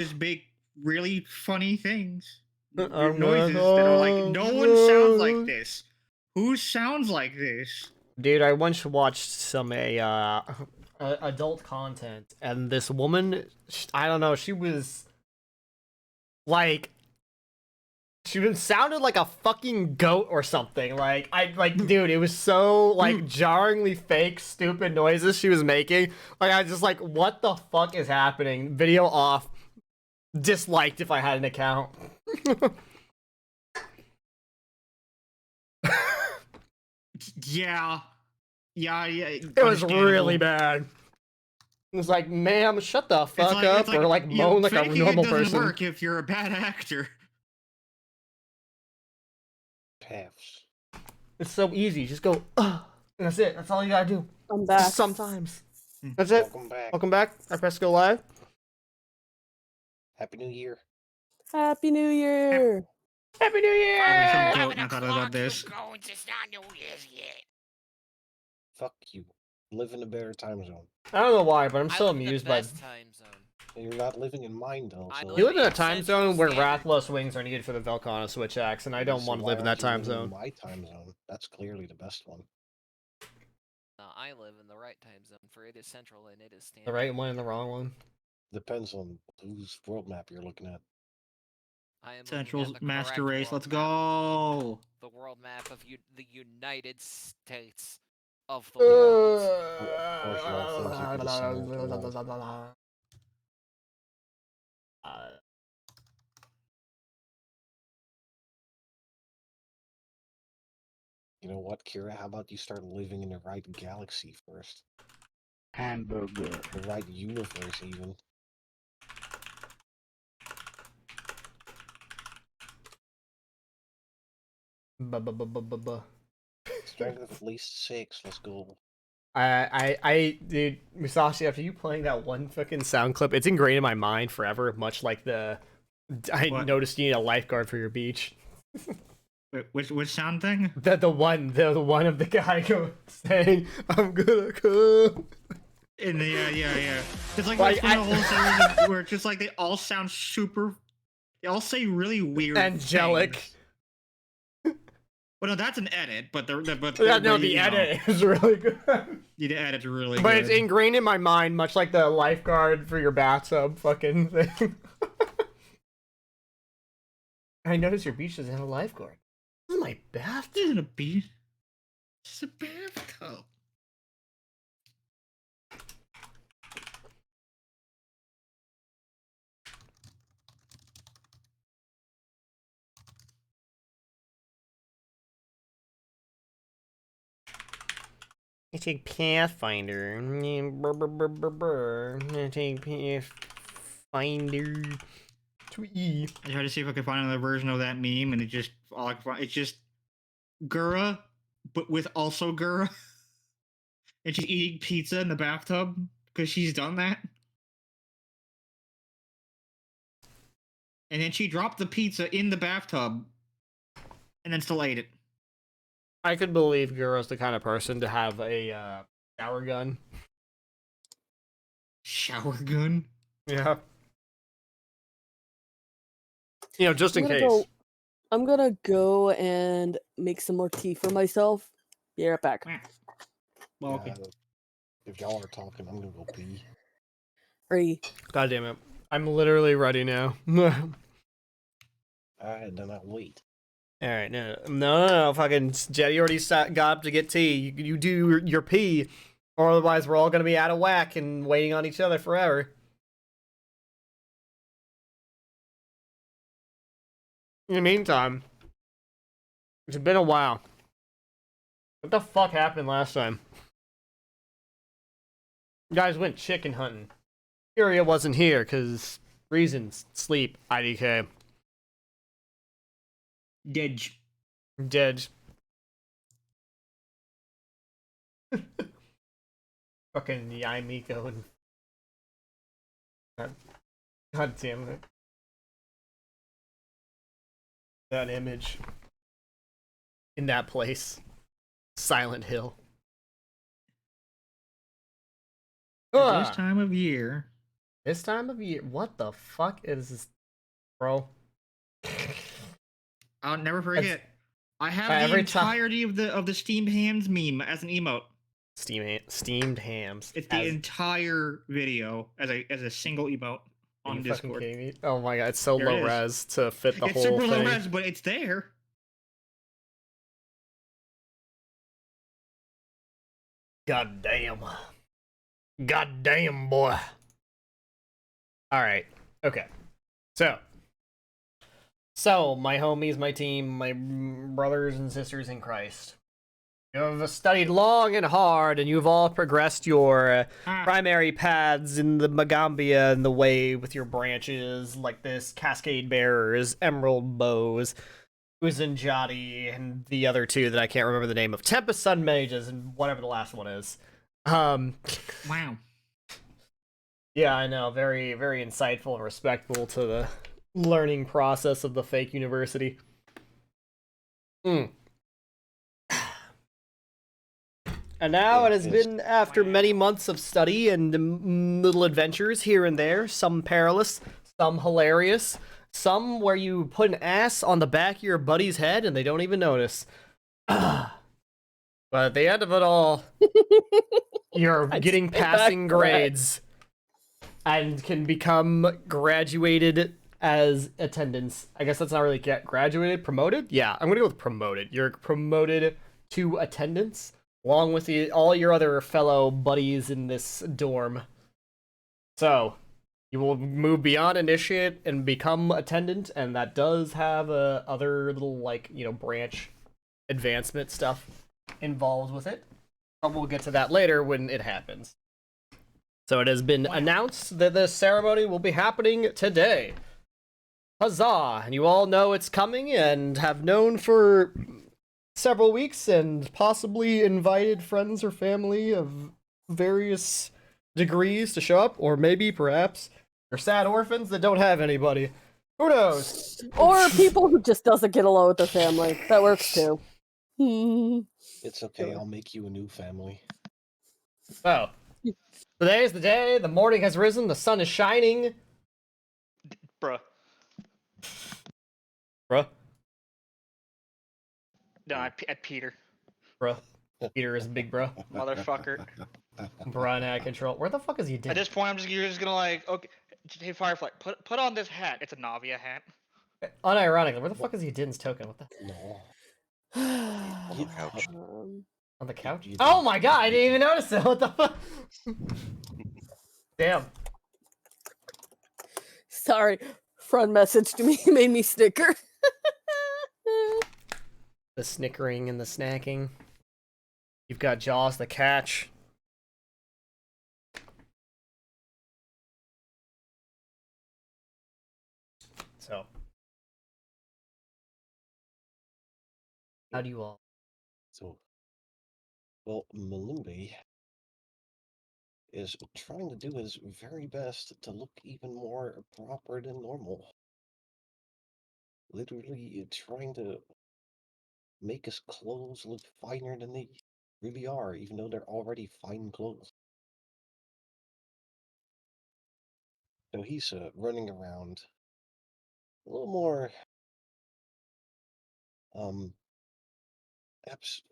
just make really funny things. Weird I'm noises that are like, no one sounds like this. Who sounds like this? Dude, I once watched some adult content, and this woman, I don't know, she was like, sounded like a fucking goat or something. Dude, it was so like jarringly fake, stupid noises she was making. Like, I was just like, what the fuck is happening? Video off. Disliked if I had an account. Yeah. Yeah. It was really bad. It was like, ma'am, shut the fuck up, or like moan like a normal person. It doesn't work if you're a bad actor. Paths. It's so easy. Just go, and that's it. That's all you gotta do. I'm back. Just sometimes. That's it. Welcome back. Welcome back. I press go live. Happy New Year. Happy New Year. Happy New Year! I thought about this. Fuck you. Live in a better time zone. I don't know why, but I'm so amused by. Time zone. You're not living in mine, though. So... You live in a time zone where Rathless wings are needed for the Velcana switch axe, and I don't want to live in that time zone. My time zone. That's clearly the best one. No, I live in the right time zone, for it is central and it is standard. The right one and the wrong one? Depends on whose world map you're looking at. I am Central Master Race, let's go! The world map of the United States of the world. You know what, Kira? How about you start living in the right galaxy first? Hamburger. The right universe, even. Strength of at least 6. Let's go. Dude, Musashi, after you playing that one fucking sound clip, it's ingrained in my mind forever, much like the I noticed you need a lifeguard for your beach. Wait, which sound thing? The one of the guy saying, "I'm gonna come." In the yeah. It's like the whole series where it's just like they all sound super. They all say really weird, angelic. Things. Well, no, that's an edit, but the edit is really good. The edit's really good. But it's ingrained in my mind, much like the lifeguard for your bathtub fucking thing. I noticed your beach doesn't have a lifeguard. This is my bathtub. This isn't a beach. It's a bathtub. I take Pathfinder. I take Pathfinder. I tried to see if I could find another version of that meme, and it's just Gura, but with also Gura, and she's eating pizza in the bathtub because she's done that, and then she dropped the pizza in the bathtub, and then still ate it. I could believe Gura's the kind of person to have a shower gun. Shower gun? Yeah. You know, just in case. I'm gonna go and make some more tea for myself. Be right back. Well, okay. If y'all are talking, I'm gonna go pee. Ready. God damn it. I'm literally ready now. Alright, then I'll wait. Alright, no, fucking Jetty already got up to get tea. You do your pee, or otherwise we're all gonna be out of whack and waiting on each other forever. In the meantime, it's been a while. What the fuck happened last time? You guys went chicken hunting. Furia wasn't here, cause reasons. Sleep, IDK. Dead. Fucking Yaimiko and... God damn it. That image. In that place. Silent Hill. At this time of year. This time of year, what the fuck is this, bro? I'll never forget. I have the every time- entirety of the steamed hams meme as an emote. Steamed hams. It's the entire video as a single emote Are on you fucking Discord. kidding me? Oh my god, it's so There it low is. res to fit the It's whole super low thing. res, but it's there. God damn. God damn, boy. Alright. Okay. So, my homies, my team, my brothers and sisters in Christ. You have studied long and hard, and you've all progressed your primary paths in the Magambia and the way with your branches, like this Cascade Bearers, Emerald Bows, Uzanjati, and the other two that I can't remember the name of. Tempest Sun Mages, and whatever the last one is. Wow. Yeah, I know. Very, very insightful and respectful to the learning process of the fake university. And now it has been after many months of study and little adventures here and there, some perilous, some hilarious, some where you put an ass on the back of your buddy's head and they don't even notice. But at the end of it all, you're getting passing grades and can become graduated as attendants. I guess that's not really graduated, promoted? Yeah, I'm gonna go with promoted. You're promoted to attendants, along with all your other fellow buddies in this dorm. So, you will move beyond initiate and become attendant, and that does have other little, like, branch advancement stuff involved with it. But we'll get to that later when it happens. So it has been announced that the ceremony will be happening today. Huzzah! And you all know it's coming and have known for several weeks and possibly invited friends or family of various degrees to show up, or maybe perhaps you're sad orphans that don't have anybody. Who knows? Or people who just doesn't get along with their family. That works too. It's okay, I'll make you a new family. So, today is the day, the morning has risen, the sun is shining. Bruh. Bruh. No, at Peter. Bruh. Peter is big bruh. Motherfucker. Bruh out of control. Where the fuck is he At dead? this point, you're just gonna like, okay, hey Firefly, put on this hat. It's a Navia hat. Unironically, where the fuck is he Din's token? What the? No. On the couch. On the couch? You Oh didn't- my god, I didn't even notice it. What the fuck? Damn. Sorry, friend messaged me, made me snicker. The snickering and the snacking. You've got Jaws the catch. So. How do you all? So, well, Malumbi is trying to do his very best to look even more proper than normal. Literally trying to make his clothes look finer than they really are, even though they're already fine clothes. So he's running around a little more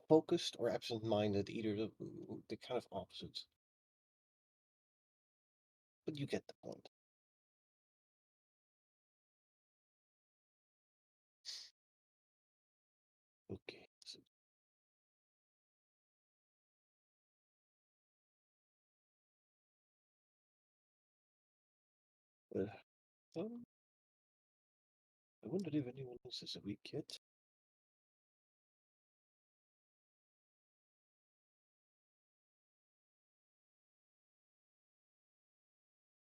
focused or absent-minded, either the kind of opposites. But you get the point. Okay. So I wonder if anyone else is awake yet.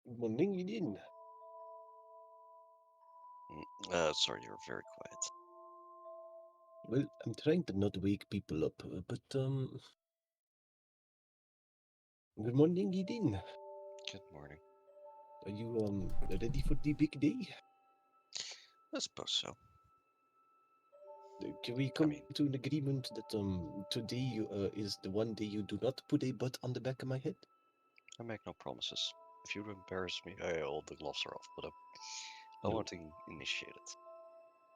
Good morning, Yidin. Sorry, you're very quiet. Well, I'm trying to not wake people up, but good morning, Yidin. Good morning. Are you ready for the big day? I suppose so. Can we come to an agreement that today is the one day you do not put a butt on the back of my head? I make no promises. if you embarrass me, all the gloves are off. But I No. want to initiate it.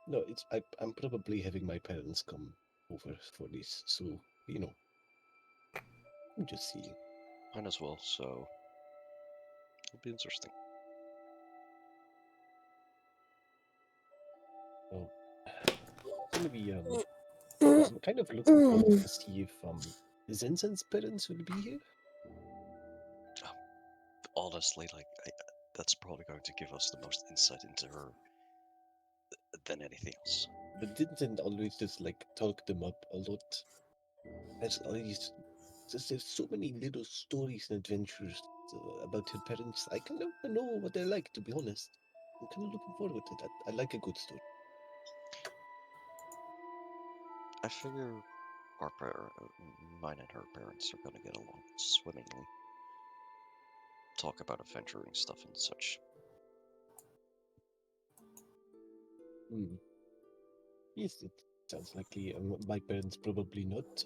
No, I'm probably having my parents come over for this, so you know, I'm just seeing. Mine as well. So it'll be interesting. Oh, maybe I'm kind of looking forward to see if Zenzen's parents will be here. Honestly, like that's probably going to give us the most insight into her than anything else. But didn't always just like talk them up a lot? There's always there's so many little stories and adventures about her parents. I kind of know what they're like, to be honest. I'm kind of looking forward to that. I like a good story. I figure mine and her parents are gonna get along swimmingly. Talk about adventuring stuff and such. Hmm. Yes, it sounds likely. My parents probably not.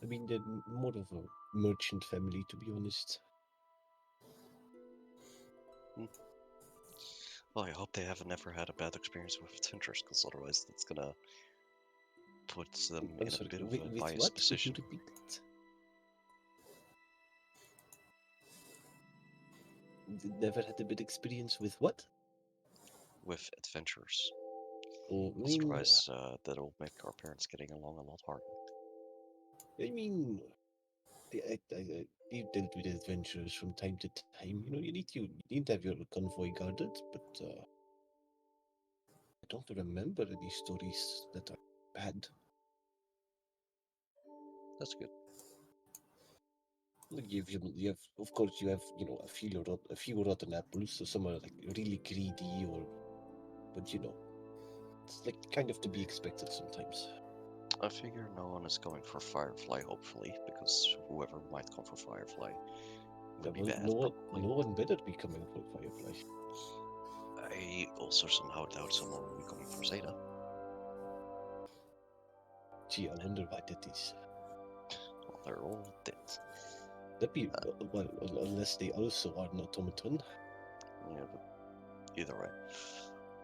I mean, they're more of a merchant family, to be honest. Well, I hope they haven't ever had a bad experience with adventures, because otherwise that's gonna put them I'm in a sorry, bit of with a what? biased Could you position. repeat that? Never had a bad experience with what? With adventures. Oh, Not surprised that'll make our parents getting along a lot harder. I mean, you've dealt with adventures from time to time. You know, you need to have your convoy guarded, but I don't remember any stories that are bad. That's good. Like you have, of course, you have, a few rotten apples. So some are like really greedy, but it's like kind of to be expected sometimes. I figure no one is going for Firefly, hopefully, because whoever might come for Firefly would be bad, probably. No one better be coming for Firefly. I also somehow doubt someone will be coming for Zeta. Gee, I wonder why that is. Well, they're all dead. That'd be well, unless they also are an automaton. Yeah, but either way,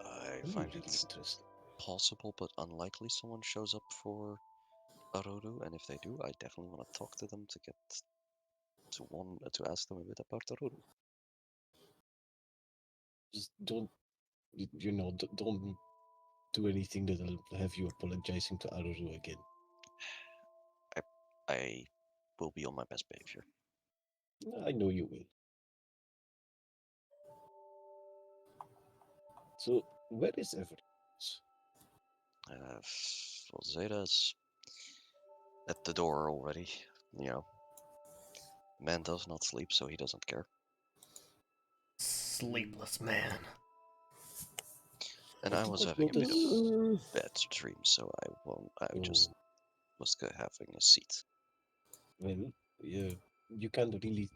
I That'd be find really it interesting. possible but unlikely someone shows up for Aroru, and if they do, I definitely want to talk to them to get to ask them a bit about Aroru. Just don't, don't do anything that'll have you apologizing to Aruru again. I will be on my best behavior. I know you will. So, where is everyone? Well, Zeta's at the door already. You know, man does not sleep, so he doesn't care. Sleepless man. And I I did was not having a bit notice- of bad dreams, so I just Oh, was having a seat. well, yeah, you can't really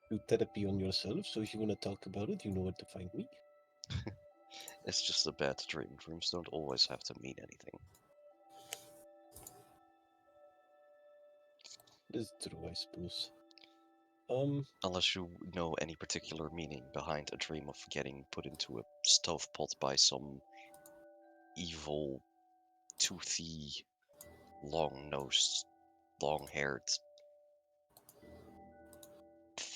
do therapy on yourself, so if you want to talk about it, you know where to find me. It's just a bad dream. Dreams don't always have to mean anything. That's true, I suppose. Unless you know any particular meaning behind a dream of getting put into a stovepot by some evil, toothy, long-nosed, long-haired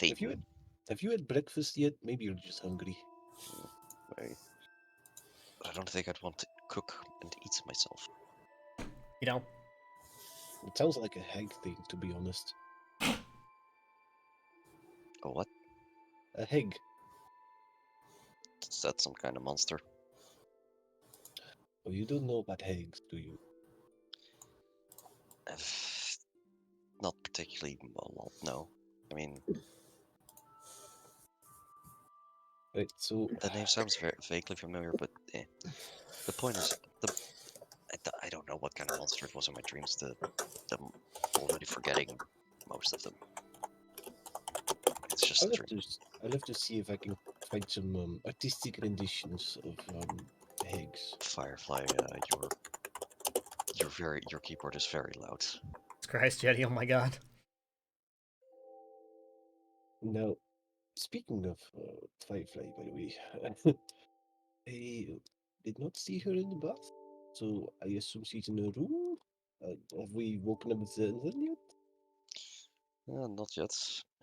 have you thing. have you had breakfast yet? Maybe you're just hungry. I don't think I'd want to cook and eat myself. You know? It sounds like a hag thing, to be honest. Oh, what? A hag. Is that some kind of monster? Oh, you don't know about hags, do you? Not particularly a lot, no. I mean, Right, so the name sounds very vaguely familiar, but the point is, I don't know what kind of monster it was in my dreams. I'm already forgetting most of them. It's just a dream. I'll have to see if I can find some artistic renditions of hags. Firefly, your keyboard is very loud. Christ, Jetty, oh my god. Now, Speaking of Firefly, by the way, I did not see her in the bath, so I assume she's in her room. Have we woken up Zen yet? Not yet.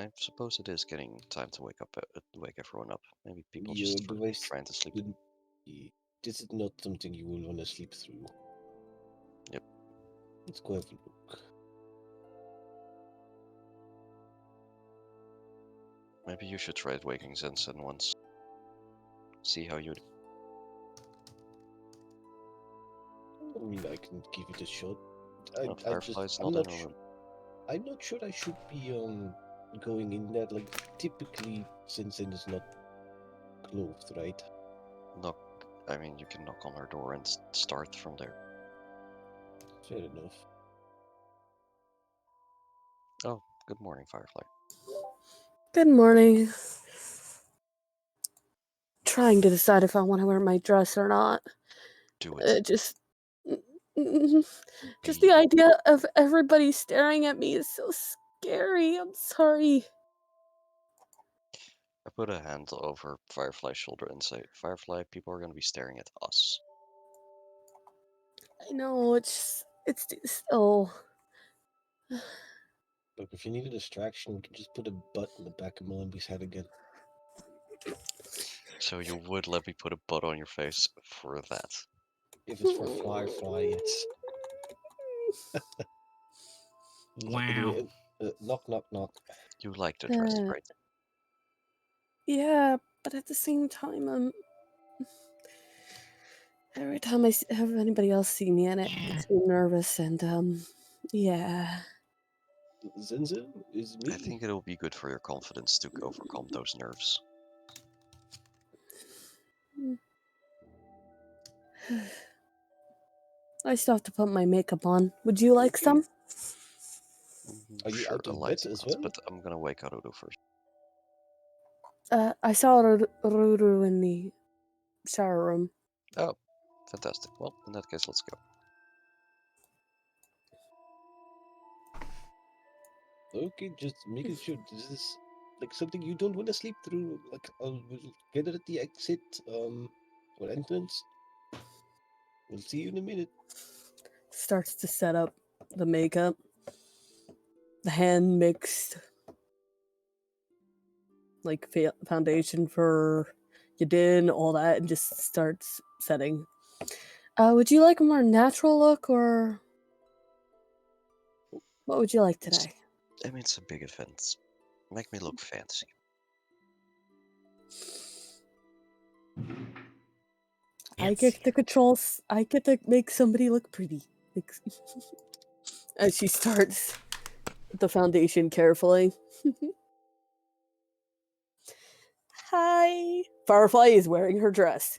I suppose it is getting time to wake everyone up. Maybe people Your just were device trying to sleep. This is not something you will want to sleep through. Yep. Let's go have a look. Maybe you should try waking Zensen once. See how you do. I mean, I can give it a shot. Firefly's I'm not not in a sure. room. I'm not sure I should be going in there. Like typically, Zensen is not clothed, right? I mean, you can knock on her door and start from there. Fair enough. Oh, good morning, Firefly. Good morning. Trying to decide if I want to wear my dress or not. Do it. Just the idea of everybody staring at me is so scary. I'm sorry. I put a hand over Firefly's shoulder and say, Firefly, people are going to be staring at us. I know it's oh. Look, if you need a distraction, we can just put a butt in the back of Molly's head again. So you would let me put a butt on your face for that? If it's for Firefly, yes. Wow. Anyway, knock, knock, knock. You like the dress, right? Yeah, but at the same time, every time I have anybody else see me in it, it gets me nervous, and yeah. Zenzen is me. I think it'll be good for your confidence to overcome those nerves. I still have to put my makeup on. Would you like some? Are you Sure, out a of light bed as amount, well? but I'm gonna wake Haruto first. I saw Ruru in the shower room. Oh, fantastic. Well, in that case, let's go. Okay, just making sure this is like something you don't want to sleep through. Like, we'll get it at the exit, or entrance. We'll see you in a minute. Starts to set up the makeup. The hand mixed like foundation for Yadin, all that, and just starts setting. Would you like a more natural look, or what would you like today? I mean, it's a big event. Make me look fancy. I get the controls. I get to make somebody look pretty. As she starts the foundation carefully. Hi. Firefly is wearing her dress.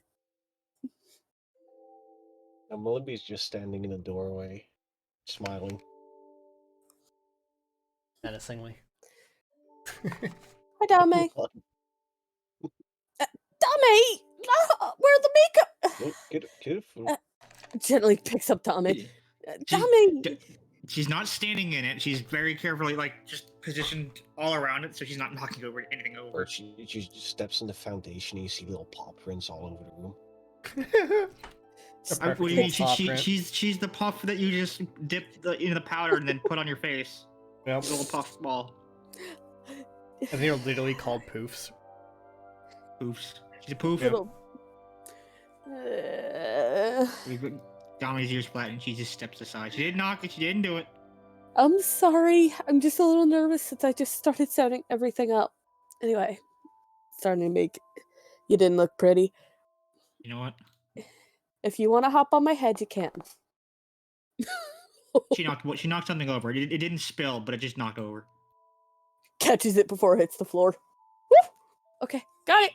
And Molly's just standing in the doorway, smiling. Menacingly. Hi, Dame. Dame! Where's the makeup? Oh, careful. Gently picks up Dame. She's- Dame! She's not standing in it. She's very carefully, like, just positioned all around it, so she's not knocking over anything over. Or she just steps in the foundation and you see little paw prints all over the room. What do you mean? She's the puff that you just dip in the powder and then put on your face. Yep. The little puff ball. I think they're literally called poofs. Poofs. She's a poof. Yep. Dami's ears flat and she just steps aside. She didn't knock it. She didn't do it. I'm sorry. I'm just a little nervous since I just started setting everything up. Anyway, starting to make you didn't look pretty. You know what? If you want to hop on my head, you can. She knocked something over. It didn't spill, but it just knocked over. Catches it before it hits the floor. Woo! Okay, got it.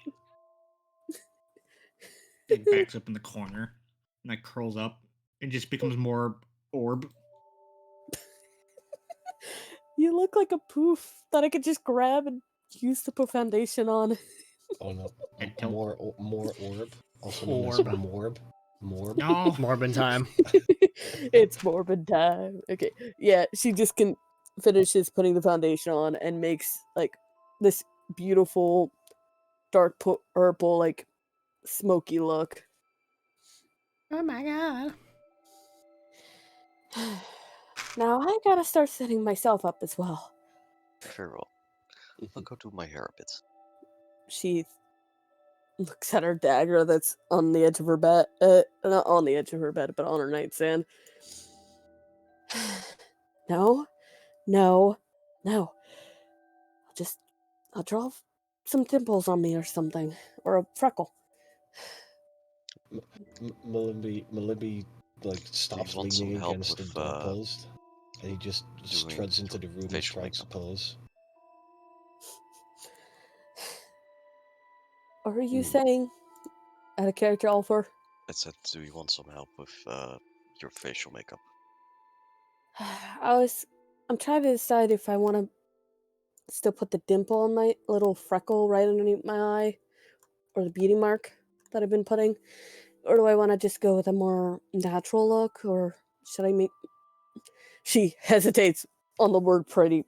It backs up in the corner and like curls up and just becomes more orb. You look like a poof that I could just grab and use to put foundation on. Oh no, And tilt. more orb, also known as Orb. morb. No. Morbin time. It's morbid time. Okay, yeah, she just finishes putting the foundation on and makes like this beautiful dark purple, like smoky look. Oh my god. Now I gotta start setting myself up as well. Very well. I'll go do my hair a bit. She looks at her dagger that's on the edge of her bed. Not on the edge of her bed, but on her nightstand. No, no, no. I'll draw some dimples on me or something. Or a freckle. Malimbi like stops want some leaning help against the with, doorpost, and he just doing struts into the room and facial strikes a makeup? pose. Are you saying out of character, Alfor? I said, do you want some help with your facial makeup? I'm trying to decide if I want to still put the dimple on my little freckle right underneath my eye, or the beauty mark that I've been putting, or do I want to just go with a more natural look, or should I make? She hesitates on the word pretty.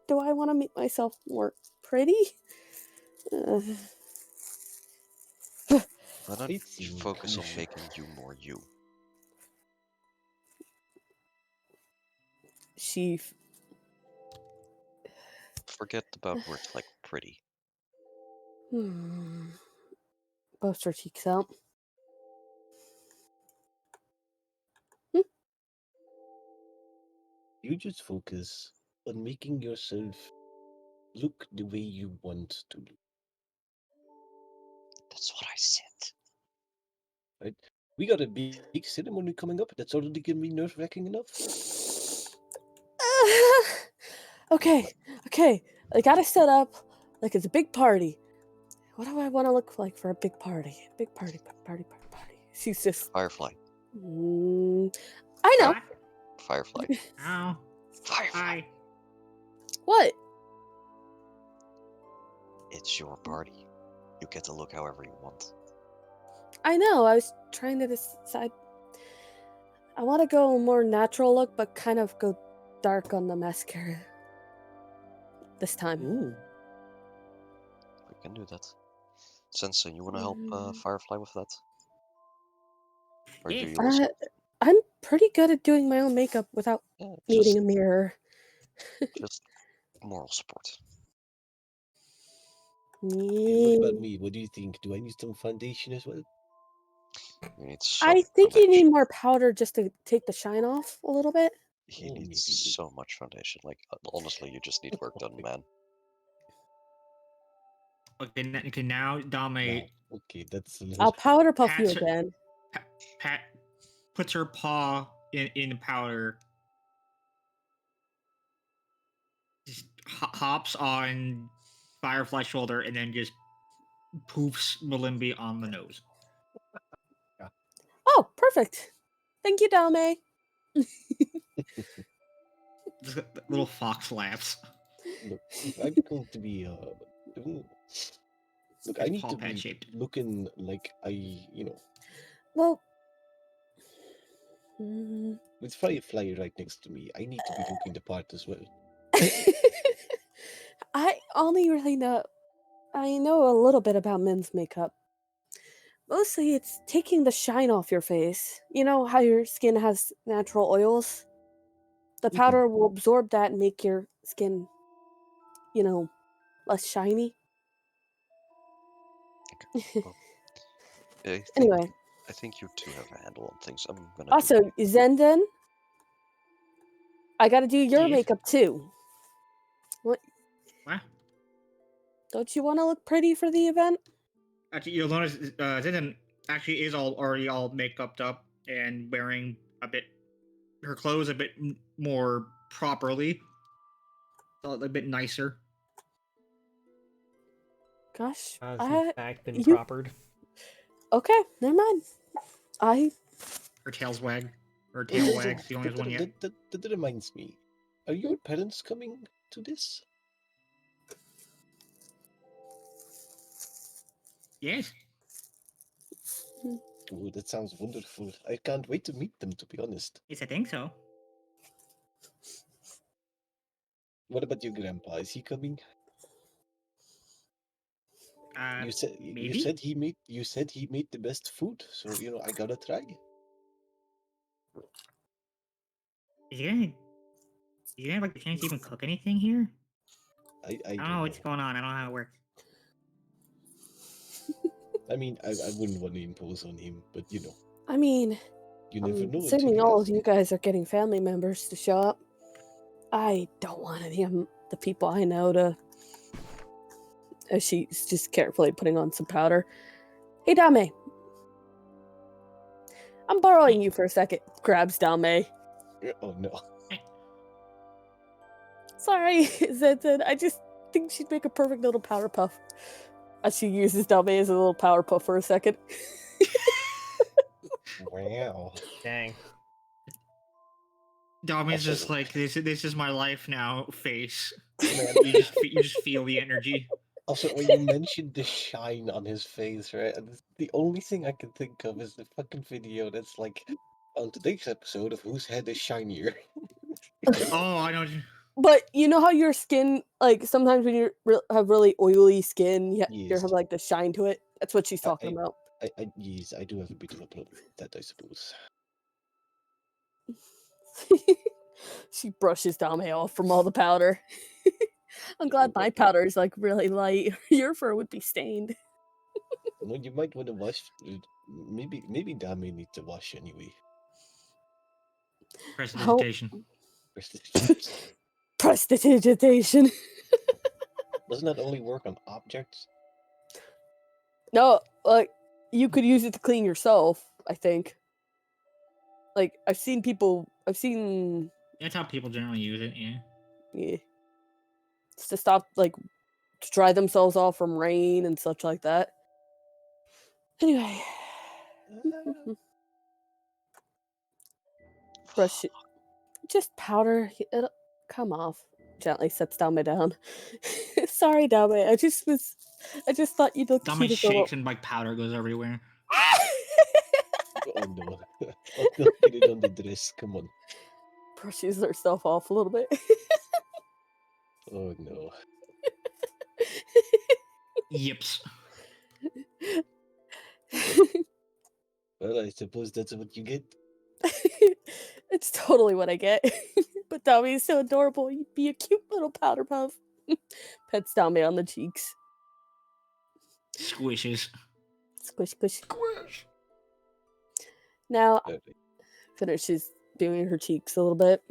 Do I want to make myself more pretty? Why don't I you think focus we on should. making you more you? She Forget about words like pretty. buffs her cheeks out. You just focus on making yourself look the way you want to look. That's what I said. Right? We got a big ceremony coming up. That's already gonna be nerve-wracking enough. Okay. I gotta set up like it's a big party. What do I want to look like for a big party? Big party. She's just. Firefly. I know. What? Firefly. Ow. Firefly. Hi. What? It's your party. You get to look however you want. I know. I was trying to decide. I want to go more natural look, but kind of go dark on the mascara this time. Ooh. We can do that. Sensei, you want to help Firefly with that? Or do Yeah. you also? I'm pretty good at doing my own makeup without Yeah, needing a mirror. just moral support. And what about me? What do you think? Do I need some foundation as well? You need some I think you foundation. need more powder just to take the shine off a little bit. He Oh, needs maybe. so much foundation. Like, honestly, you just need work done, man. Okay, now Dame Wow. Okay, that's a little. I'll powder puff you pats her, again. pat puts her paw in the powder, just hops on Firefly's shoulder, and then just poofs Malimbi on the nose. Oh, perfect. Thank you, Dame. Just little fox laughs. Look, I'm going to be look, I It's need paw to pad be shaped. looking like I. Well, With Firefly right next to me, I need to be looking the part as well. I only really know. I know a little bit about men's makeup. Mostly, it's taking the shine off your face. You know how your skin has natural oils? The powder will absorb that and make your skin, less shiny. Well, Anyway, I think you two have a handle on things. I'm gonna also, do. Zenden, I gotta do your Yes. makeup too. What? What? Don't you want to look pretty for the event? Actually, you'll notice Zindan actually is already all makeuped up and wearing her clothes a bit more properly, a bit nicer. Gosh, Has in fact been you propered. okay? Never mind. Her tail's wag. Her Hey, tail Zenden, wags. She only has one yet. that reminds me. Are your parents coming to this? Yes. Oh, that sounds wonderful. I can't wait to meet them, to be honest. Yes, I think so. What about your grandpa? Is he coming? you maybe? said he made the best food, so I gotta try. Is he gonna like the chance to even cook anything here? I I don't don't know know. what's going on. I don't know how it works. I mean, I wouldn't want to impose on him, but I mean, you never know until assuming you all ask. of you guys are getting family members to show up, I don't want any of the people I know to. As she's just carefully putting on some powder. Hey, Dame. I'm borrowing you for a second. Grabs Dame. Oh no. Sorry, Zenzen. I just think she'd make a perfect little powder puff. As she uses Dame as a little powder puff for a second. Wow. Dang. Domin's Also- just like this is my life now. Face. Man. You just feel the energy. Also, when you mentioned the shine on his face, right? And the only thing I can think of is the fucking video that's like on today's episode of Whose Head is Shinier. Oh, I know. But you know how your skin, like sometimes when you have really oily skin, you Yes. have like the shine to it. That's what she's talking about. Yes, I do have a bit of a problem with that, I suppose. She brushes Dame off from all the powder. I'm glad my powder is like really light. Your fur would be stained. Well, you might want to wash. Maybe Dame needs to wash anyway. Prestidigitation. Prestidigitation. Doesn't that only work on objects? No, like you could use it to clean yourself, I think. Like I've seen That's how people generally use it. Yeah. yeah. It's to stop like to dry themselves off from rain and such like that. Anyway. Brush it. Just powder. It'll come off. Gently sets Dame down. Sorry, Dame. I just thought you'd look Dame cute as a little. shakes and like powder goes everywhere. Oh no. Oh, don't get it on the dress. Come on. Brushes herself off a little bit. Oh no. Yips. Well, I suppose that's what you get. It's totally what I get. But Dame is so adorable. You'd be a cute little powder puff. Pets Dame on the cheeks. Squishes. Squish, squish. Now, Alright, finishes doing her cheeks a little bit.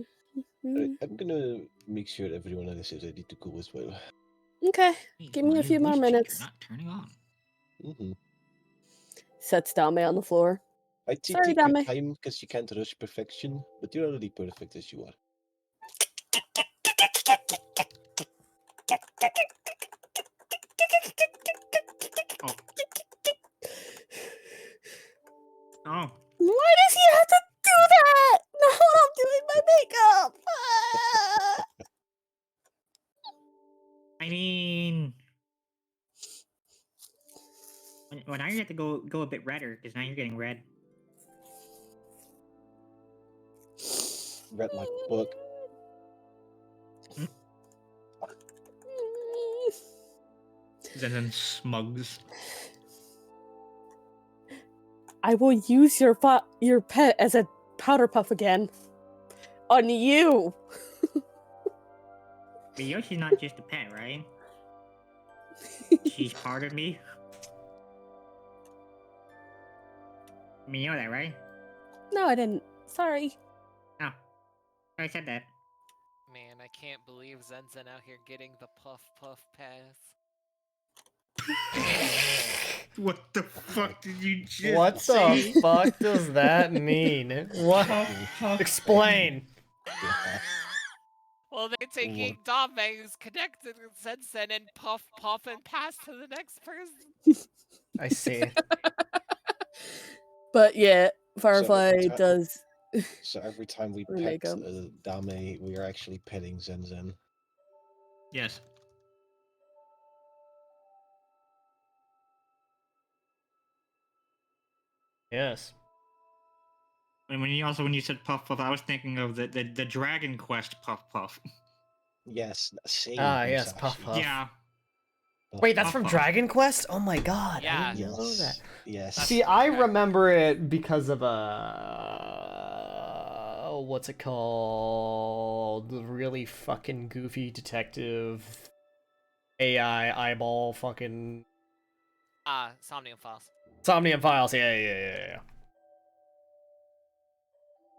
I'm gonna make sure everyone else is ready to go as well. Okay, Hey, give me a my few more voice changer minutes. not turning on. Sets Dame on the floor. I Sorry, take your Dame. time because you can't rush perfection, but you're already perfect as you are. Oh. Why does he have to do that? Not when I'm doing my makeup. Ah! I mean, well, now you have to go a bit redder because now you're getting red. Read my book. Then smugs. I will use your pet as a powder puff again. On you. But Yoshi's not just a pet, right? She's part of me. I mean, you know that, right? No, I didn't. Sorry. Oh, I said that. Man, I can't believe Zenzen out here getting the puff puff pass. What the fuck did you just What say? the fuck does that mean? What? Explain. Well, they're taking Dame, who's connected with Zenzen, and puff puff and pass to the next person. I see. But yeah, Firefly every ti- does. So every time we Or pet makeup. Dame, we are actually petting Zenzen. Yes. Yes. And when you said Puff Puff, I was thinking of the Dragon Quest Puff Puff. Yes, same. Ah, yes, Musashi. Puff Puff. Yeah. Wait, that's from Puff-Puff. Dragon Quest? Oh my god, I Yeah. didn't know that. Yes. That's See, from I Dragon- remember it because of what's it called? The really fucking goofy detective AI eyeball fucking Somnium Files. Somnium Files. Yeah.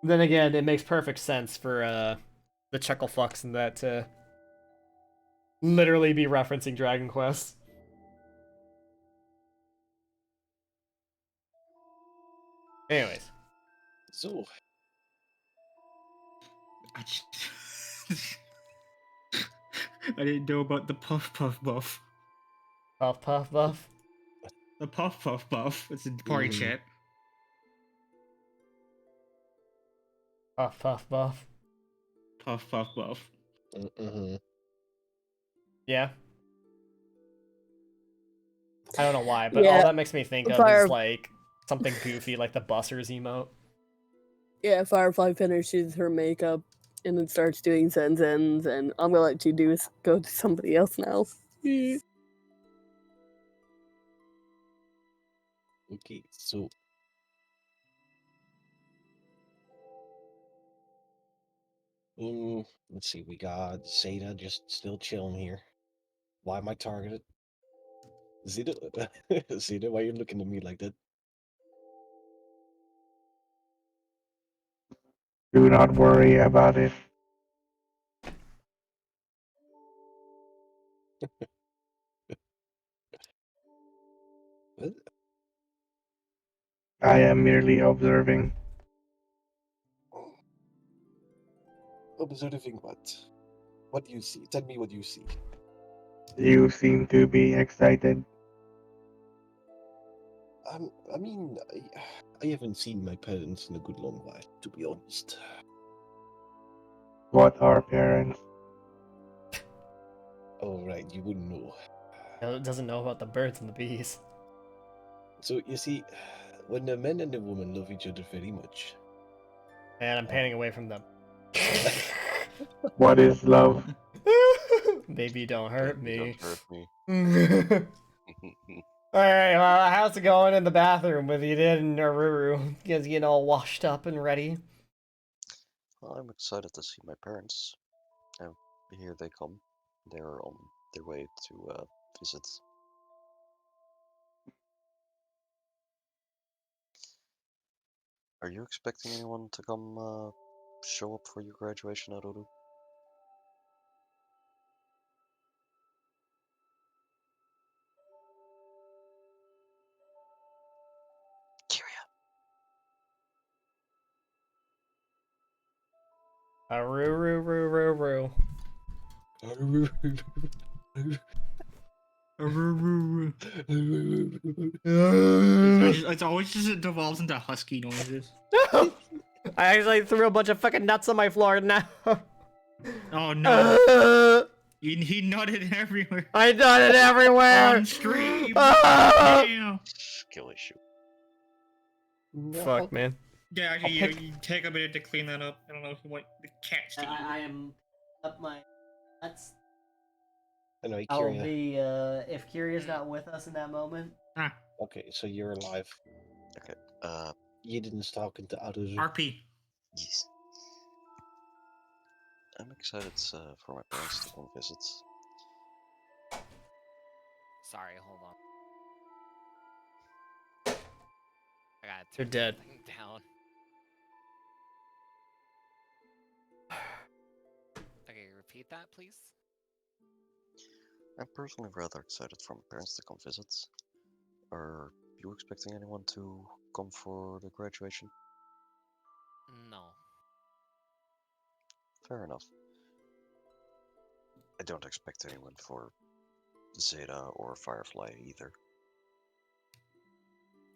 Then again, it makes perfect sense for the chuckle fucks and that to literally be referencing Dragon Quest. Anyways, So, I just- I didn't know about the puff puff buff. puff puff buff. The puff puff buff. It's in party Mhm. chat. Puff puff buff. Puff puff buff. mm-hmm. Yeah. I don't know why, but Yeah, all that makes me think of Fire- is like something goofy, like the Bussers emote. Yeah, Firefly finishes her makeup and then starts doing Zenzens, and I'm gonna let you go to somebody else now. Okay, so let's see. We got Zeta just still chilling here. Why am I targeted? Zeta, Zeta, why are you looking at me like that? Do not worry about it. What? I am merely observing. Observing what? What do you see? Tell me what you see. You seem to be excited. I mean, I haven't seen my parents in a good long while, to be honest. What are parents? Oh, right, you wouldn't know. Doesn't know about the birds and the bees. So, you see, when a man and a woman love each other very much, And I'm panning away from them. What is love? Baby, don't hurt me. Don't hurt me. Alright, how's it going in the bathroom with you and Aruru? You guys getting all washed up and ready? Well, I'm excited to see my parents. Here they come. They're on their way to visit. Are you expecting anyone to come show up for your graduation, Aruru? Kiria. Aruru. It's always just devolves into husky noises. I actually threw a bunch of fucking nuts on my floor now. Oh no. He nutted everywhere. I done it everywhere. On stream. Ah! Damn. Skill issue. Fuck, man. Yeah, actually, you take a minute to clean that up. I don't know if you want the cats to eat. I am up my nuts. Anyway, I'll Kyria. be if Kiria's not with us in that moment. Ah, Okay, so you're alive. Okay. You didn't talk into others. RP. Yes. I'm excited for my parents to come visit. Sorry, hold on. I gotta You're turn dead. something down. Okay, repeat that, please. I'm personally rather excited for my parents to come visit. Are you expecting anyone to come for the graduation? No. Fair enough. I don't expect anyone for Zeta or Firefly either.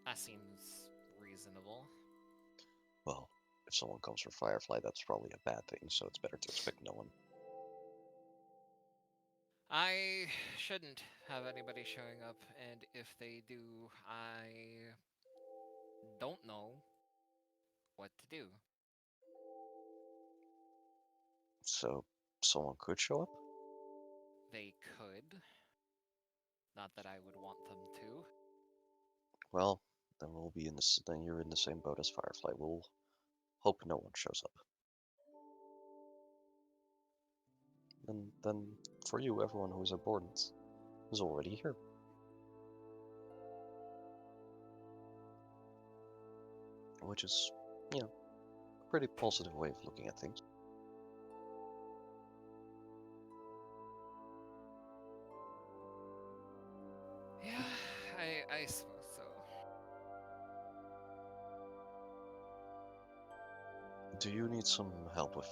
That seems reasonable. Well, if someone comes for Firefly, that's probably a bad thing, so it's better to expect no one. I shouldn't have anybody showing up, and if they do, I don't know what to do. So, someone could show up? They could. Not that I would want them to. Well, then we'll be in this. Then you're in the same boat as Firefly. We'll hope no one shows up. And then, for you, everyone who is important is already here. Which is, you know, a pretty positive way of looking at things. Yeah, I suppose so. Do you need some help with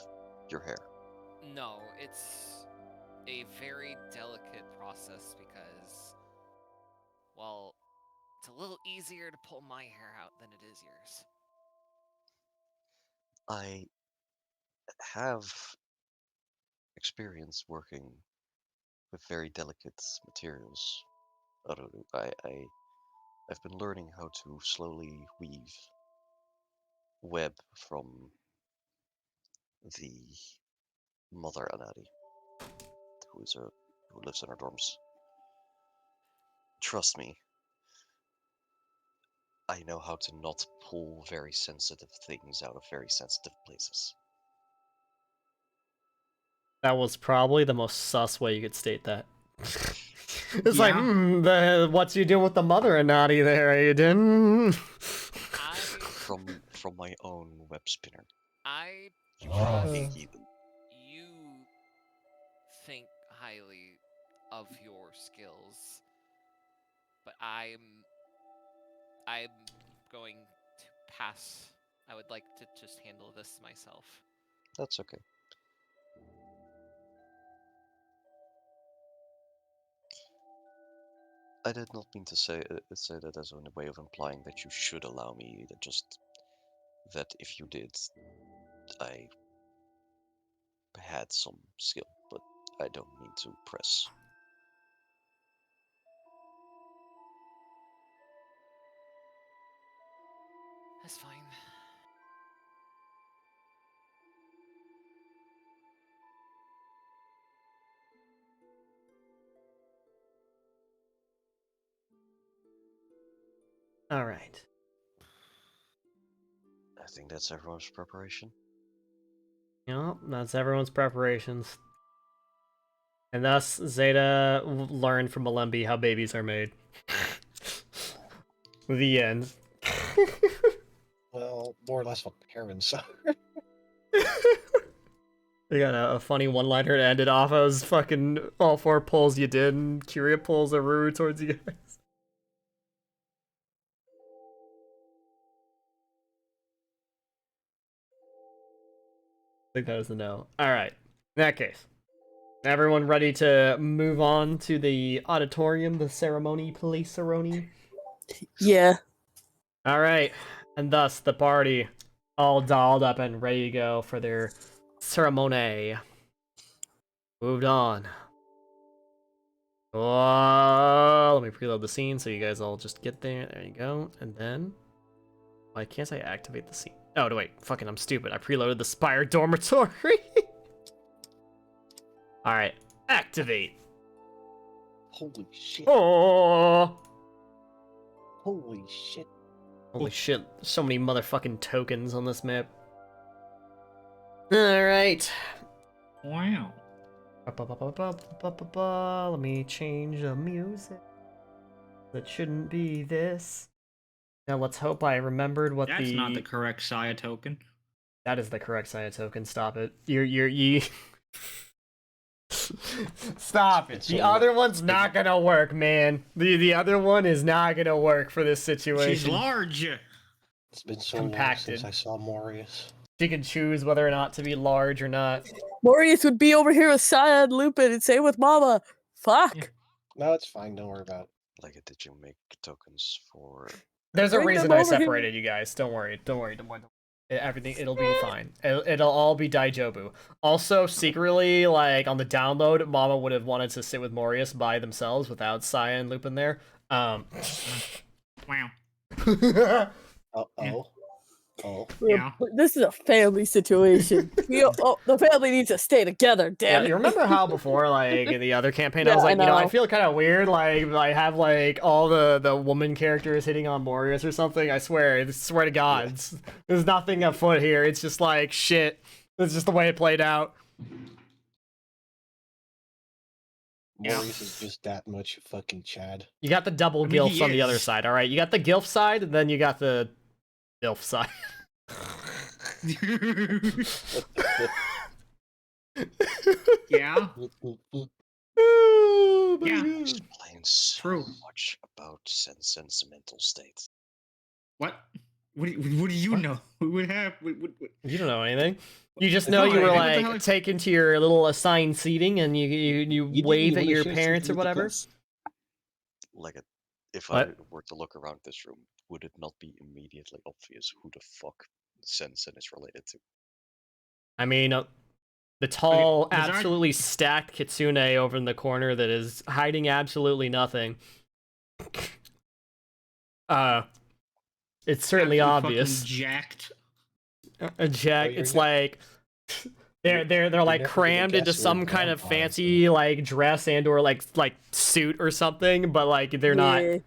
your hair? No, it's a very delicate process because, well, it's a little easier to pull my hair out than it is yours. I have experience working with very delicate materials. I've been learning how to slowly weave web from the mother Anadi, who lives in our dorms. Trust me, I know how to not pull very sensitive things out of very sensitive places. That was probably the most sus way you could state that. It's like, Yeah. what's you doing with the mother and naughty there, Aiden? From my own web spinner. I Fucking trust heathen. you think highly of your skills, but I'm going to pass. I would like to just handle this myself. That's okay. I did not mean to say that as a way of implying that you should allow me, just that if you did, I had some skill, but I don't mean to press. That's fine. All right. I think that's everyone's preparation. Yep, that's everyone's preparations. And thus, Zeta learned from Malembi how babies are made. The end. Well, more or less what parents are. We got a funny one-liner to end it off. I was fucking all 4 pulls you did, and Kyria pulls a Ruru towards you guys. I think that was a no. Alright. In that case, everyone ready to move on to the auditorium, the ceremony, police ceremony? Yeah. Alright. And thus, the party all dolled up and ready to go for their ceremony. Moved on. Let me preload the scene so you guys all just get there. There you go. And then... why can't I activate the scene? Oh, no, wait. Fucking, I'm stupid. I preloaded the Spire Dormitory. Alright. Activate. Holy shit. Oh! Holy shit. Holy shit. So many motherfucking tokens on this map. Alright. Wow. Let me change the music. That shouldn't be this. Now let's hope I remembered what That's not the correct Saya token. That is the correct Saya token. Stop it. You. Stop it. The other one's not gonna work, man. The other one is not gonna work for this situation. She's large. It's been so Compacted. long since I saw Morius. She can choose whether or not to be large or not. Morius would be over here with Saya and Lupin and same with Mama. Fuck. Yeah. No, it's fine. Don't worry about it. Like, did you make tokens for... There's a Bring them reason I over here. separated you guys. Don't worry. Everything, it'll be fine. It'll all be Daijobu. Also, secretly, like, on the download, Mama would have wanted to sit with Morius by themselves without Saya and Lupin there. Wow. Uh-oh. Oh, Yeah. This is a family situation. The family needs to stay together. Yeah, Damn it! you remember how before, like in the other campaign, I was Yeah, I like, I know. feel kind of weird, like I have like all the woman characters hitting on Morris or something. I swear to God, there's nothing afoot here. It's just like shit. It's just the way it played out. Yeah. Maurice is just that much fucking Chad. You got the double I mean, he gilfs on the other is. side. All right, you got the gilf side, and then you got the gilf side. Yeah. Oh, my Yeah. God. Explains so True. much about Sensen's mental state. What? What do you What? know? What happened? You don't know anything. You just I know think you No, were what the hell like is- taken to your little assigned seating, and you You wave didn't at wanna your share parents or something with the whatever. class? Like, if What? I were to look around this room, would it not be immediately obvious who the fuck Sensen is related to? I mean, the tall, Bizarre- absolutely stacked kitsune over in the corner that is hiding absolutely nothing. It's certainly absolutely obvious. fucking jacked. Jack, you're it's ne- like they're like never gonna crammed into guess where some kind of vampires fancy like dress and or like suit or something, but like they're not. Yeah.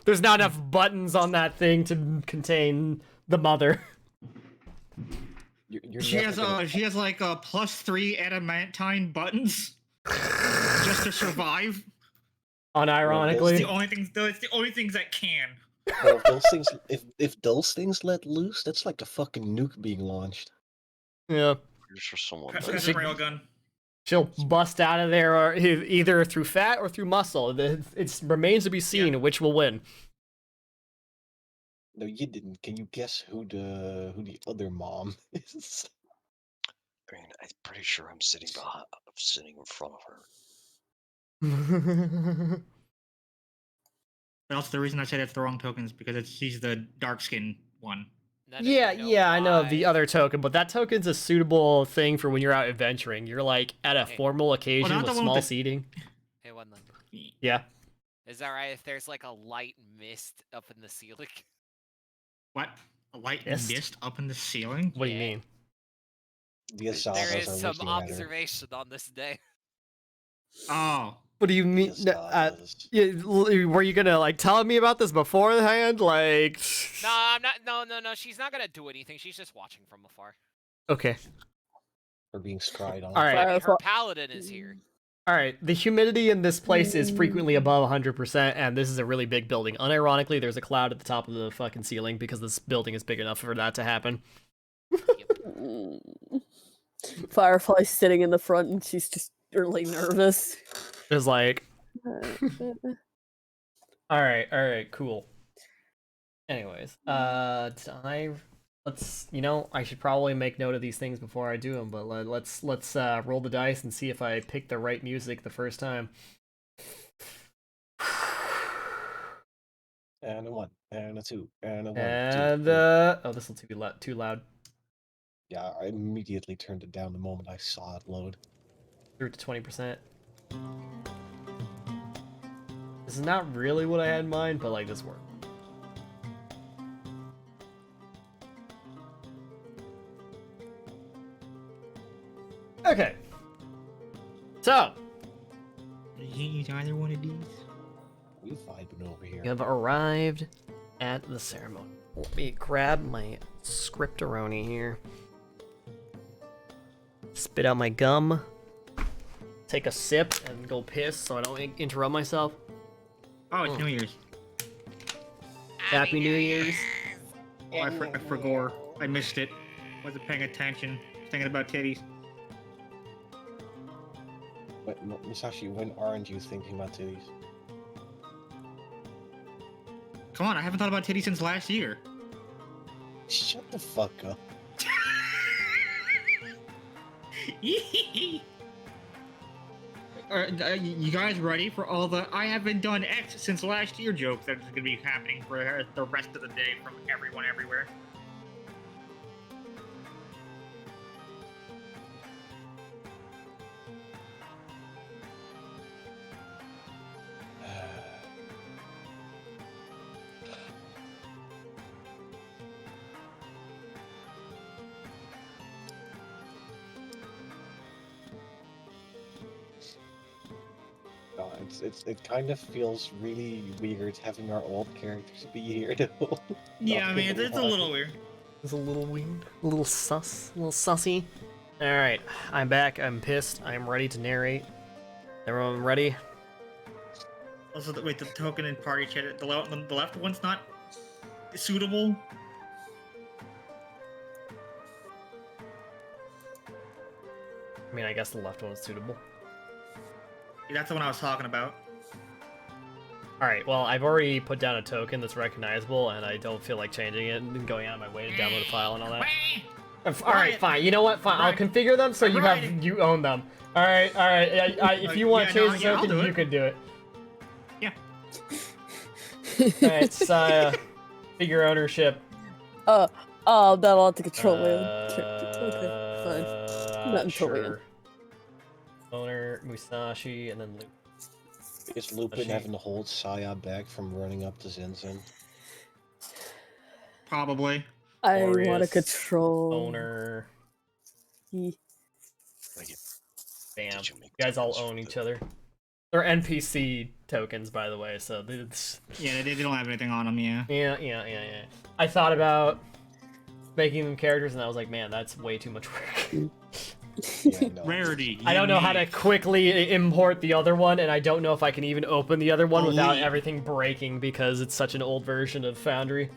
There's not enough buttons on that thing to contain the mother. You're She never has gonna- she has like +3 adamantine buttons just to survive. Unironically. It's the only things. It's the only things that can. Well, if those things, if those things let loose, that's like a fucking nuke being launched. Yeah. Pretty sure someone. That's a railgun. She'll bust out of there or either through fat or through muscle. It remains to be seen which will win. No, you didn't. Can you guess who the other mom is? I mean, I'm pretty sure I'm sitting in front of her. But also the reason I say that's the wrong token is because she's the dark skinned one. None of you yeah, I know the why- other token, but that token's a suitable thing for when you're out adventuring. You're like at a Hey. formal occasion not with the one small with the- seating. Hey, one line. Yeah. Is that right if there's like a light mist up in the ceiling? What? A light Mist? mist up in the ceiling? What do you Yeah. mean? The Asadas There is are some looking at her. observation on this day. Oh. What do you mean? The Asadas. Were you gonna like tell me about this beforehand? Like. No, I'm not. No. She's not gonna do anything. She's just watching from afar. Okay. Are being scried on. All right. I mean, her Firefly- paladin is here. All right, the humidity in this place is frequently above 100%, and this is a really big building. Unironically, there's a cloud at the top of the fucking ceiling because this building is big enough for that to happen. Firefly's sitting in the front and she's just really nervous. It's like, all right, cool. Anyways, I should probably make note of these things before I do them, but let's roll the dice and see if I pick the right music the first time. And a 1, and a 2, and a 1. And 2, 3. oh, this will too loud. Yeah, I immediately turned it down the moment I saw it load. Threw it to 20%. This is not really what I had in mind, but like this worked. Okay. So, You use either one of these? We vibing over here. you have arrived at the ceremony. Let me grab my scriptoroni here. Spit out my gum. Take a sip and go piss so I don't interrupt myself. Oh, it's New Year's. Happy New Year's. Oh, I forgot. I missed it. Wasn't paying attention. Thinking about titties. Musashi, when aren't you thinking about titties? Come on, I haven't thought about titties since last year. Shut the fuck up. You guys ready for all the I haven't done X since last year jokes that's going to be happening for the rest of the day from everyone everywhere? It kind of feels really weird having our old characters be here though. Yeah, Not I mean, gonna it's a lie. little weird. It's a little weird, a little sus, a little sussy. All right, I'm back. I'm pissed. I'm ready to narrate. Everyone ready? Also, wait, the token in party chat, the left one's not suitable. I mean, I guess the left one is suitable. That's the one I was talking about. All right, well, I've already put down a token that's recognizable, and I don't feel like changing it and going out of my way to download a file and all that. All right, fine. You know what? Fine. I'll configure them so you own them. All right. If you want to change the token, you can do it. Yeah. All right, Saya, figure ownership. Oh, I'm not allowed to control my own character. Okay, fine. Not totally in. Sure. Owner, Musashi, and then Luke. Is Lupin having to hold Saya back from running up to Zenzen? Probably. I want to Glorious control. Owner. He- Bam. Did You you make guys all tokens own for each the- other. They're NPC tokens, by the way, so it's... Yeah, they don't have anything on them, yeah. Yeah. I thought about making them characters, and I was like, man, that's way too much work. Yeah, no. Rarity. I don't know how to unique. quickly import the other one, and I don't know if I can even open the other one without Elite. everything breaking because it's such an old version of Foundry.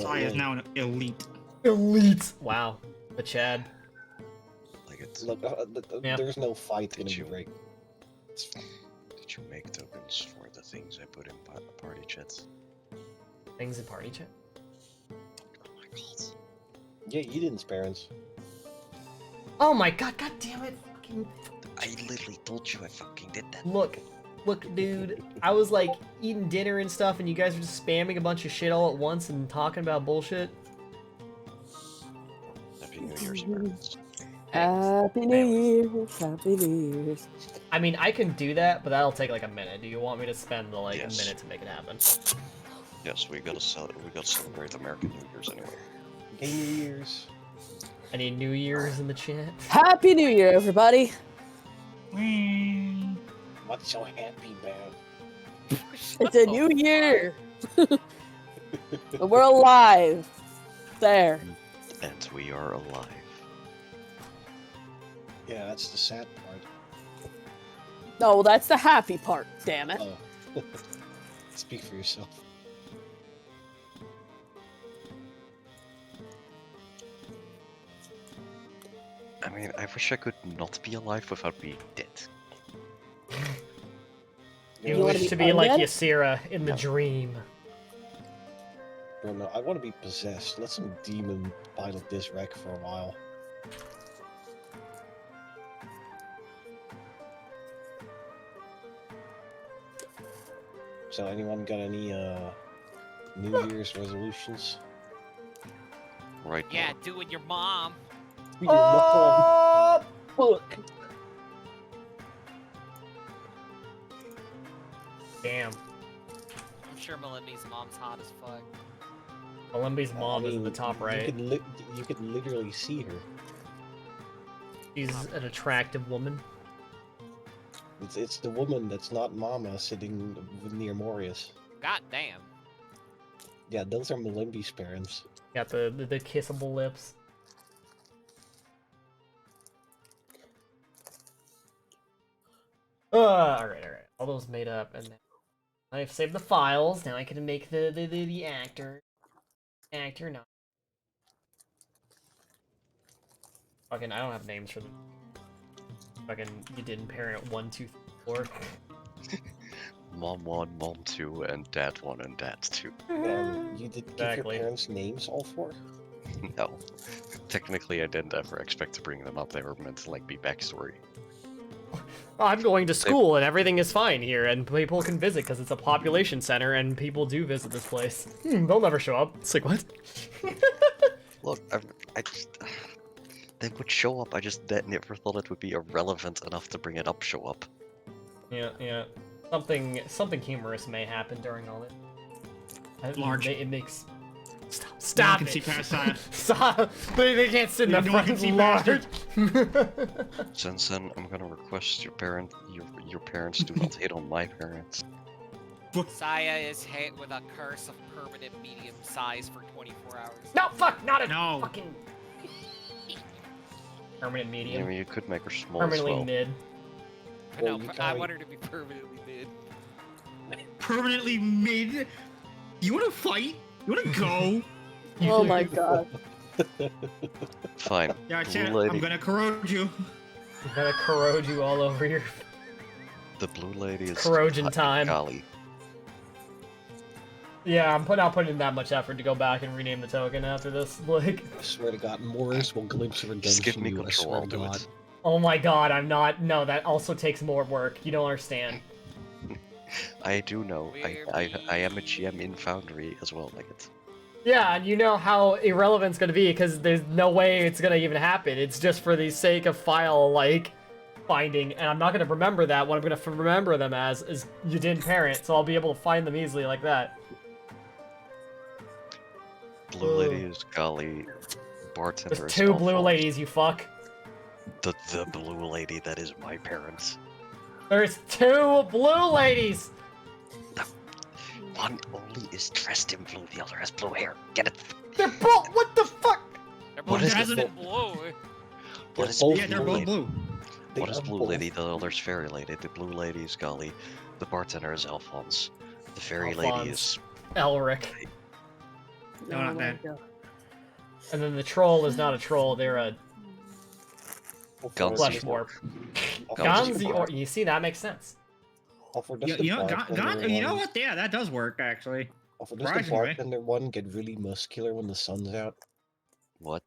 Saya is now an elite. Elite! Wow. The Chad. Like it. Look, Yeah. there's no fight gonna Did be you- break. It's fine. Did you make tokens for the things I put in party chats? Things in party chat. Oh my god. Yeah, you didn't, Sparrons. Oh my god, god damn it. Fucking I literally told you I fucking did that. look, dude. I was like eating dinner and stuff, and you guys were just spamming a bunch of shit all at once and talking about bullshit. Happy New Year's, parents. Happy New Year's, Happy New Year's. I mean, I can do that, but that'll take like a minute. Do you want me to spend a Yes. minute to make it happen? Yes, we gotta celebrate American New Year's anyway. Hey, New Year's. Any New Year's in the chat? Happy New Year, everybody. What's so happy about? It's a new year. We're alive. There. And we are alive. Yeah, that's the sad part. No, that's the happy part, damn it. Oh. Speak for yourself. I mean, I wish I could not be alive without being dead. You You wanna wish be to be like undead? Ysira in the No. dream. Bro, no, I want to be possessed. Let some demon pilot this wreck for a while. So, anyone got any New Year's resolutions? Right Yeah, now. doing your mom. Your mom. Look. Damn. I'm sure Melindy's mom's hot as fuck. Olympi's mom I is in the mean, top right. You could literally see her. She's an attractive woman. It's the woman that's not Mama sitting near Morius. God damn. Yeah, those are Malimby's parents. Got the kissable lips. Alright. All those made up, and then I've saved the files. Now I can make the actor. Actor, no. Fucking, I don't have names for them. Fucking, you didn't parent 1, 2, 3, 4. Mom 1, Mom 2, and Dad 1 and Dad 2. You did give Exactly. your parents names, all four? No. Technically, I didn't ever expect to bring them up. They were meant to, like, be backstory. I'm going to school and everything is fine here, and people can visit because it's a population center and people do visit this place. They'll never show up. It's like, what? Look, I just... They would show up, I just never thought it would be irrelevant enough to bring it up show up. Yeah. Something humorous may happen during all this. Large. It makes Stop No one can it. see past that. Stop. They can't sit in the No one can front see past large. Since then, I'm gonna request your parents do not hit on my parents. Saya is hit with a curse of permanent medium size for 24 hours. No, fuck, not a No. fucking permanent I medium. mean, you could make her small Permanently as well. mid. No, Well, you I can't- want her to be permanently mid. Permanently mid. You want to fight? You want to go? Oh my god. Fine. Yeah, I said Blue lady. I'm gonna corrode you. I'm gonna corrode you all over your The blue lady is corrosion time. Golly. Yeah, I'm not putting in that much effort to go back and rename the token after this. Like, I swear to God, Morris will glimpse of Just give redemption. me you, I control, swear I'll to do God. it. oh my god, I'm not. No, that also takes more work. You don't understand. I do know. I am a GM in Foundry as well, like it. Yeah, and you know how irrelevant it's gonna be because there's no way it's gonna even happen. It's just for the sake of file like finding, and I'm not gonna remember that. What I'm gonna remember them as is you didn't parent, so I'll be able to find them easily like that. Blue lady is Golly. Bartender There's is two blue Alphonse. ladies, you fuck. The blue lady that is my parents. There's two blue ladies. One only is dressed in blue, the other has blue hair. Get it? They're both. What the fuck? They're What both is dressed the- in blue. What is both Yeah, they're blue both lady. blue. They What is are blue both- lady? The other's fairy lady. The blue lady is Golly. The bartender is Alphonse. The fairy Alphonse. lady is Elric. No, not my that. God. And then the troll is not a troll. They're a Guns. flesh warp. Guns. Gonzi or you see that makes sense. You know, you know what? Yeah, that does work actually. Does the Surprisingly. bartender one get really muscular when the sun's out? What?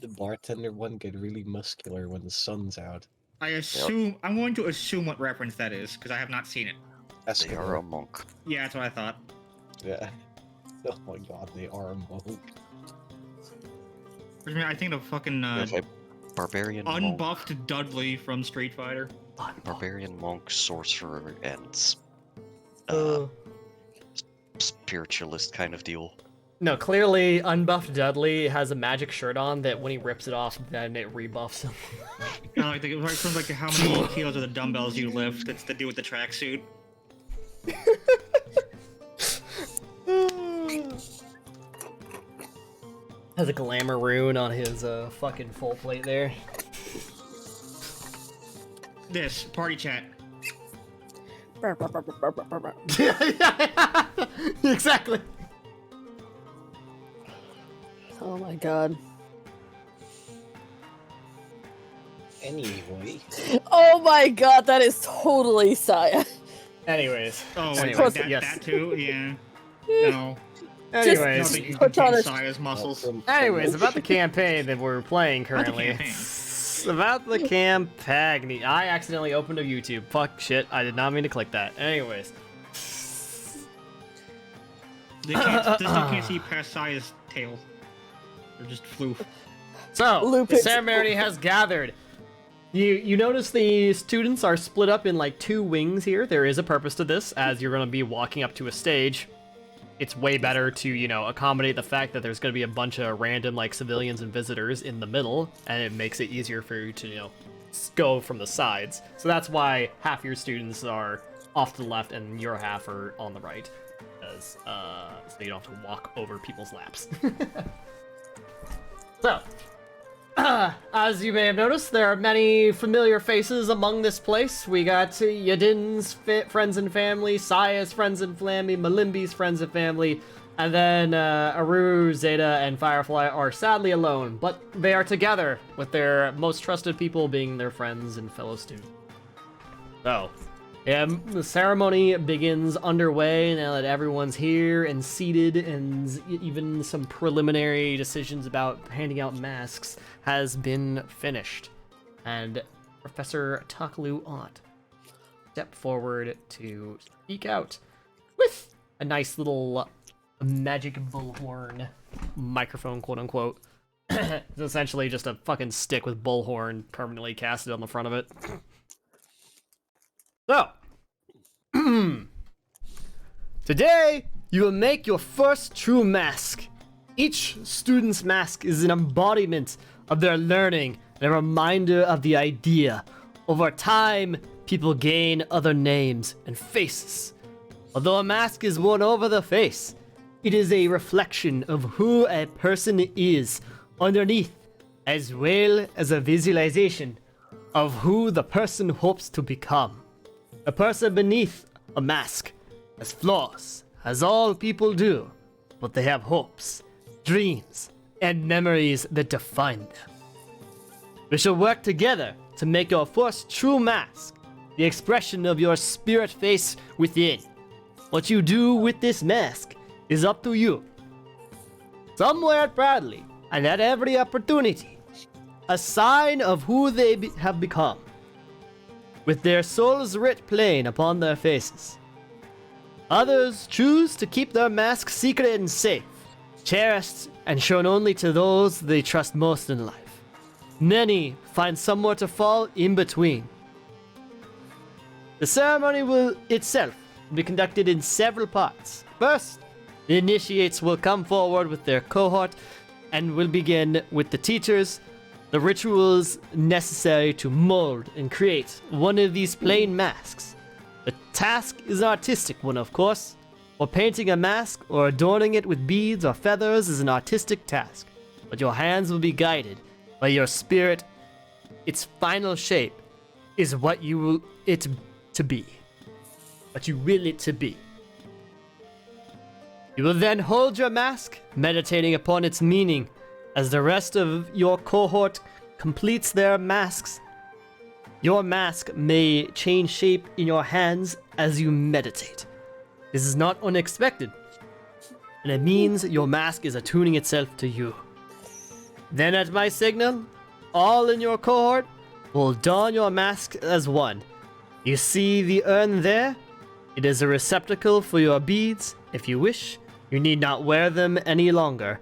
The bartender one get really muscular when the sun's out. I assume I'm going to assume what reference that is because I have not seen it. They are a monk. Yeah, that's what I thought. Yeah. Oh my God, they are a monk. I mean, I think of fucking We have a barbarian monk, unbuffed Dudley from Street Fighter. barbarian monk, sorcerer, and Uh, spiritualist kind of deal. no, clearly unbuffed Dudley has a magic shirt on that when he rips it off, then it rebuffs him. No, I think it was right from like how many kilos of the dumbbells you lift. It's to do with the tracksuit. Has a glamour rune on his fucking full plate there. This party chat. Exactly. Oh my god. Anyway, Oh my god, that is totally Saya. Anyways. Oh, wait, Anyways, wait, that, yes. that too? Yeah. No. I don't Anyways. think you can put on kill a- Saya's muscles. Anyways, about the campaign that we're playing About the currently. campaign. It's about the campaign. I accidentally opened a YouTube. Fuck shit. I did not mean to click that. Anyways. They can't, they still can't see past Saya's tail. They're just floof. So, the Lupus. ceremony has gathered. You notice the students are split up in like two wings here. There is a purpose to this, as you're going to be walking up to a stage. It's way better to, you know, accommodate the fact that there's going to be a bunch of random like civilians and visitors in the middle, and it makes it easier for you to, you know, go from the sides. So that's why half your students are off to the left and your half are on the right, because so you don't have to walk over people's laps. So, as you may have noticed, there are many familiar faces among this place. We got Yadin's friends and family, Saya's friends and family, Malimbi's friends and family, and then Aru, Zeta, and Firefly are sadly alone, but they are together, with their most trusted people being their friends and fellow students. So, the ceremony begins underway now that everyone's here and seated, and even some preliminary decisions about handing out masks has been finished. And Professor Takalu Aunt stepped forward to speak out with a nice little magic bullhorn microphone, quote unquote. It's essentially just a fucking stick with bullhorn permanently casted on the front of it. So, Today, you will make your first true mask. Each student's mask is an embodiment of their learning and a reminder of the idea. Over time, people gain other names and faces. Although a mask is worn over the face, it is a reflection of who a person is underneath, as well as a visualization of who the person hopes to become. The person beneath a mask has flaws, as all people do, but they have hopes, dreams, and memories that define them. We shall work together to make your first true mask, the expression of your spirit face within. What you do with this mask is up to you. Some wear it proudly, and at every opportunity, a sign of who they have become, with their souls writ plain upon their faces. Others choose to keep their mask secret and safe, cherished and shown only to those they trust most in life. Many find somewhere to fall in between. The ceremony will itself be conducted in several parts. First, the initiates will come forward with their cohort and will begin with the teachers the rituals necessary to mold and create one of these plain masks. The task is an artistic one, of course, for painting a mask or adorning it with beads or feathers is an artistic task, but your hands will be guided by your spirit. Its final shape is what you will it to be. What you will it to be. You will then hold your mask, meditating upon its meaning, as the rest of your cohort completes their masks. Your mask may change shape in your hands as you meditate. This is not unexpected, and it means your mask is attuning itself to you. Then at my signal, all in your cohort will don your mask as one. You see the urn there? It is a receptacle for your beads. If you wish, you need not wear them any longer.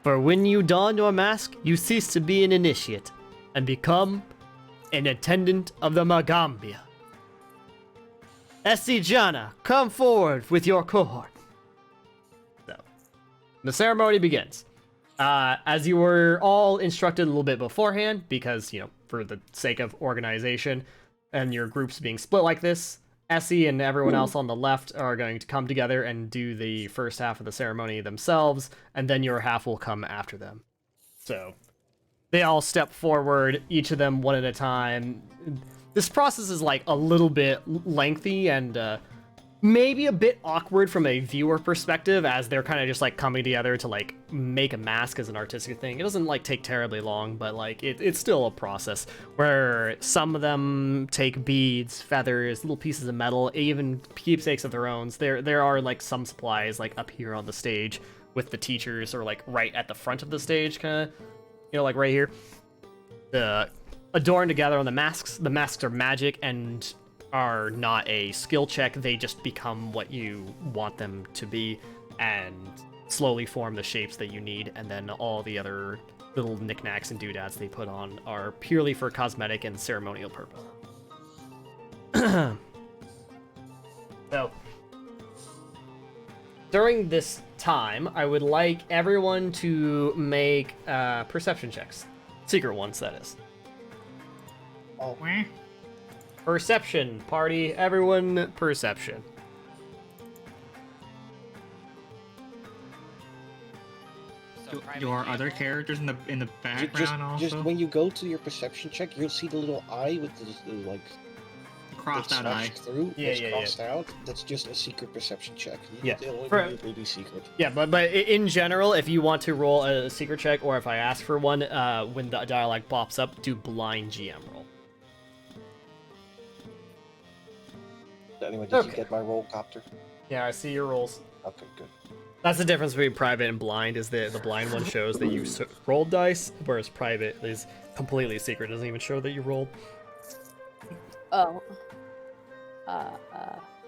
For when you don your mask, you cease to be an initiate and become an attendant of the Magambia. Jana, come forward with your cohort. So, the ceremony begins. As you were all instructed a little bit beforehand, because, for the sake of organization and your groups being split like this, Essie and everyone else on the left are going to come together and do the first half of the ceremony themselves, and then your half will come after them. So, they all step forward, each of them one at a time. This process is like a little bit lengthy and maybe a bit awkward from a viewer perspective, as they're kind of just like coming together to like make a mask as an artistic thing. It doesn't like take terribly long, but like it's still a process where some of them take beads, feathers, little pieces of metal, even keepsakes of their own. There are like some supplies like up here on the stage with the teachers, or like right at the front of the stage, kind of, like right here. Adorned together on the masks. The masks are magic and are not a skill check. They just become what you want them to be and slowly form the shapes that you need, and then all the other little knickknacks and doodads they put on are purely for cosmetic and ceremonial purpose. So, during this time, I would like everyone to make perception checks. Secret ones, that is. Oh, Perception, party. Everyone, perception. So Do our other characters in the background also? Just when you go to your perception check, you'll see the little eye with the like Crossed out slashed eye. through. Yeah, it's yeah, crossed out. That's just a secret perception check. Yeah. The only For- one will be secret. Yeah, but in general, if you want to roll a secret check, or if I ask for one, when the dialogue pops up, do blind GM roll. Anyway, did you Okay. get my roll copter? Yeah, I see your rolls. Okay, good. That's the difference between private and blind, is the blind one shows that you rolled dice, whereas private is completely secret, doesn't even show that you rolled. Oh.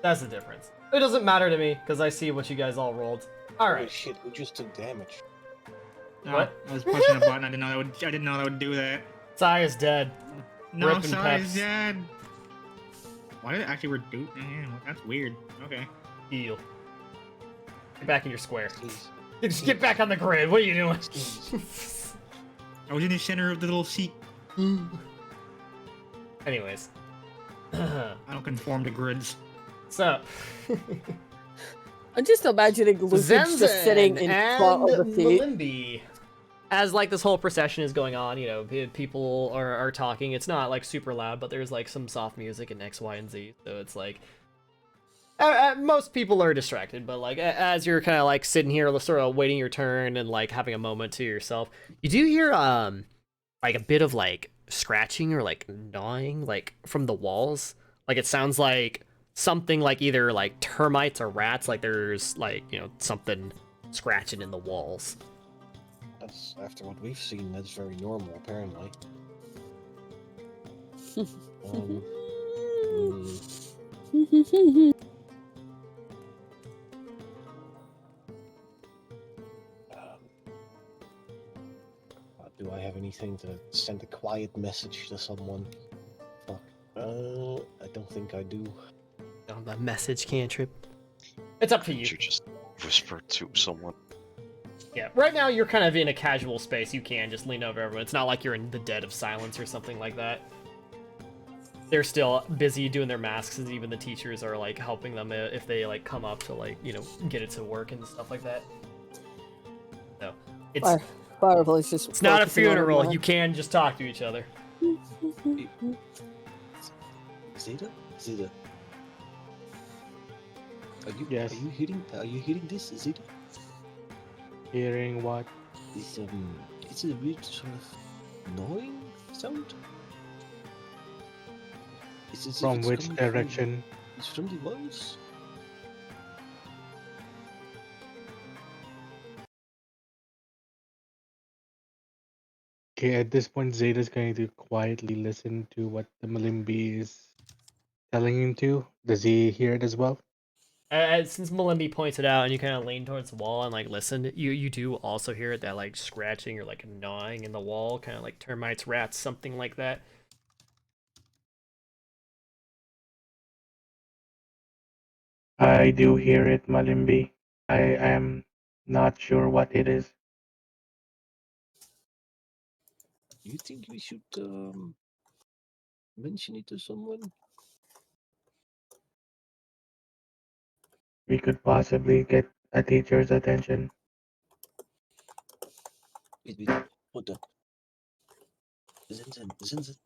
That's the difference. It doesn't matter to me, because I see what you guys all rolled. Holy Alright. shit, we just took damage. No, What? I was pushing a button. I didn't know that would do that. Sai is dead. No, Rip and sorry, Peps. Dad. Why did it actually reduce? Yeah, that's weird. Okay. Heal. Get back in your square. Please. Just get back on the grid. What are you doing? Please. I was in the center of the little seat. Anyways. I don't conform to grids. So. I'm just imagining Lucas just sitting in front of the seat. Malimbi. As like this whole procession is going on, you know, people are talking. It's not like super loud, but there's like some soft music and X, Y, and Z. So it's like most people are distracted, but like as you're kind of like sitting here, sort of waiting your turn and like having a moment to yourself, you do hear like a bit of like scratching or like gnawing like from the walls. Like it sounds like something like either like termites or rats. Like there's like, you know, something scratching in the walls. That's after what we've seen. That's very normal, apparently. Do I have anything to send a quiet message to someone? Fuck. I don't think I do. Oh, the message cantrip. It's up to you. You just whisper to someone. Yeah, right now you're kind of in a casual space. You can just lean over everyone. It's not like you're in the dead of silence or something like that. They're still busy doing their masks, and even the teachers are like helping them if they like come up to like, you know, get it to work and stuff like that. So it's Firefly's just. it's not a focusing on funeral. her. You can just talk to each other. Zeta? Zeta. Yes. Are you hearing this, Zeta? Hearing what? It's a weird sort of gnawing sound. It's as if From it's which coming direction? It's from the walls. Okay, at this point, Zeta's going to quietly listen to what the Malimbi is telling him to. Does he hear it as well? Since Malimbi points it out and you kind of lean towards the wall and like listen, you do also hear it, that like scratching or like gnawing in the wall, kind of like termites, rats, something like that. I do hear it, Malimbi. I am not sure what it is. You think we should mention it to someone? We could possibly get a teacher's attention. Wait, hold up. Zinzin.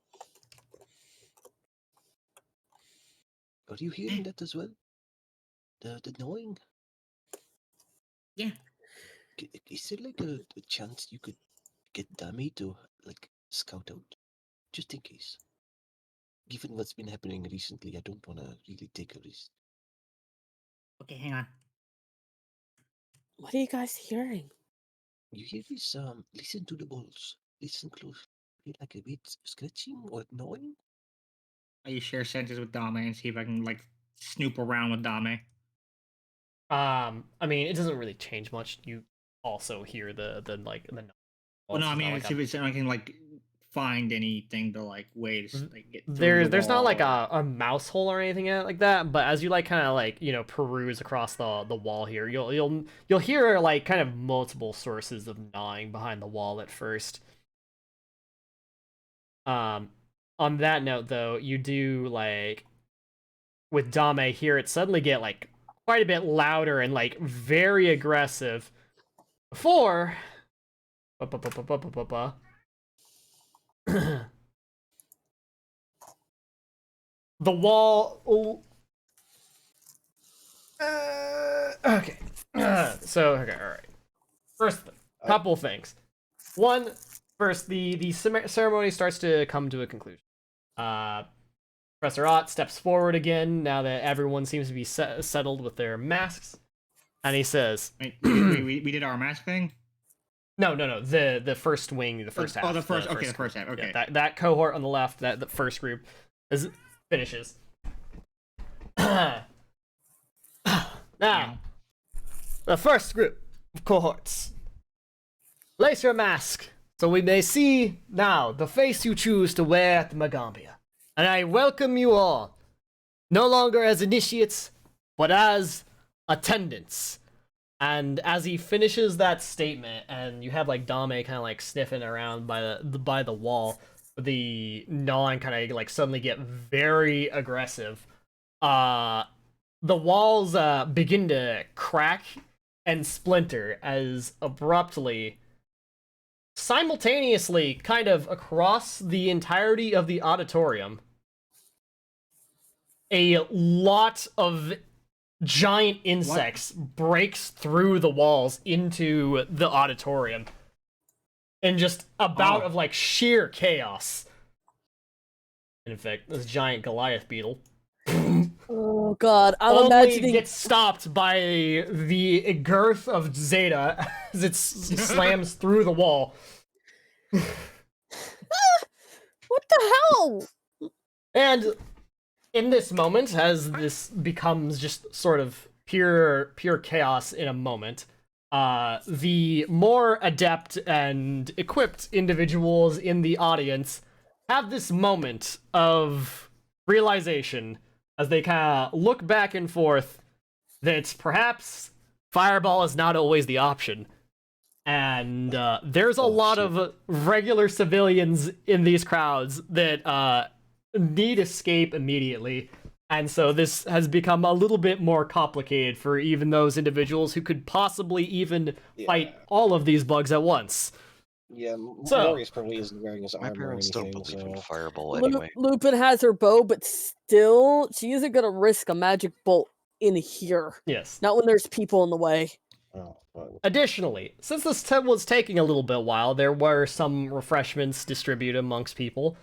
Are you hearing that as well? The gnawing? Yeah. Is there like a chance you could get Dami to like scout out? Just in case. Given what's been happening recently, I don't want to really take a risk. Okay, hang on. What are you guys hearing? You hear this? Listen to the balls. Listen close. Feel like a bit scratching or gnawing? I share senses with Dame and see if I can like snoop around with Dame. I mean, it doesn't really change much. You also hear the like the. Well, no, I it's mean, not like see if I can like find anything to like wait. Like, get through there's the not like wall. a mouse hole or anything like that, but as you like kind of like, you know, peruse across the wall here, you'll hear like kind of multiple sources of gnawing behind the wall at first. On that note though, you do like with Dame hear it suddenly get like quite a bit louder and like very aggressive before the wall. Okay. So okay, all right. First, couple things. One, first, the ceremony starts to come to a conclusion. Professor Ott steps forward again now that everyone seems to be settled with their masks, and he says, Wait, we did our mask thing. No. The first wing, the first half. Oh, the first half. Okay. Yeah, that cohort on the left, the first group, finishes. Now, the first group of cohorts. Lace your mask, so we may see now the face you choose to wear at the Magambia. And I welcome you all, no longer as initiates, but as attendants. And as he finishes that statement, and you have like Dame kind of like sniffing around by the wall, the gnawing kind of like suddenly get very aggressive. The walls begin to crack and splinter as abruptly, simultaneously, kind of across the entirety of the auditorium, a lot of giant insects breaks through the walls into the auditorium in just a bout of like sheer chaos. And in fact, this giant Goliath beetle Oh god, I'm only imagining. gets stopped by the girth of Zeta as it slams through the wall. What the hell? And in this moment, as this becomes just sort of pure chaos in a moment, the more adept and equipped individuals in the audience have this moment of realization as they kind of look back and forth that perhaps fireball is not always the option. And there's a lot of regular civilians in these crowds that need escape immediately. And so this has become a little bit more complicated for even those individuals who could possibly even fight all of these bugs at once. Yeah, So- Marius probably isn't wearing his My armor or parents anything, don't believe in so... fireball anyway. Lupin has her bow, but still, she isn't gonna risk a magic bolt in here. Yes. Not when there's people in the way. Oh, well, Additionally, since this was taking a little bit while, there were some refreshments distributed amongst people.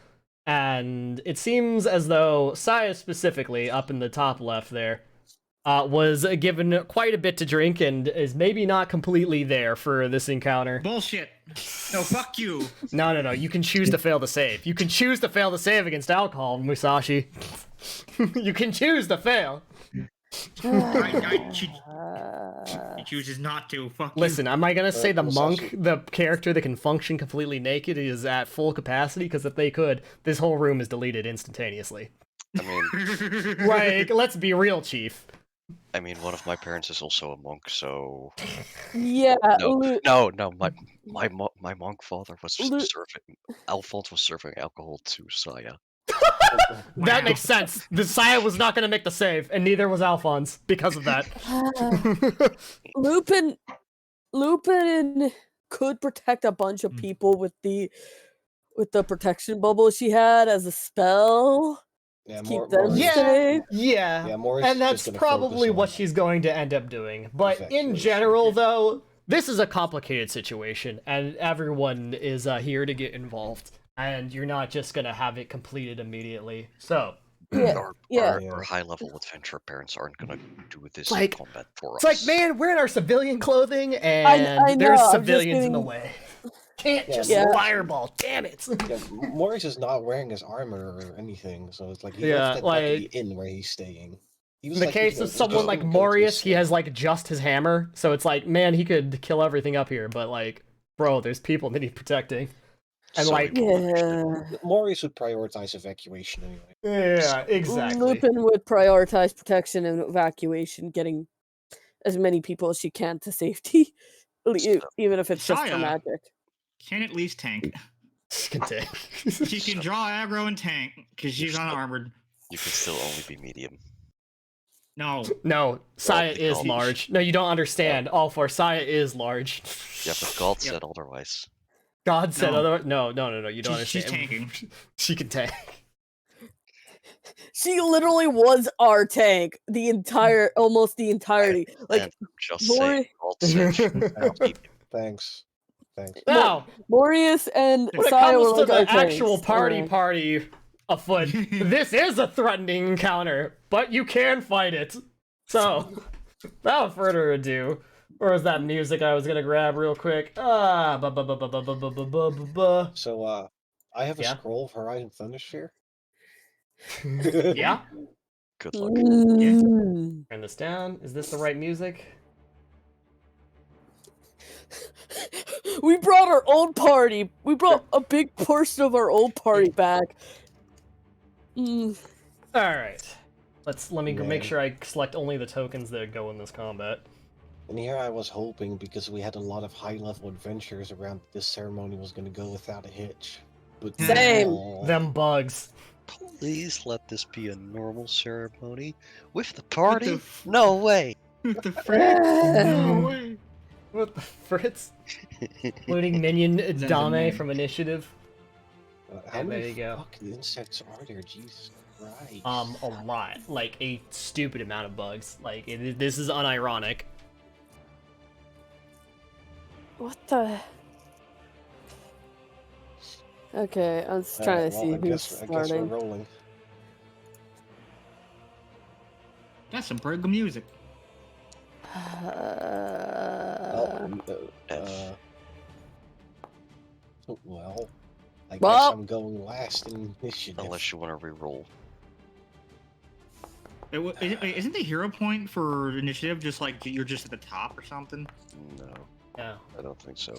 And it seems as though Saya specifically, up in the top left there, was given quite a bit to drink and is maybe not completely there for this encounter. Bullshit. No, fuck you. No. You can choose to fail the save. You can choose to fail the save against alcohol, Musashi. You can choose to fail. She chooses not to. Fuck you. Listen, am I gonna say the monk, Musashi. the character that can function completely naked, is at full capacity? Because if they could, this whole room is deleted instantaneously. I mean, Like, let's be real, Chief. one of my parents is also a monk, so Yeah, no. My monk father was Lu- serving. Alphonse was serving alcohol to Saya. That makes sense. The Saya was not gonna make the save, and neither was Alphonse because of that. Lupin could protect a bunch of people with the protection bubble she had as a spell. yeah, Keep Mor- them Marius- safe. Yeah, Marius is and that's just gonna probably focus what on she's going to end up doing. But in evacuation. general, though, this is a complicated situation, and everyone is here to get involved. And you're not just gonna have it completed immediately. So, Our Yeah. high-level adventure parents aren't gonna do this Like, combat for it's us. like, man, we're in our civilian clothing, and I know, there's I'm just civilians in the getting- way. Can't Yeah, just Yeah. fireball, damn it! Yeah, Marius is not wearing his armor or anything, so it's like he Yeah, left it back at like- the inn where he's staying. He In was the like, case you know, of just someone like going to Morius, his he has like just his hammer, so it's like, man, he could kill everything up here, but like, bro, there's people that need protecting. And So like, we Yeah. Marius would prioritize evacuation anyway. yeah, exactly. Lupin would prioritize protection and evacuation, getting as many people as she can to safety, even if it's just for Saya. magic. Can at least tank. Can take. She can draw aggro and tank because she's unarmored. You can still only be medium. No. No, Saya because- is large. No, you don't understand. All for Saya is large. Yeah, but God Yep. said otherwise. God said No. otherwise. No, you don't She's understand. tanking. She can tank. She literally was our tank almost the entirety. Like And I'm just Mori- saying, God said she was medium. Thanks. Now, Morius and when it Saya were comes to like the our actual tanks. party afoot, this is a threatening encounter, but you can fight it. So, without further ado, where was that music I was gonna grab real quick? So, I have a Yeah. scroll of Horizon Thundersphere. Yeah. Good luck. Mm. Turn this down. Is this the right music? We brought our old party. We brought a big portion of our old party back. Mm. All right. Let me make Man. sure I select only the tokens that go in this combat. And here I was hoping, because we had a lot of high-level adventures around, this ceremony was going to go without a hitch. But Same. no. Them bugs. Please let this be a normal ceremony. With the party? f- No way! With the Fritz? No way. What the Fritz? Including Minion his Dame name. from Initiative. How And many there you go. fucking insects are there? Jesus Christ. A lot. Like, a stupid amount of bugs. Like, this is unironic. What the? Okay, I was trying to see I who's guess we're starting. rolling. That's some pretty good music. Well, I guess Well- I'm going last in initiative. Unless you want to reroll. Isn't the hero point for initiative just like you're just at the top or something? No, Yeah. I don't think so.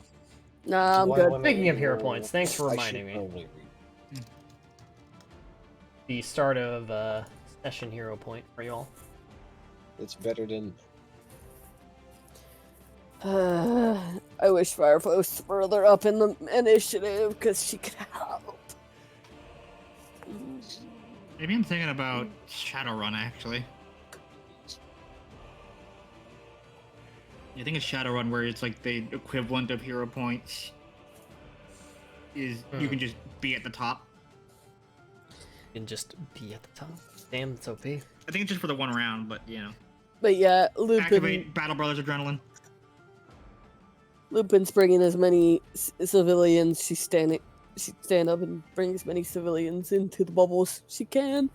No, I'm Do I good. wanna Speaking of hero reroll? points, thanks for I reminding should me. probably The start of session hero point for y'all. It's better than. I wish Firefly was further up in the initiative because she could help. Maybe I'm thinking about Shadowrun actually. I think it's Shadowrun where it's like the equivalent of hero points is you can just be at the top. You can just be at the top. Damn, that's OP. I think it's just for the one round, but you know. But yeah, Lupin, Activate Battle Brothers Adrenaline. Lupin's bringing as many civilians. She stand up and bring as many civilians into the bubbles she can.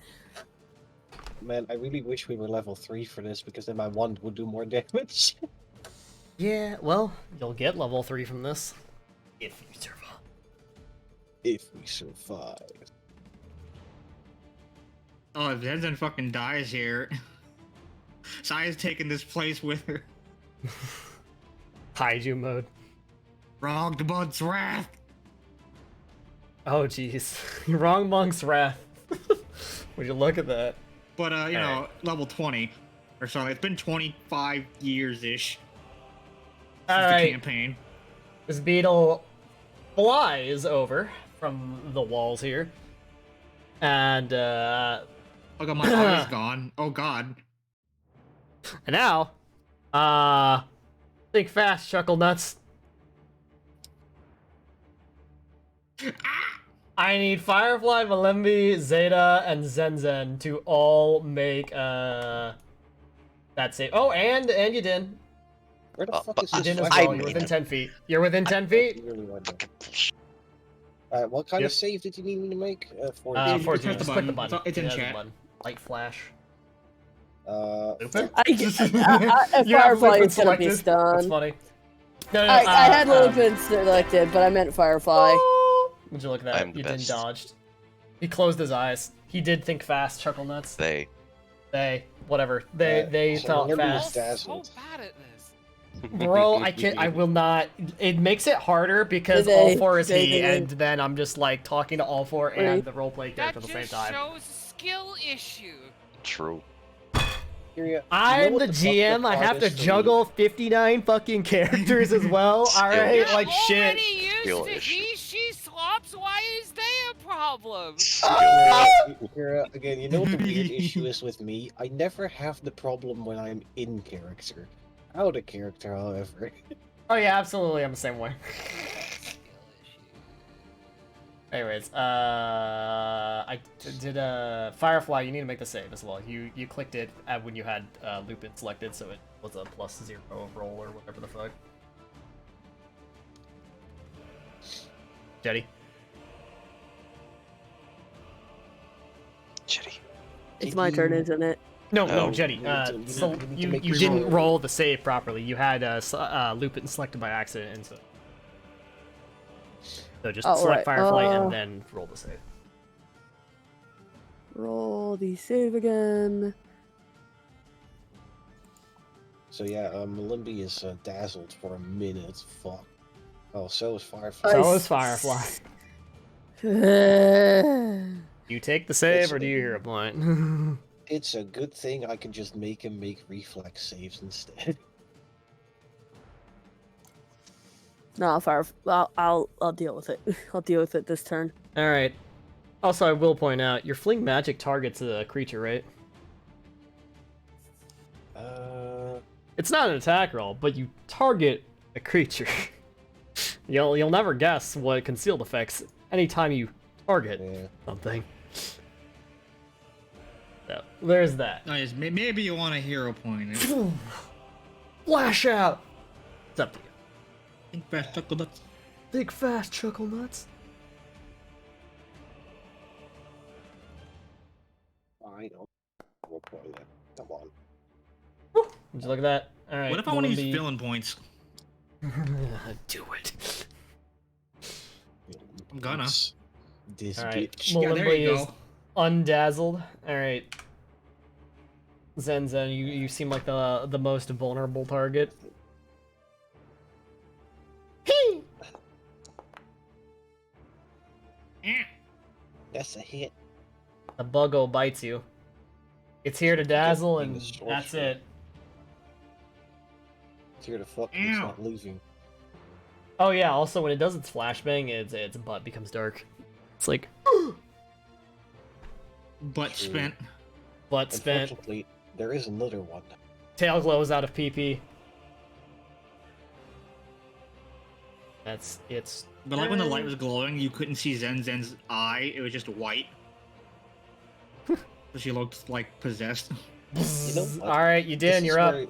Man, I really wish we were level 3 for this, because then my wand would do more damage. Yeah, well, you'll get level 3 from this. If you survive. If we survive. Oh, if Zenzen fucking dies here, Saya's taking this place with her. Kaiju mode. Wrong the Bud's Wrath. Oh, jeez. Wrong Monk's Wrath. Would you look at that? But, you know, level 20 or something. It's been 25 years-ish since the Alright. campaign. This beetle flies over from the walls here. And, Oh god, my eye is gone. Oh god. and now, think fast, Chuckle Nuts. I need Firefly, Malembi, Zeta, and Zenzen to all make that save. Oh, and you did. Where the fuck but is You this did as I well. You're made within it. 10 feet. You're within 10 feet. Alright, what kind Yep. of save did you need me to make? 14. 14. Just press the Just click the button. button. It's in It has a chat. button. Light flash. Lupin? You have Firefly Lupin is gonna be selected. That's stunned. funny. No, I had Lupin selected, but I meant Firefly. Would you look at I'm that? the You best. didn't dodged. He closed his eyes. He did think fast, Chuckle Nuts. They. Whatever. They so thought Malembi I'm is fast. dazzled. so bad at this. Bro, I will not. It makes it harder because They- all four is they- he, they- and then I'm just like talking to all four and the roleplay That character at the same just time. shows skill issue. True. Kyria, I'm you know what the fuck GM. I have to hardest for me- juggle 59 fucking characters as well. All right, You're like shit. already used Skill to issue. he, she swaps. Why is they a problem? Kyria, again, you know what the weird issue is with me? I never have the problem when I'm in character. Out of character, however. Oh yeah, absolutely. I'm the same way. Skill issue. Anyways, I did Firefly. You need to make the save as well. You clicked it when you had Lupin selected, so it was a +0 roll or whatever the fuck. Jetty. Shitty. It's my turn, isn't it? No, No. Jetty. You need to- So you need to you make you your didn't roll. roll the save properly. You had Lupin selected by accident, and so just Oh, select right. Firefly and then roll the save. Roll the save again. So yeah, Malimbi is dazzled for a minute. Fuck. Oh, so is Firefly. So is Firefly. You take the save, or do you hear a point? It's a good thing I can just make him make reflex saves instead. No, I'll deal with it. I'll deal with it this turn. All right. Also, I will point out your fling magic targets a creature, right? It's It's not an attack roll, but you target a creature. You'll never guess what concealed effects anytime you target something. So there's that. Nice. Maybe you want a hero point. Flash out. It's up to you. Think fast, chuckle nuts. Big fast chuckle nuts. I don't. We'll play that. Come on. Would you look at that? All right. What if I want to use Malimby. villain points? Do it. I'm gonna. This All right. bitch. Yeah, there you Malimby is go. undazzled. All right. Zenzen, you seem like the most vulnerable target. That's a hit. The buggo bites you. It's here to dazzle, being a and sorcerer. that's it. It's here to fuck. It's Ow. not leaving. Oh yeah. Also, when it does its flashbang, its butt becomes dark. It's like Butt True. spent. butt spent. Unfortunately, there is another one. Tail glows out of PP. It's. But like when the light was glowing, you couldn't see Zen's eye. It was just white. So she looked like possessed. You know what? All right, you This did. is You're up. where-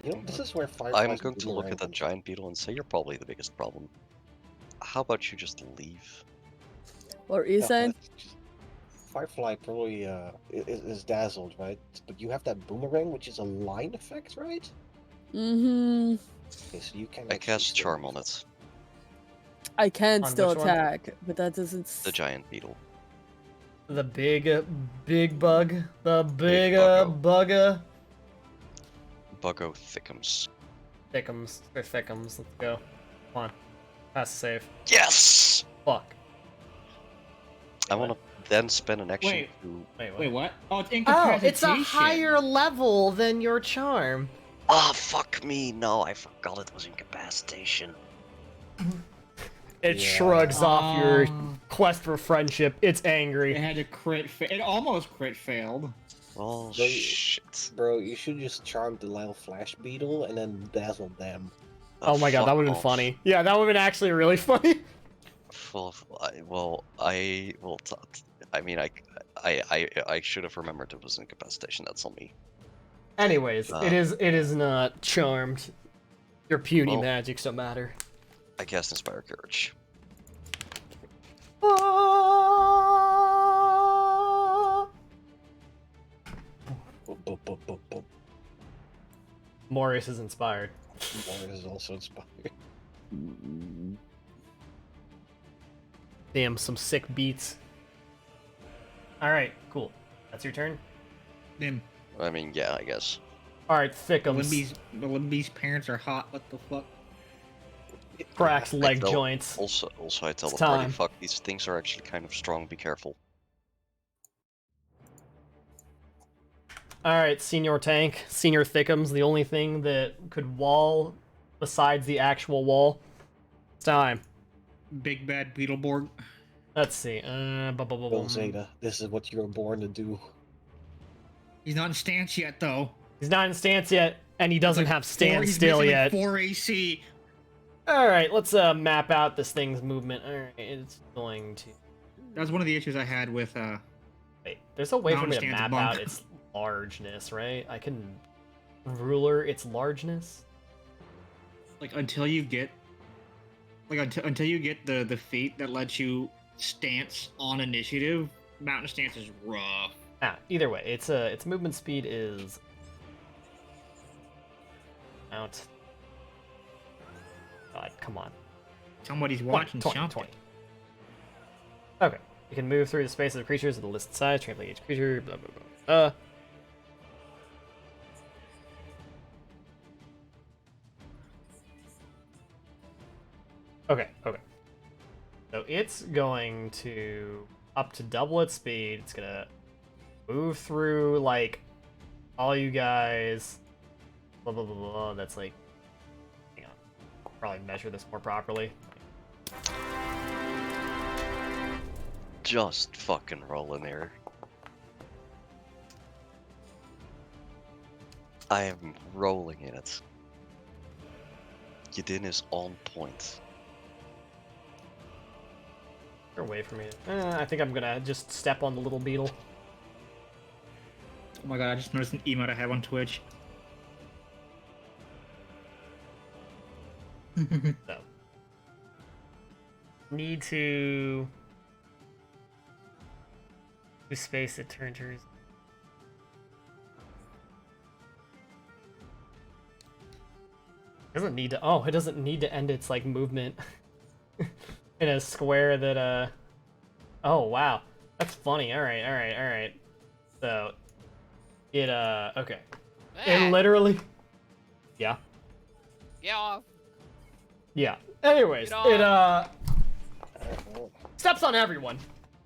You know, this is where Fireflies I'm going to look at that boomerang. giant beetle and say you're probably the biggest problem. How about you just leave? What are you No, saying? Firefly probably is dazzled, right? But you have that boomerang, which is a line effect, right? Mm-hmm. Okay, so you can. I actually cast still charm use on it. it. I can On still which one? attack, but that doesn't. The giant beetle. The big bug. The big buggo. bugger. Buggo thickums. Thickums. Or thickums. Let's go. Come on. Pass the save. Yes! Fuck. I want to then spend an action Wait. to. Wait, what? Oh, it's Oh, incapacitation. it's a higher level than your charm. Ah, fuck me! No, I forgot it was incapacitation. It Yeah. shrugs off your quest for friendship. It's It angry. had a crit. It almost crit failed. Oh They- shit! Bro, you should just charm the little flash beetle and then dazzle them. Oh my god, that fuck would have been off. funny. Yeah, that would have been actually really funny. I mean, I should have remembered it was incapacitation. That's on me. Anyways, it is not charmed. Your puny Well- magics don't matter. I cast Inspire Courage. Boop, boop, boop, boop, boop. Morris is inspired. Morris is also inspired. Damn, some sick beats. Alright, cool. That's your turn? Then I mean, yeah, I guess. Alright, Thickums. Malimby's parents are hot. What the fuck? Cracks leg tell- joints. Also, I tell It's the party, time. fuck, these things are actually kind of strong. Be careful. Alright, Senior Tank. Senior Thickums, the only thing that could wall besides the actual wall. It's time. Big bad Beetleborg. Let's see. Well, Zeta, this is what you were born to do. He's not in stance yet, though. He's not in stance yet, and he doesn't have stand He's still missing, yet. Like 4 AC. Alright, let's map out this thing's movement. Alright, it's going to... That was one of the issues I had with Wait, there's a way for me to Mountain map Stand's out bunk. its largeness, right? I can ruler its largeness? like until you get until you get the feat that lets you stance on initiative. Mountain stance is rough. Ah, either way, its movement speed is... out. God, come on. Somebody's 20, watching 20, something. 20. Okay. You can move through the space of the creatures of the listed size, translate each creature, blah, blah, blah. Okay. So it's going to up to double its speed. It's gonna move through like all you guys. Blah blah blah blah. That's like, hang on. probably measure this more properly. Just fucking roll in there. I am rolling in it. Yidin is on point. You're away from me. I think I'm gonna just step on the little beetle. Oh my god, I just noticed an emote I have on Twitch. So. Need to... The space it turns yours. Doesn't need to. Oh, it doesn't need to end its like movement in a square that. Oh wow, that's funny. All right. So, it okay. It literally. Yeah. Get off. Yeah. Anyways, Get it steps on everyone.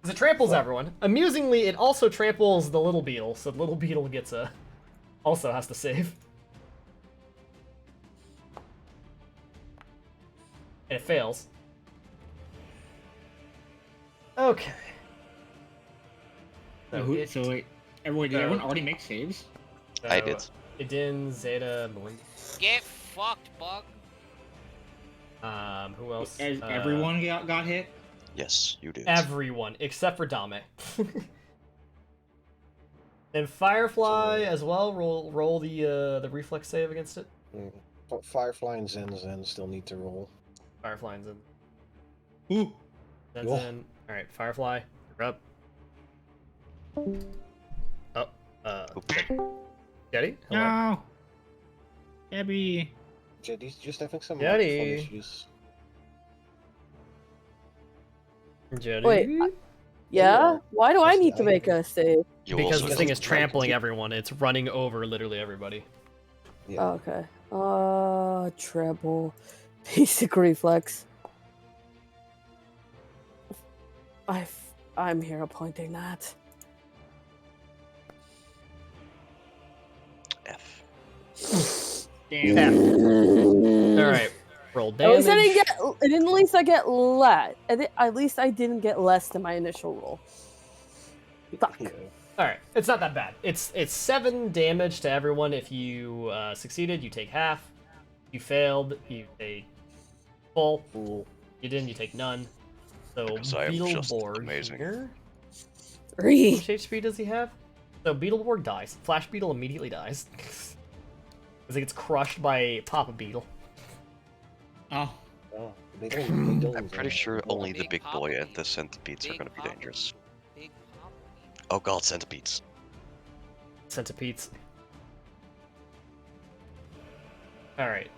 'Cause it tramples everyone. Amusingly, it also tramples the little beetle, so the little beetle gets also has to save. And it fails. Okay. So wait, did everyone already make saves? I did. Idin, Zeta, Melinda. Get fucked, bug. Who else? Everyone got hit? Yes, you did. Everyone, except for Dame. And Firefly as well, roll the reflex save against it. But Firefly and Zen still need to roll. Firefly and Zen. Ooh. Zen's Yo. in. Alright, Firefly, you're up. Oh, Jetty? Hello? No. Abby. Jetty's just having some Jetty. fun issues. Jetty? Wait, yeah? Why do I Yes, need to I- make a save? You Because also the thing got- is trampling everyone, it's running over literally everybody. Yeah. Oh, okay. Treble. Basic reflex. I'm here appointing that. F. Damn. Alright, roll At least damage. at least I get less. At least I didn't get less than my initial roll. Fuck. Yeah. Alright, it's not that bad. It's 7 damage to everyone. If you succeeded, you take half. If you failed, you take full. You didn't, you take none. So Because I am just Beetleborg amazing. here. 3. How much HP does he have? So Beetleborg dies. Flash Beetle immediately dies. Because he gets crushed by Papa Beetle. Oh. Oh, they don't, I'm pretty sure only the Big big Papa boy and Beat. the centipedes are Big gonna be Papa dangerous. Big Papa. Oh god, centipedes. Centipedes. Alright.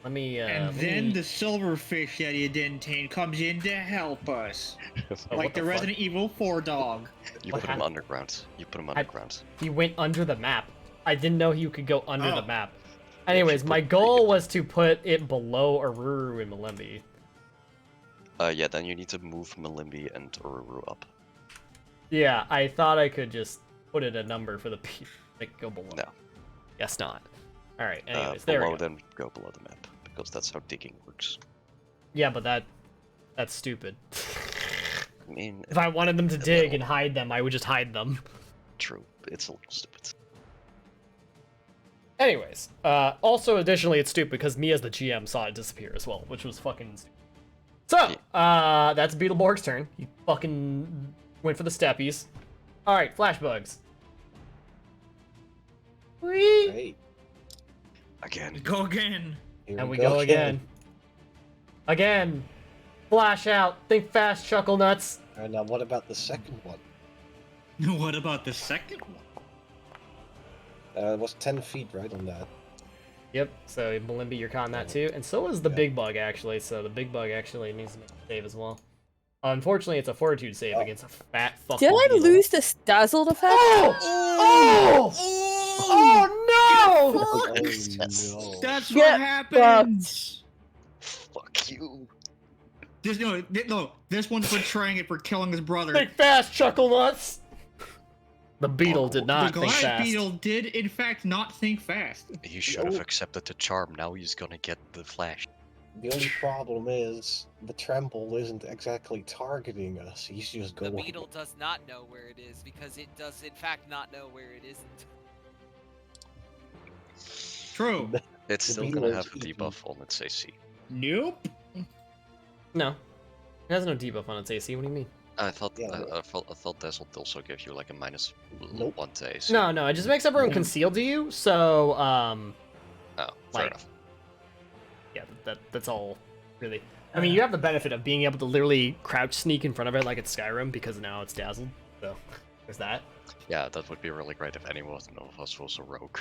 Let me And let then me- the silverfish that you didn't tame comes in to help us. Oh, Like what the fuck? Resident Evil 4 dog. You What put him happened? underground. You put him underground. He went under the map. I didn't know you could go under the Oh. map. Anyways, put my the- goal was to put it below Aruru and Malembi. Yeah, then you need to move Malimbi and Ururu up. Yeah, I thought I could just put it a number for the like go below. No. Guess not. Alright, anyways, there we Below, go. then go below the map, because that's how digging works. Yeah, but that's stupid. I mean, If I wanted them to a dig little. and hide them, I would just hide them. true, it's a little stupid. Anyways, also additionally, it's stupid because me as the GM saw it disappear as well, which was fucking stupid. So, that's Beetleborg's turn. He fucking went for the steppies. Alright, flashbugs. Whee! Hey, Again. Go again. here And we go again. Again! Flash out! Think fast, chuckle nuts! And now, what about the second one? What about the second one? It was 10 feet, right, on that. Yep, so Malimbi, you're caught in that too. And so is the Yeah. big bug, actually. So the big bug actually needs to make a save as well. Unfortunately, it's a fortitude save Oh. against a fat fucking Did I beetle. lose the dazzled effect? Oh! Oh no! Oh, Yes. no. That's Get what happens. Fuck you. There's no. This one's betraying it for killing his brother. Think fast, chuckle nuts! The beetle did The not think Goliath fast. beetle did, in fact, not think fast. He should have accepted the charm, now he's gonna get the flash. The only problem is the trample isn't exactly targeting us. He's just The going. beetle does not know where it is because it does in fact not know where it isn't. True. It's The still beetle gonna is have a eating. debuff on its AC. Nope. No. It has no debuff on its AC, what do you mean? I thought Yeah, I thought this would also give you like a minus Nope. 1 to AC. No, it just makes everyone No. concealed to you, so, Oh, fair like- enough. yeah, that's all, really. I mean, you have the benefit of being able to literally crouch sneak in front of it like it's Skyrim, because now it's dazzled, so there's that. Yeah, that would be really great if anyone of us was a rogue.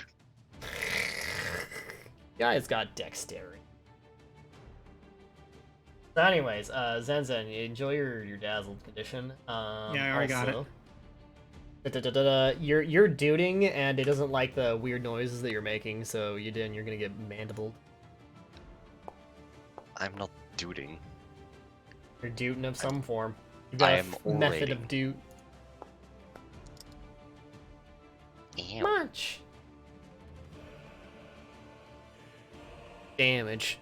Yeah, it's got dexterity. So anyways, Zen, you enjoy your dazzled condition. Yeah, I already got it. You're duding, and it doesn't like the weird noises that you're making, so you're gonna get mandibled. I'm not duding. You're duding of some form. You've I got am a method orating. of dute. Ew. Much damage.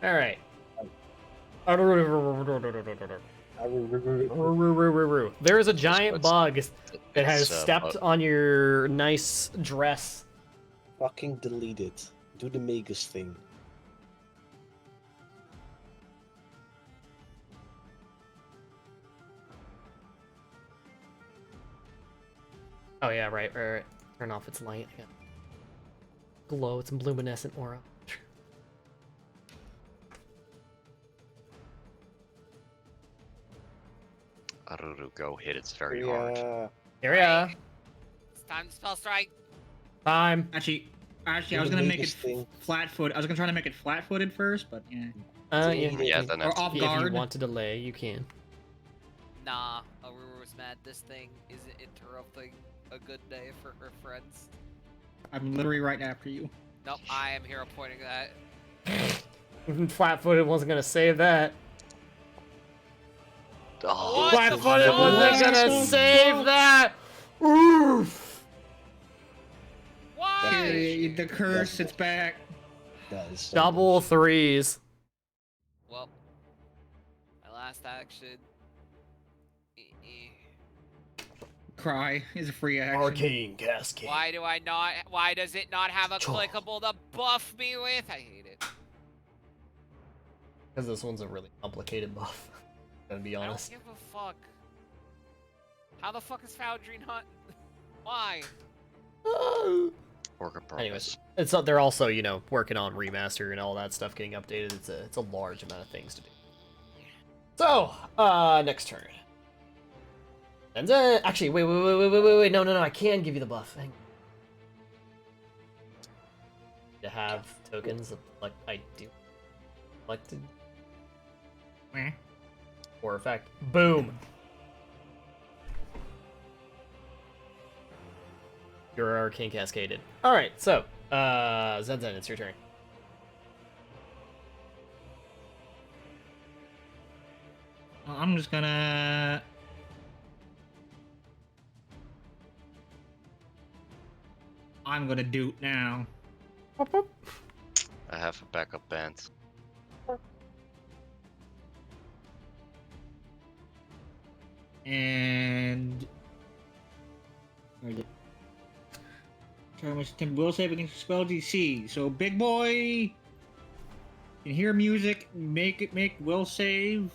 All right. There is a giant bug that has It's, stepped on your nice dress. Fucking delete it. Do the Magus thing. Oh yeah, right. Turn off its light. Yeah. Glow its luminescent aura. Aruru, go hit it very hard. Yeah. Here we are. It's time to spell strike. Time. Actually, I was Do gonna the make it Magus thing. flat-footed. I was gonna try to make it flat-footed first, but yeah. Yeah. Yeah, then Or that's off If guard. you want to delay, you can. Nah, Aurora was mad. This thing isn't interrupting a good day for her friends. I'm literally right after you. Nope, I am here pointing that. Flat-footed wasn't gonna save that. Oh, What? Flat-footed fuck? wasn't gonna What? save that. Oof. Why? Hey, the curse, it's back. That is so Double much. threes. Well, my last action. Eh. Cry is a free action. Arcane cascade. Why do I not? Why does it not have a Chor. clickable to buff me with? I hate it. Because this one's a really complicated buff. Gotta be I don't honest. give a fuck. How the fuck is Foundry not? Why? work in progress. Anyways, they're also, you know, working on remaster and all that stuff getting updated. It's a large amount of things to do. So, next turn. And then, actually, wait, no, I can give you the buff. Hang on. To have tokens of, like, I do. Selected. Meh. For effect. Boom! Your Arcane Cascaded. Alright, so, Zen, it's your turn. I'm just gonna. I'm gonna do it now. I have a backup band. And. Will save against spell DC. So big boy can hear music, make will save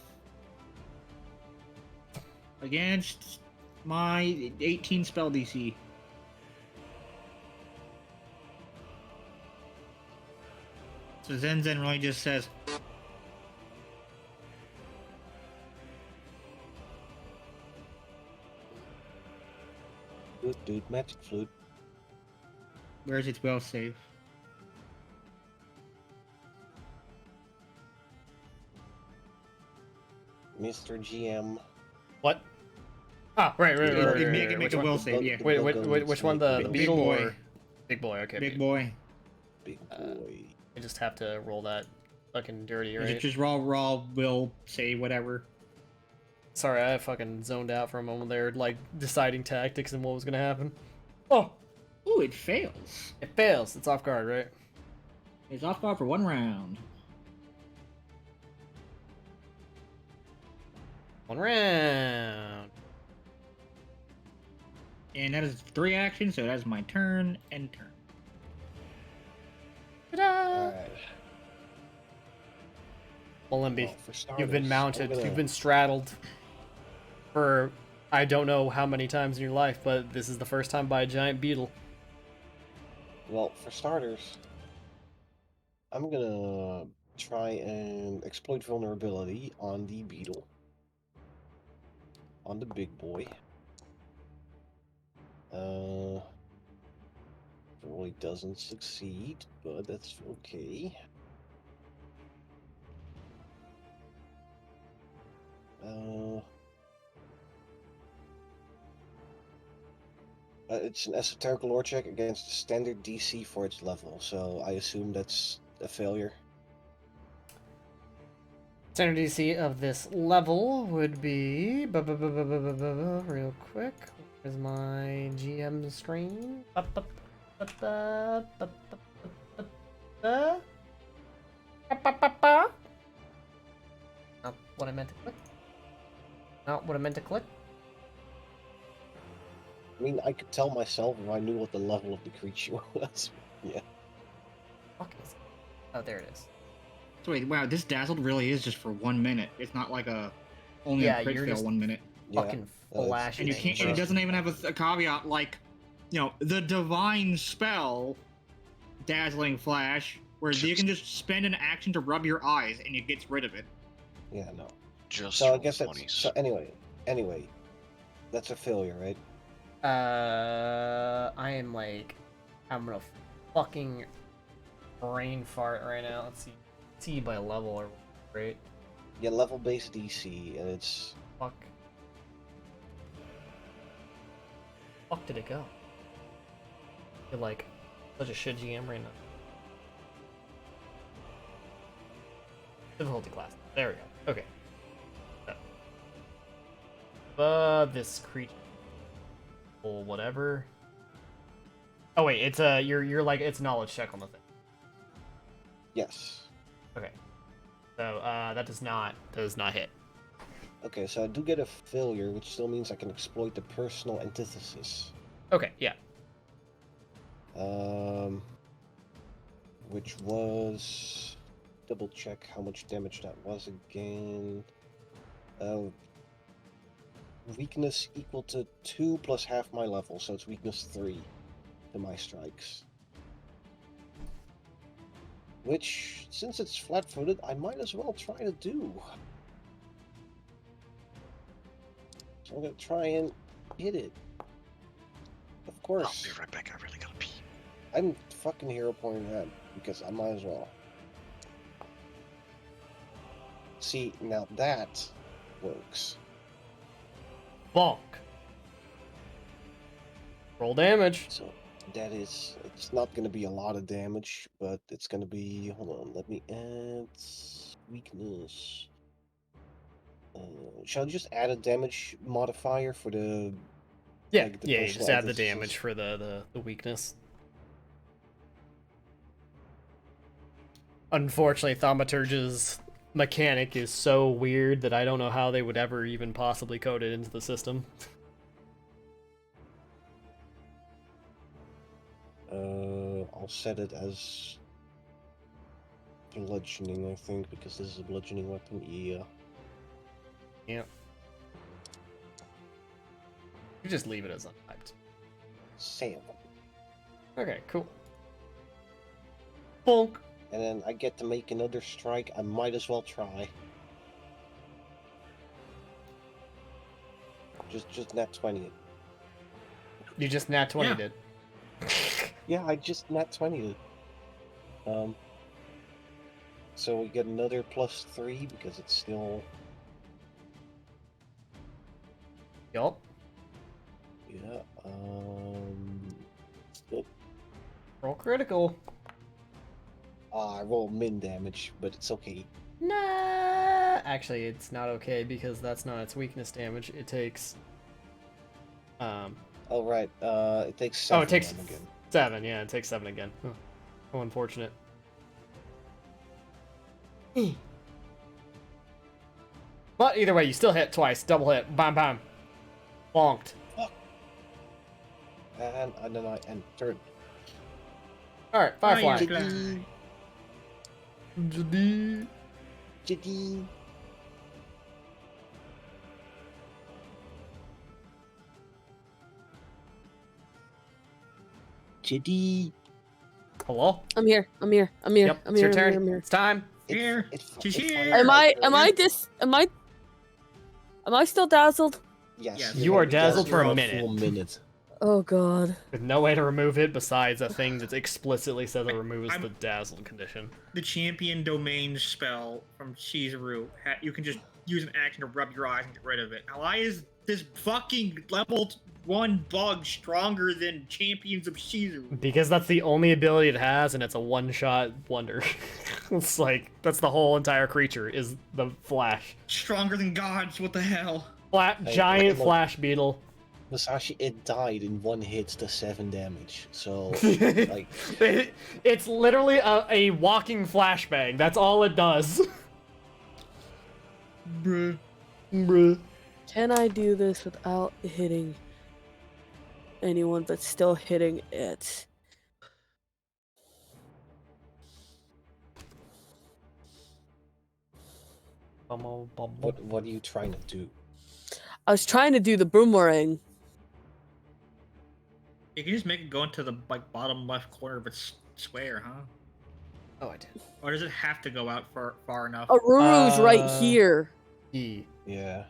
against my 18 spell DC. So Zen really just says Dude, magic flute. where's its will save? Mr. GM. What? Ah, right. Make a will save, yeah. Wait, which one? The Big beetle boy. or big boy? Okay. Big boy. Big boy. I just have to roll that fucking dirty, Is right? it just raw will save whatever? Sorry, I fucking zoned out for a moment there, like deciding tactics and what was gonna happen. Oh, Ooh, it fails. it fails. It's off guard, right? It's off guard for 1 round. 1 round. And that is 3 actions, so that's my turn and turn. Ta-da! Alright. Malimby, Well, for starters, you've been mounted. I'm gonna- You've been straddled for I don't know how many times in your life, but this is the first time by a giant beetle. Well, for starters, I'm gonna try and exploit vulnerability on the beetle. On the big boy. Probably doesn't succeed, but that's okay. It's an esoteric lore check against the standard DC for its level, so I assume that's a failure. Standard DC of this level would be real quick. Where's my GM screen? Not what I meant to click. Not what I meant to click. I mean, I could tell myself if I knew what the level of the creature was. Yeah. Fuck is it? Oh, there it is. So wait, wow, this dazzled really is just for 1 minute. It's not like a only Yeah, a crit you're fail just 1 minute. Yeah. Fucking it's- flash And you thing, can't. And bro. it doesn't even have a caveat like, you know, the divine spell, dazzling flash, where you can just spend an action to rub your eyes and it gets rid of it. Yeah, no. Just So I roll guess that's 20s. so anyway, that's a failure, right? I am like, I'm gonna fucking brain fart right now. Let's see. See by level or right? Yeah, level based DC, and it's Fuck. Fuck did it go? You're like such a shit GM right now. Difficulty class. There we go. Okay. This creature or whatever. Oh wait, it's you're like it's knowledge check on the thing. yes. Okay. So that does not hit. Okay, so I do get a failure, which still means I can exploit the personal antithesis. Okay, yeah. Which was double check how much damage that was again. Weakness equal to 2 plus half my level, so it's weakness 3 to my strikes. Which, since it's flat-footed, I might as well try to do. So I'm gonna try and hit it. Of I'll course. be right back. I really gotta pee. I'm fucking hero pointing that because I might as well. See, now that works. Bonk. Roll damage. So that is, it's not going to be a lot of damage, but it's going to be, hold on, let me add weakness. Shall I just add a damage modifier for the... Yeah, like, the yeah. You personal just add the antithesis? damage for the weakness. Unfortunately, Thaumaturge's mechanic is so weird that I don't know how they would ever even possibly code it into the system. I'll set it as bludgeoning, I think, because this is a bludgeoning weapon. Yeah. Yeah. You just leave it as untyped. Sam. Okay, cool. Bonk. And then I get to make another strike. I might as well try. Just nat 20 it. You just nat 20 Yeah. did. Yeah, I just nat 20 it. So we get another +3 because it's still... Yup. Yeah, Roll critical. I roll min damage, but it's okay. Nah. Actually, it's not okay because that's not its weakness damage. It takes. Oh, right, it takes 7 Oh, it takes then again. 7. Yeah, it takes 7 again. Huh. How unfortunate. But either way, you still hit twice. Double hit. Bam, bam. Bonked. And then I end turn. Alright, Firefly. Firefly. Jitty. Jitty. Hello? I'm here. I'm here. I'm here. Yep, I'm it's here. your turn. I'm here. It's time. Here. She's here. Am I still dazzled? Yes. You are dazzled for a minute. Full minute. Oh god. With no way to remove it besides a thing that explicitly says it removes I'm- the dazzled condition. The champion domain spell from Chizuru. You can just use an action to rub your eyes and get rid of it. Now, why is this fucking level 1 bug stronger than champions of Chizuru? Because that's the only ability it has, and it's a one-shot wonder. It's like, that's the whole entire creature, is the flash. Stronger than gods, what the hell? Hey, Giant look. flash beetle. Masashi, it died in 1 hit to 7 damage. So, like, It's literally a walking flashbang. That's all it does. Bruh. Bruh. Can I do this without hitting anyone but still hitting it? what are you trying to do? I was trying to do the boomerang. You can just make it go into the bottom left corner of its square, huh? Oh, I did. Or does it have to go out far enough? Aruru's right here. Yeah.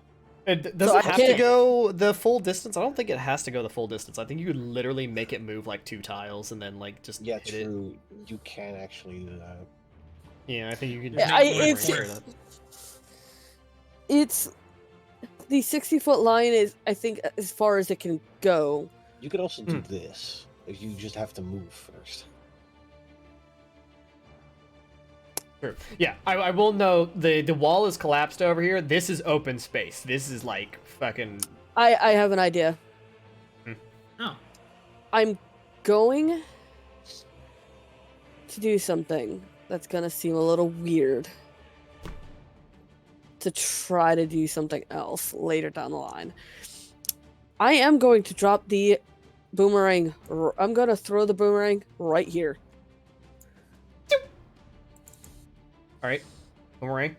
Does So it I have to can't- go the full distance? I don't think it has to go the full distance. I think you could literally make it move like 2 tiles and then like just Yeah, hit it. true. You can actually do that. Yeah, I think you could. Yeah, just I- make it it's- more like that. It's the 60-foot line is, I think, as far as it can go. You could also do this. If you just have to move first. True. Yeah, I will note the wall is collapsed over here. This is open space. This is like fucking. I have an idea. Oh. I'm going to do something that's gonna seem a little weird. To try to do something else later down the line. I am going to drop the boomerang. I'm going to throw the boomerang right here. All right, boomerang.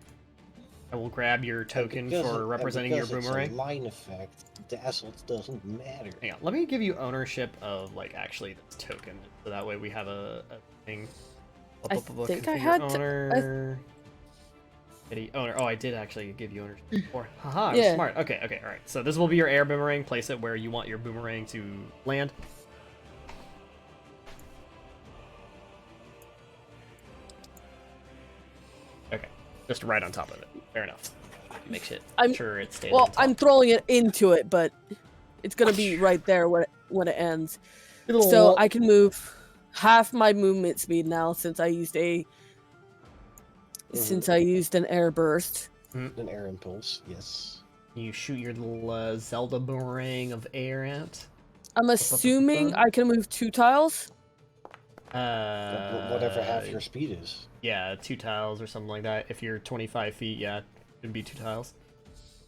I will grab your token for representing your boomerang. It's a line effect. Dazzled doesn't matter. Hang on, let me give you ownership of like actually this token, so that way we have a thing. I think I Configure had to- owner. Owner. Oh, I did actually give you ownership before. Haha, I'm Yeah. smart. Okay, all right. So this will be your air boomerang. Place it where you want your boomerang to land. Okay, just right on top of it. Fair enough. Make sure it stays. Well, on top. I'm throwing it into it, but it's gonna be right there when it ends. So I can move half my movement speed now since I used an air burst. An air impulse, yes. You shoot your little Zelda boomerang of air out. I'm assuming I can move 2 tiles. Whatever half your speed is. Yeah, 2 tiles or something like that. If you're 25 feet, yeah, it'd be 2 tiles.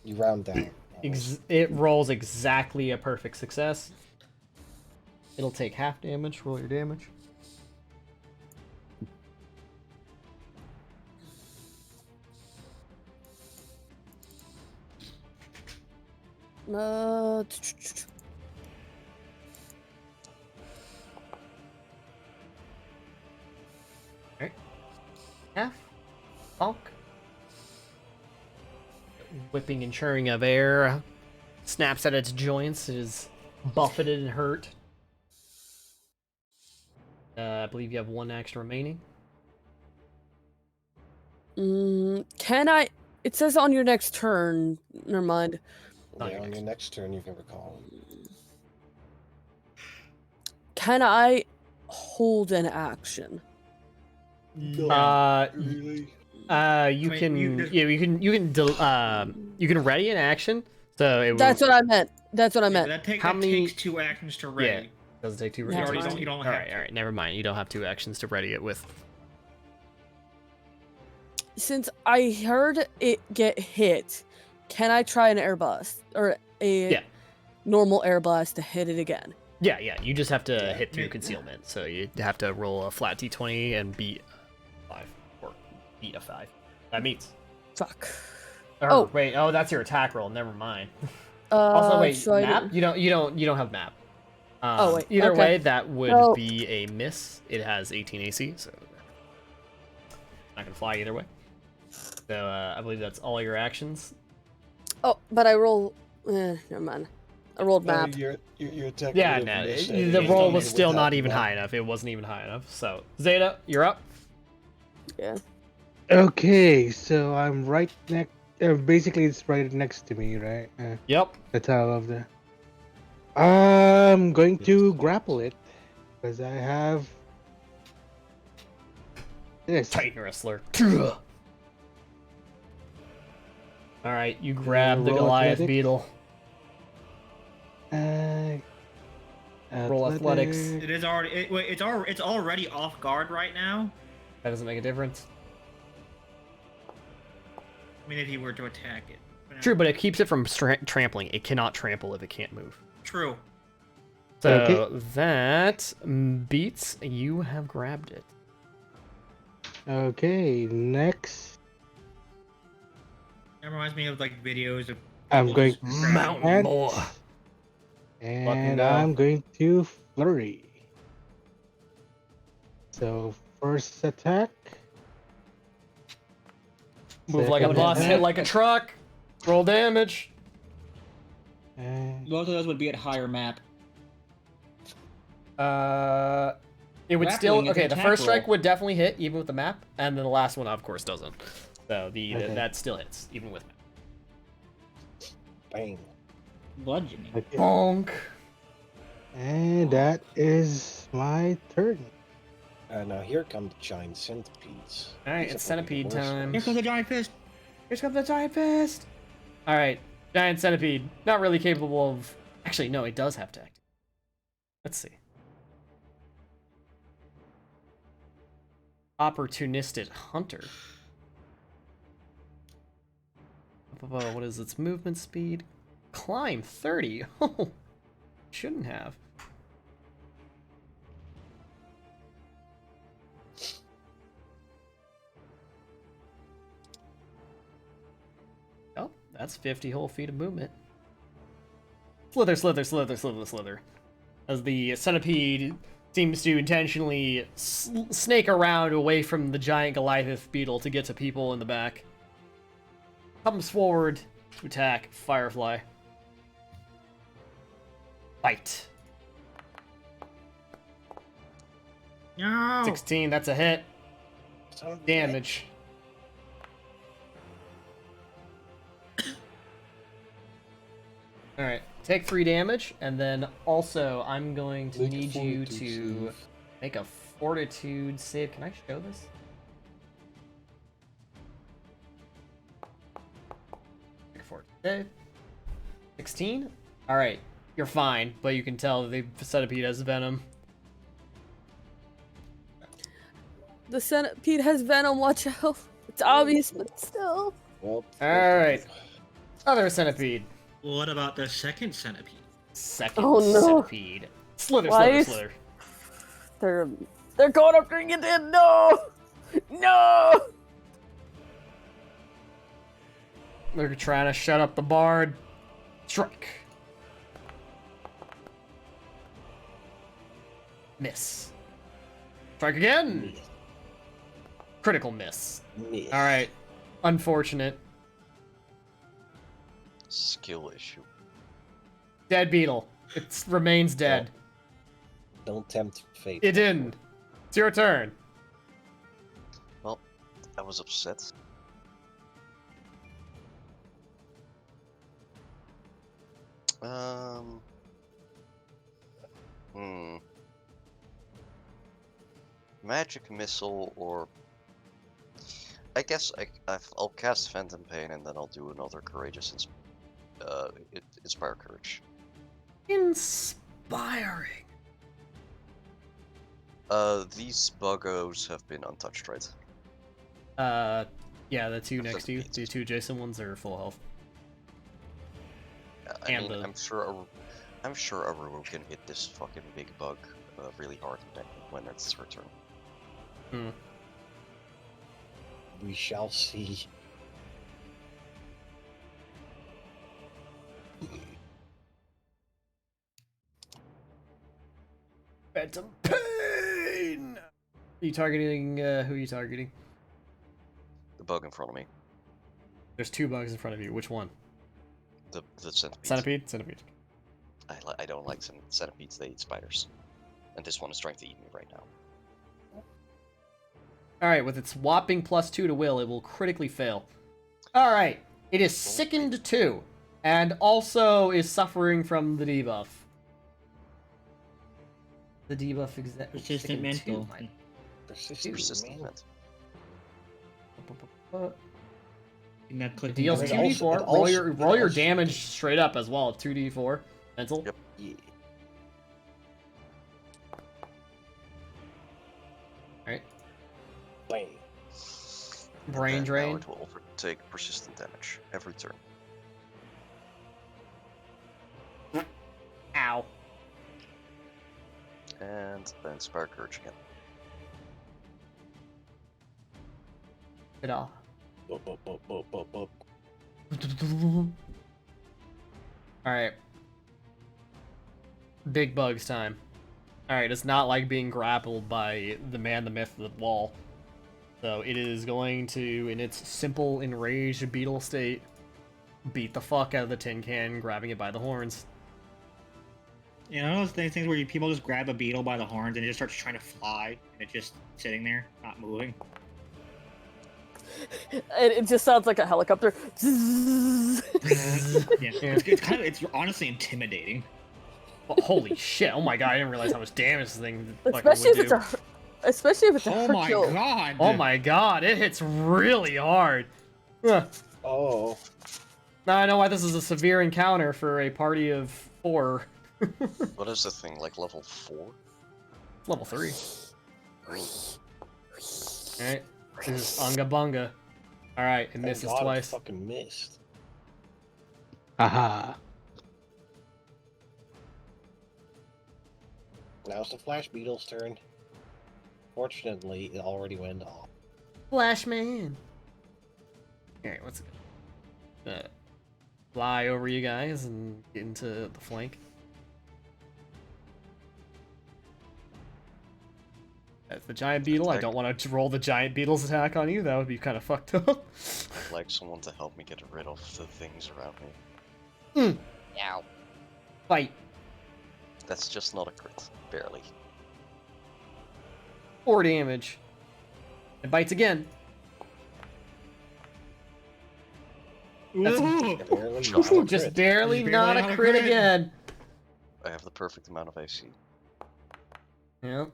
You round down. It rolls exactly a perfect success. It'll take half damage. Roll your damage. Alright. Half. Bonk. Whipping and churning of air. Snaps at its joints. It is buffeted and hurt. I believe you have 1 action remaining. Can I? It says on your next turn. Never mind. Yeah, on your next turn, you can recall. Can I hold an action? You Wait, can you can ready an action. So it That's what I meant. That's what I Yeah, meant. that How many- takes 2 actions to ready. doesn't take 2. Yeah, You fine. don't All have right, to. all right. Never mind. You don't have 2 actions to ready it with. since I heard it get hit, can I try an air blast or a Yeah. normal air blast to hit it again? Yeah, you just have to Yeah. hit through Make- concealment. So you have to roll a flat d20 and beat 5 or beat a 5. That meets. Fuck. Or, Oh. wait, that's your attack roll. Never mind. Also, wait, so I map? didn't- You don't have map. Oh, wait, Either okay. way, that would No. be a miss. It has 18 AC, so not gonna fly either way. So I believe that's all your actions. Oh, but I roll. Never mind. I rolled map. Your attack. Yeah, would no, have missed the anyway, roll even was still without not even map. high enough. It wasn't even high enough. So Zeta, you're up. Yeah. Okay, so I'm right next. Basically, it's right next to me, right? Yep. That's how I love that. I'm going to grapple it because I have this. Titan wrestler. All right, you grab the roll Goliath athletics. beetle. Roll athletics. It is already. It's already off guard right now. That doesn't make a difference. I mean, if he were to attack it. True, but it keeps it from trampling. It cannot trample if it can't move. True. So Okay. that beats. You have grabbed it. Okay, next That reminds me of like videos of. I'm people going just grabbing Mountain and, boy. and go. I'm going to flurry. So first attack. Move like a Second bus, hit attack, like a truck. Roll damage. and Both of those would be at higher map. It would still Grappling is okay. an The attack first strike roll. would definitely hit even with the map, and then the last one, of course, doesn't. So Okay. that still hits even with map. Bang. Bludgeoning. okay. Bonk. And that is my turn. Now here come the giant centipedes. All right, These it's are probably the centipede worst time. Here ones. comes the giant fist. Here's comes the giant fist. All right, giant centipede. Not really capable of. Actually, no, it does have to act. Let's see. Opportunistic hunter. What is its movement speed? Climb 30. Oh, shouldn't have. Oh, that's 50 whole feet of movement. Slither, slither, slither, slither, slither. As the centipede seems to intentionally snake around away from the giant Goliath beetle to get to people in the back. Comes forward to attack Firefly. Bite. No. 16, that's a hit. Son of a Damage. Alright, take 3 damage, and then also I'm going to Make a need you fortitude to save. make a fortitude save. Can I show this? Make a fortitude save. 16? Alright, you're fine, but you can tell the centipede has venom. The centipede has venom. Watch out. It's obvious, but still. Well, Alright. Other centipede. What about the second centipede? Second Oh, no. centipede. Slither, Why slither, is- slither. They're going after you. Then no, no. They're trying to shut up the bard. Strike. Miss. Strike again. Critical miss. miss. Alright. Unfortunate. Skill issue. Dead beetle. It remains dead. Don't tempt fate. It didn't. It's your turn. Well, I was upset. Hmm. Magic missile or I guess I'll cast Phantom Pain and then I'll do another courageous inspire courage. Inspiring. These buggos have been untouched, right? Yeah, the two next to you, Centipedes. the two Jason ones are full health. I And mean, the- I'm sure Aru can hit this fucking big bug really hard when it's her turn. Hmm. We shall see. Phantom Pain! Are you targeting, who are you targeting? The bug in front of me. There's two bugs in front of you. Which one? The centipede. Centipede? Centipede. I don't like centipedes, they eat spiders. And this one is trying to eat me right now. Alright, with its whopping +2 to will, it will critically fail. Alright, it is sickened 2, and also is suffering from the debuff. The debuff Persistent mental. Persistent mental. And that It click deals It 2d4. also- roll it your also- damage straight up as well. 2d4 mental. Yep. Yeah. Alright. Bang. Brain And drain. Now it will overtake persistent damage every turn. Ow. And then Spark Urge again. Ta-da. Bup, bup, bup, bup, bup, bup. Alright. Big bugs time. Alright, it's not like being grappled by the man, the myth, the wall. So it is going to, in its simple, enraged beetle state, beat the fuck out of the tin can, grabbing it by the horns. You know those things where people just grab a beetle by the horns and it just starts trying to fly, and it's just sitting there, not moving. It just sounds like a helicopter. Yeah, it's honestly intimidating. Oh, holy shit! Oh my god! I didn't realize how much damage this thing fucking Especially would if do. especially if it's a Oh my Hercule. god! Oh my god! It hits really hard. Ugh. Oh. Now I know why this is a severe encounter for a party of 4. What is the thing, like level 4? Level 3. Alright. This is Unga Bunga. Alright, it Thank misses God it twice. fucking missed. Haha. Now it's the Flash Beetle's turn. Fortunately, it already went off. Flashman. Alright, what's it? Fly over you guys and get into the flank. That's the giant beetle. I don't want to roll the giant beetle's attack on you. That would be kind of fucked up. I'd like someone to help me get rid of the things around me. Ow. Fight. That's just not a crit. Barely. 4 damage. It bites again. That's Ooh. Barely Just not a just crit. barely Just not barely a not a crit crit. again. I have the perfect amount of AC. Yep.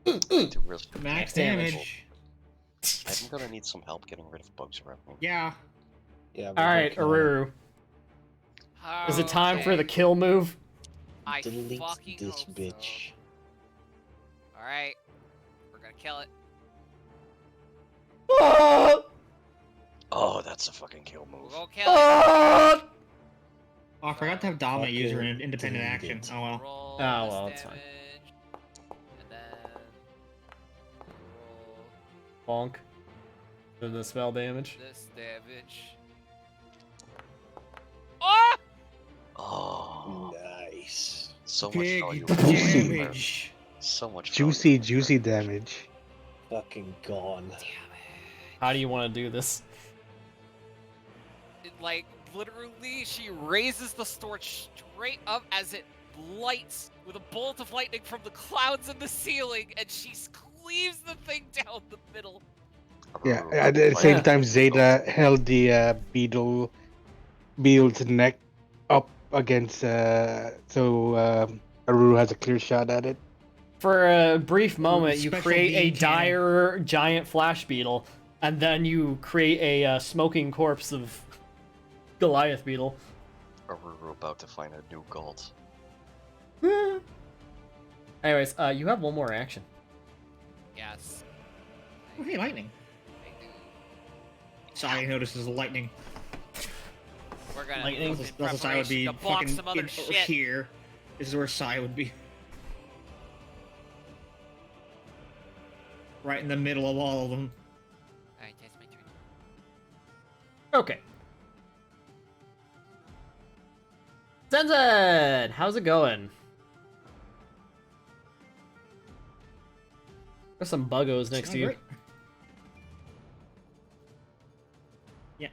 To really... Max damage. damage. I'm gonna need some help getting rid of bugs around me. Yeah. Yeah, Alright, Aruru. Aruru. Is it time for the Okay. kill move? I Delete fucking this hope bitch. So. Alright. We're gonna kill it. Ah! Oh, that's a fucking kill We're move. gonna kill it. Ah! Oh, I forgot to have Dominate use her Fucking independent delete action. it. Oh well. Roll Oh, this well, it's fine. damage, and then roll Bonk. Then the spell damage. this damage. Oh! Oh, Nice. so much Big value. Juicy. damage. So much Juicy, value. juicy damage. Fucking gone. Damn it. How do you want to do this? It, like, literally, she raises the sword straight up as it lights with a bolt of lightning from the clouds in the ceiling, and she cleaves the thing down the middle. Yeah, Aruru, at the like- same time, Zeta held the beetle's neck up against, so Aruru has a clear shot at it. For a brief moment, you special create a beam cannon. dire giant flash beetle, and then you create a smoking corpse of Goliath beetle. Aruru about to find a new god. Anyways, you have one more action. Yes. Oh, hey, lightning. I do. Sai notices lightning. We're gonna Lightning. move in Plus Sai would be preparation to block fucking some other shit. here. This is where Sai would be. Right in the middle of all of them. Alright, that's my turn. Okay. Zenzen, how's it going? There's some buggos next to you. Great. Yeah,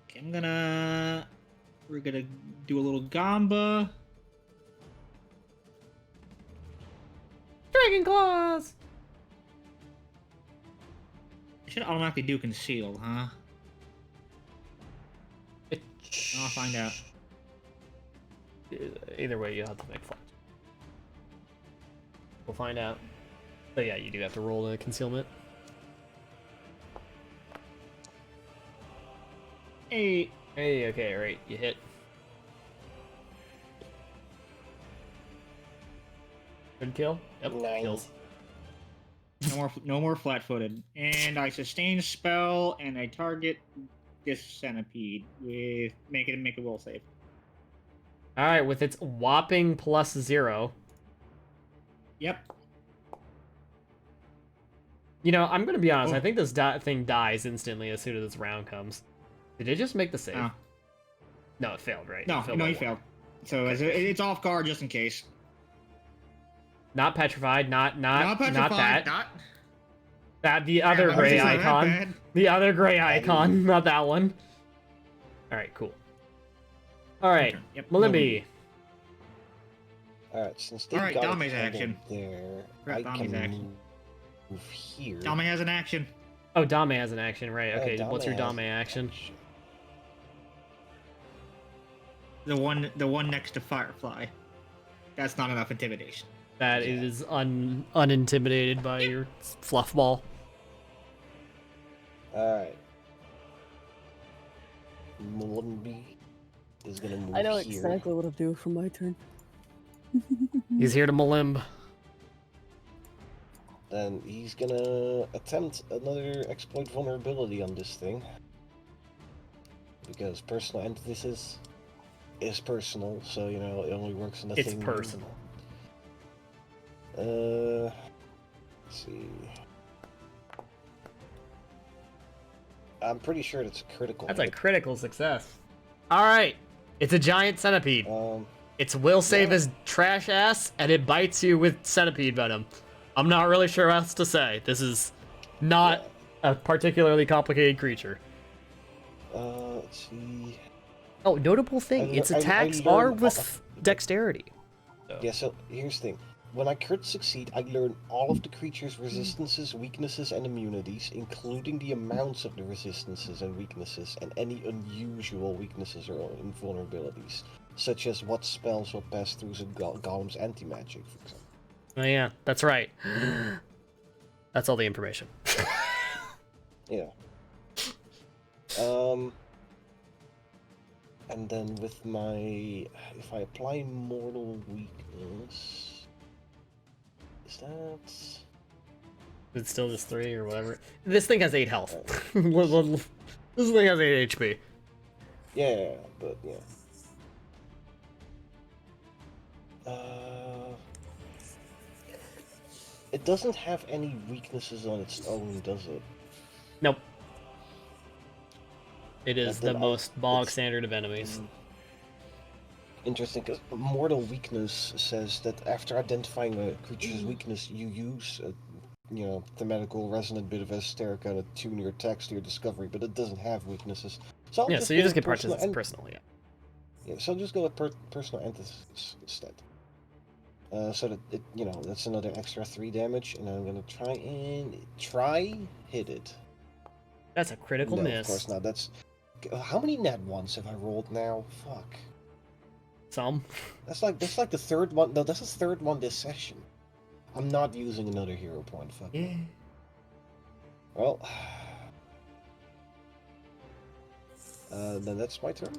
okay, we're gonna do a little gamba. Dragon claws. I should automatically do conceal, huh? I'll find out. Either way, you have to make fun. We'll find out. But yeah, you do have to roll a concealment. Hey, Hey, okay, right, you hit. Good kill? Yep, Nice. kills. no more flat-footed. And I sustain spell, and I target this centipede with make a will save. Alright, with its whopping +0. Yep. You know, I'm gonna be honest, Oh. I think this thing dies instantly as soon as this round comes. Did it just make the save? Oh. No, it failed, right? No, It failed no, by he one. failed. So it's off guard just in case. Not petrified, not petrified, that. That the other Yeah, gray it's not that icon. bad. The other gray icon, not that one. Alright, cool. Alright, Yep, Malimbi. Alright, since they Alright, got Dame's it kind of action. there, Crap, I Dame's can action. move here. Dame has an action. Oh, Dame has an action, right. Okay, Dame what's your has Dame an action? The one next to Firefly. That's not enough intimidation. That is unintimidated by your fluff ball. Alright. Mulumbi is gonna move I know here. exactly what I'll do for my turn. He's here to malimb. Then he's gonna attempt another exploit vulnerability on this thing. Because personal antithesis is personal, so you know, it only works on the It's thing. personal. Let's see. I'm pretty sure that's a critical. That's a hit. critical success. Alright, it's a giant centipede. Its will save yeah. is trash ass, and it bites you with centipede venom. I'm not really sure what else to say. This is not a particularly complicated creature. Let's see. Oh, notable thing, its I attacks learned are all- with dexterity. Yeah, so here's the thing. When I crit succeed, I learn all of the creature's resistances, weaknesses, and immunities, including the amounts of the resistances and weaknesses, and any unusual weaknesses or invulnerabilities, such as what spells will pass through the golem's anti-magic, for example. Oh yeah, that's right. That's all the information. Yeah. And then with my... If I apply mortal weakness... Is that... It's still just 3 or whatever. This thing has 8 health. This thing has 8 HP. Yeah, but yeah. It doesn't have any weaknesses on its own, does it? Nope. It is Then the I- most bog it's- standard of enemies. Interesting, because Mortal Weakness says that after identifying a creature's weakness, you use a, you know, thematical resonant bit of esoterica and attune your attacks to your discovery, but it doesn't have weaknesses. So I'll Yeah, so you go just with get personal personal, yeah. Yeah, so I'll just go with personal antithesis instead. So that it, you know, that's another extra 3 damage, and I'm gonna try hit it. That's a critical No, miss. of course not. That's how many nat ones have I rolled now? Fuck. Some. That's like the third one. No, that's the third one this session. I'm not using another hero point. Fuck. Yeah. Well, then that's my turn.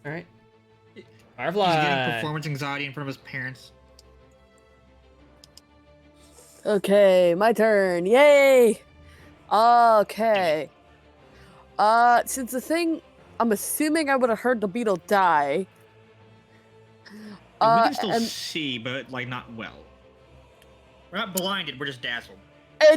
Alright. He's getting Firefly! performance anxiety in front of his parents. Okay, my turn. Yay! Okay. Since the thing, I'm assuming I would have heard the beetle die. We can still and see, but like not well. We're not blinded. We're just dazzled.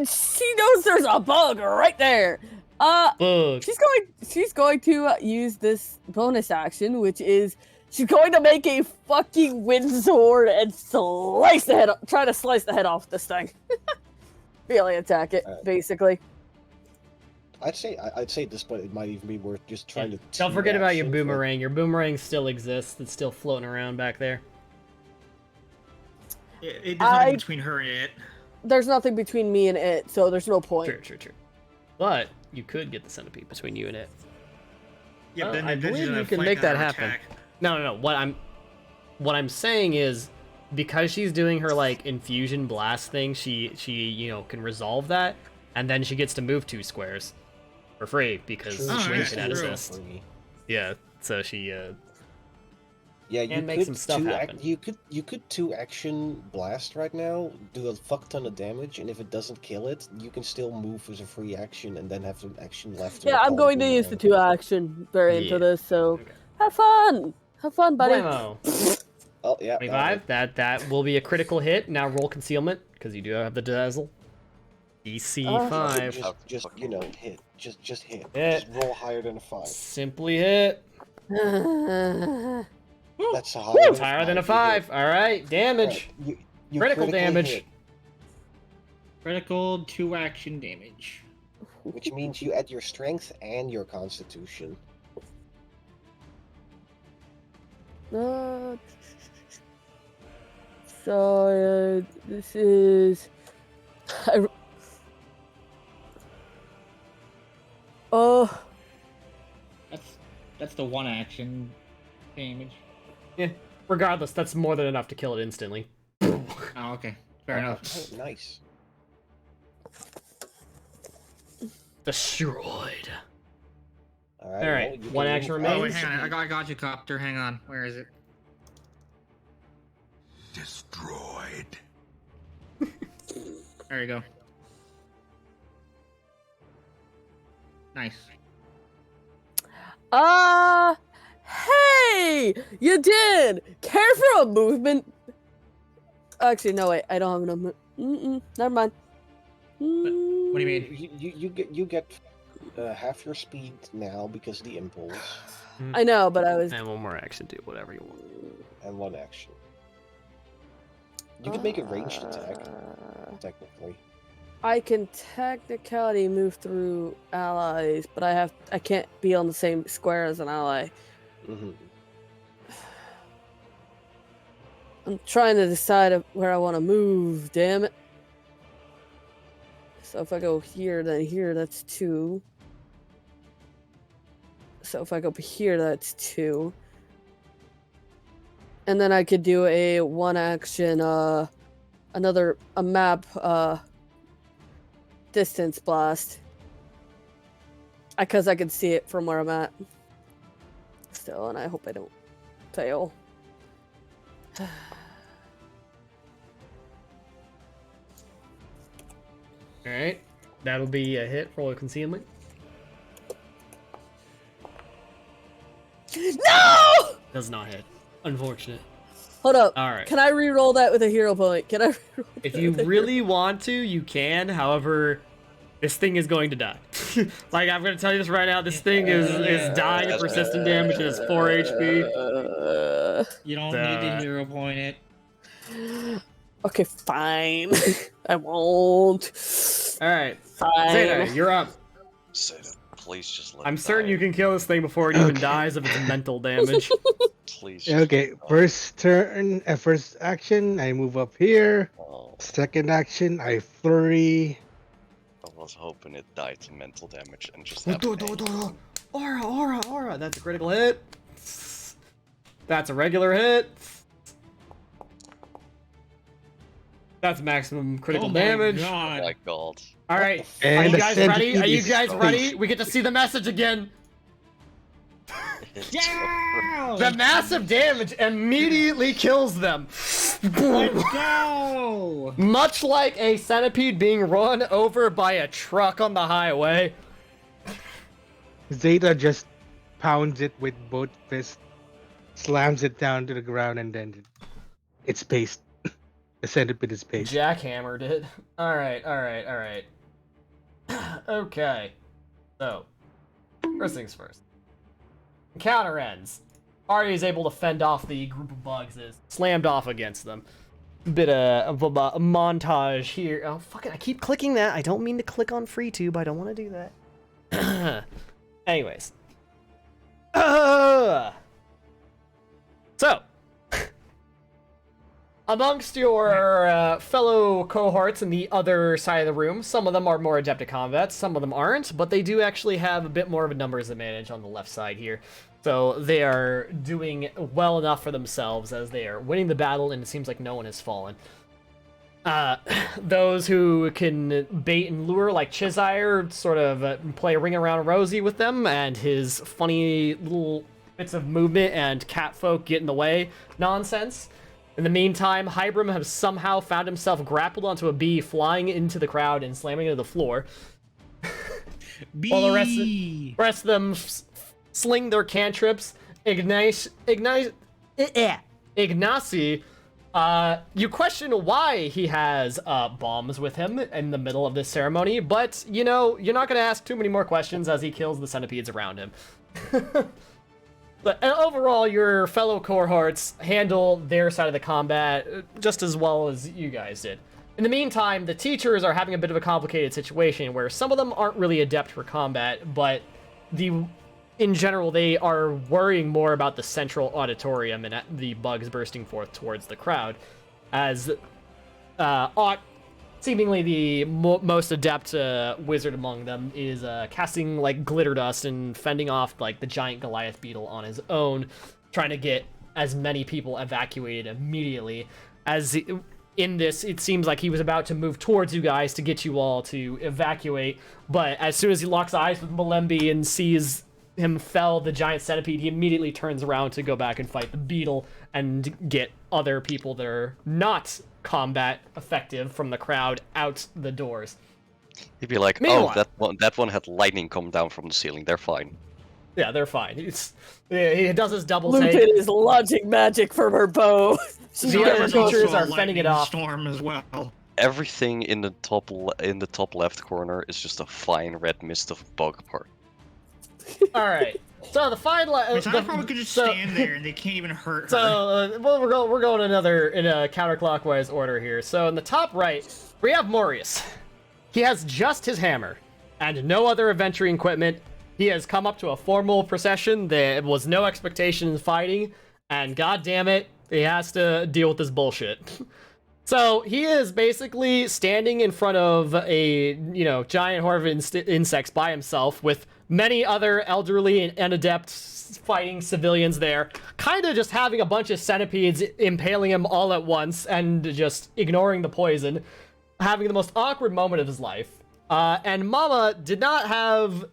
she knows there's a bug right there. Bug. She's going to use this bonus action, which is she's going to make a fucking wind sword and try to slice the head off this thing. Really attack it, basically. I'd say at this point it might even be worth just trying to. Don't forget about your two-action for- boomerang. Your boomerang still exists. It's still floating around back there. There's nothing between her and it. There's nothing between me and it, so there's no point. True. But you could get the centipede between you and it. Yeah, then I then she's believe gonna you can flank make that her happen. attack. No. What I'm saying is, because she's doing her like infusion blast thing, she can resolve that, and then she gets to move 2 squares for free because True, she Oh, makes yeah, that true. assist. free. Yeah, so she Yeah, you And make could some stuff happen. You could 2-action blast right now, do a fuck ton of damage, and if it doesn't kill it, you can still move as a free action and then have some action left. Yeah, I'm going to use the 2-action variant Yeah. of this, so Okay. have fun, buddy. Bueno. Oh yeah. 25. That will be a critical hit. Now roll concealment because you do have the dazzle. DC 5. Just hit. Just hit. Hit. Just roll higher than a 5. Simply hit. That's higher. It's higher than a 5. All right, damage. You Critical critically damage. hit, Critical 2-action damage. which means you add your strength and your constitution. So this is. Oh, That's the 1-action damage. Yeah. Regardless, that's more than enough to kill it instantly. Oh, okay. Fair enough. Oh, nice. Destroyed. All All right, well, you one can action move- remains. Oh, wait, hang on. I got you, Copter. Hang on. Where is it? Destroyed. There you go. Nice. hey, you did. Care for a movement? Actually, no, wait. I don't have enough. Never mind. What do you mean? You get half your speed now because of the impulse I know, but I was. And one more action, do whatever you want. and 1 action. You could make a ranged attack, technically. I can technically move through allies, but I can't be on the same square as an ally. Mm-hmm. I'm trying to decide where I want to move, damn it. So if I go here, then here, that's 2. So if I go here, that's 2. And then I could do a 1-action, a map, distance blast. Because I can see it from where I'm at. Still, and I hope I don't fail. Alright. That'll be a hit for concealment. No! Does not hit. Unfortunate. Hold up. Alright. Can I re-roll that with a hero point? Can I re-roll If that you with a really want to, you can. However, this thing is going to die. Like, I'm going to tell you this right now. This thing is dying of persistent damage. It is 4 HP. You don't Duh. need to hero point it. Okay, fine. I won't. Alright. Fine. Zeta, you're up. Say that. Please just let I'm it certain die. you can kill this thing before it even Okay. dies of its mental damage. Please. Just Okay, first turn, first action, I move up here. Oh, Second action, I flurry. I was hoping it died to mental damage and just have an aim. Aura. That's a critical hit. That's a regular hit. That's maximum critical Oh my damage. God. My god. All right. And Are you the guys ready? centipede Are you is guys ready? space. We get to see the message again. Yeah! The massive damage immediately kills them. Let's go! Much like a centipede being run over by a truck on the highway. Zeta just pounds it with both fists, slams it down to the ground, and then it's paced. The centipede is paced. Jackhammered it. Alright. Okay. So, first things first. Encounter ends. Party is able to fend off the group of bugs that is slammed off against them. Bit of a montage here. Oh, fuck it, I keep clicking that. I don't mean to click on FreeTube. I don't want to do that. Anyways. So, amongst your fellow cohorts in the other side of the room, some of them are more adept at combat, some of them aren't, but they do actually have a bit more of a numbers advantage on the left side here. So they are doing well enough for themselves as they are winning the battle, and it seems like no one has fallen. Those who can bait and lure, like Chizire, sort of play Ring Around Rosie with them, and his funny little bits of movement and catfolk get in the way nonsense. In the meantime, Hybrim has somehow found himself grappled onto a bee, flying into the crowd and slamming into the floor. While the rest of them sling their cantrips. Ignacy, you question why he has bombs with him in the middle of this ceremony, but, you know, you're not going to ask too many more questions as he kills the centipedes around him. But overall, your fellow cohorts handle their side of the combat just as well as you guys did. In the meantime, the teachers are having a bit of a complicated situation where some of them aren't really adept for combat, but in general, they are worrying more about the central auditorium and the bugs bursting forth towards the crowd, as seemingly the most adept wizard among them is casting like glitter dust and fending off like the giant Goliath beetle on his own, trying to get as many people evacuated immediately. As in this, it seems like he was about to move towards you guys to get you all to evacuate, but as soon as he locks eyes with Malembi and sees him fell the giant centipede, he immediately turns around to go back and fight the beetle and get other people that are not combat effective from the crowd out the doors. He'd be like, Meanwhile, oh, that one had lightning come down from the ceiling. They're fine. Yeah, they're fine. He does his double Lupin take. is launching magic from her bow. The other teachers are fending it off. Storm as well. Everything in the top left corner is just a fine red mist of bug part. All right. So the fine I probably could just stand there and they can't even hurt her. So we're going in a counterclockwise order here. So in the top right, we have Morius. He has just his hammer and no other adventuring equipment. He has come up to a formal procession. There was no expectation in fighting, and god damn it, he has to deal with this bullshit. So he is basically standing in front of a giant horde of insects by himself with many other elderly and adept fighting civilians there, kind of just having a bunch of centipedes impaling him all at once and just ignoring the poison, having the most awkward moment of his life. And Mama did not have...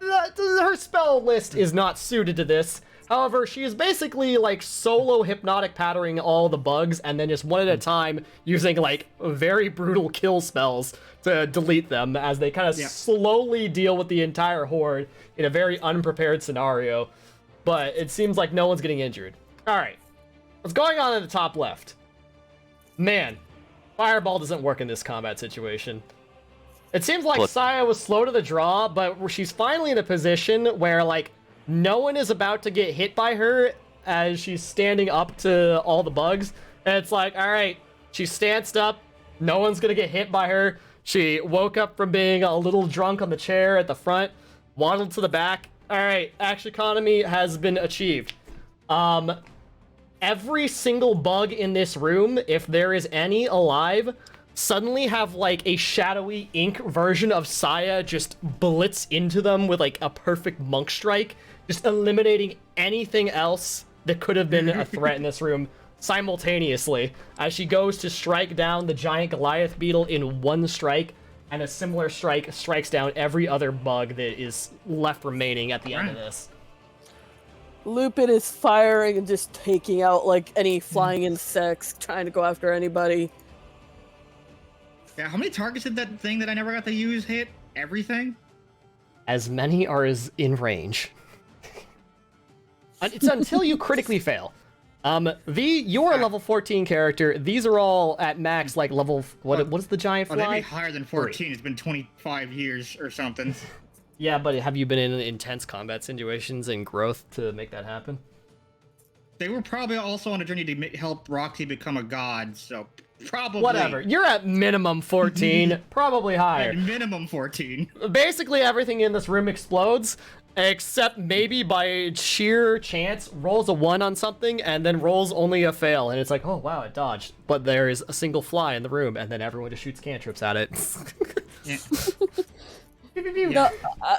her spell list is not suited to this. However, she is basically like solo hypnotic powdering all the bugs and then just one at a time using like very brutal kill spells to delete them as they kind of slowly deal with the entire horde in a very unprepared scenario. But it seems like no one's getting injured. All right, what's going on in the top left? Man, Fireball doesn't work in this combat situation. It seems like Saya was slow to the draw, but she's finally in a position where like no one is about to get hit by her as she's standing up to all the bugs. And it's like, all right, she stanced up. No one's going to get hit by her. She woke up from being a little drunk on the chair at the front, waddled to the back. All right, action economy has been achieved. Every single bug in this room, if there is any alive, suddenly have like a shadowy ink version of Saya just blitz into them with like a perfect monk strike, just eliminating anything else that could have been a threat in this room simultaneously as she goes to strike down the giant Goliath beetle in one strike, and a similar strike strikes down every other bug that is left remaining at the end of this. Lupin is firing and just taking out like any flying insects, trying to go after anybody. Yeah, how many targets did that thing that I never got to use hit? Everything? As many are as in range. It's until you critically fail. You're a level 14 character. These are all at max, like level. What is the giant Oh, fly? they'd be higher than 14. It's been 25 years or something. Yeah, but have you been in intense combat situations and growth to make that happen? They were probably also on a journey to help Roxy become a god, so probably. Whatever. You're at minimum 14, probably higher. At minimum 14. Basically, everything in this room explodes, except maybe by sheer chance rolls a 1 on something and then rolls only a fail, and it's like, oh wow, it dodged. But there is a single fly in the room, and then everyone just shoots cantrips at it. Yeah. No,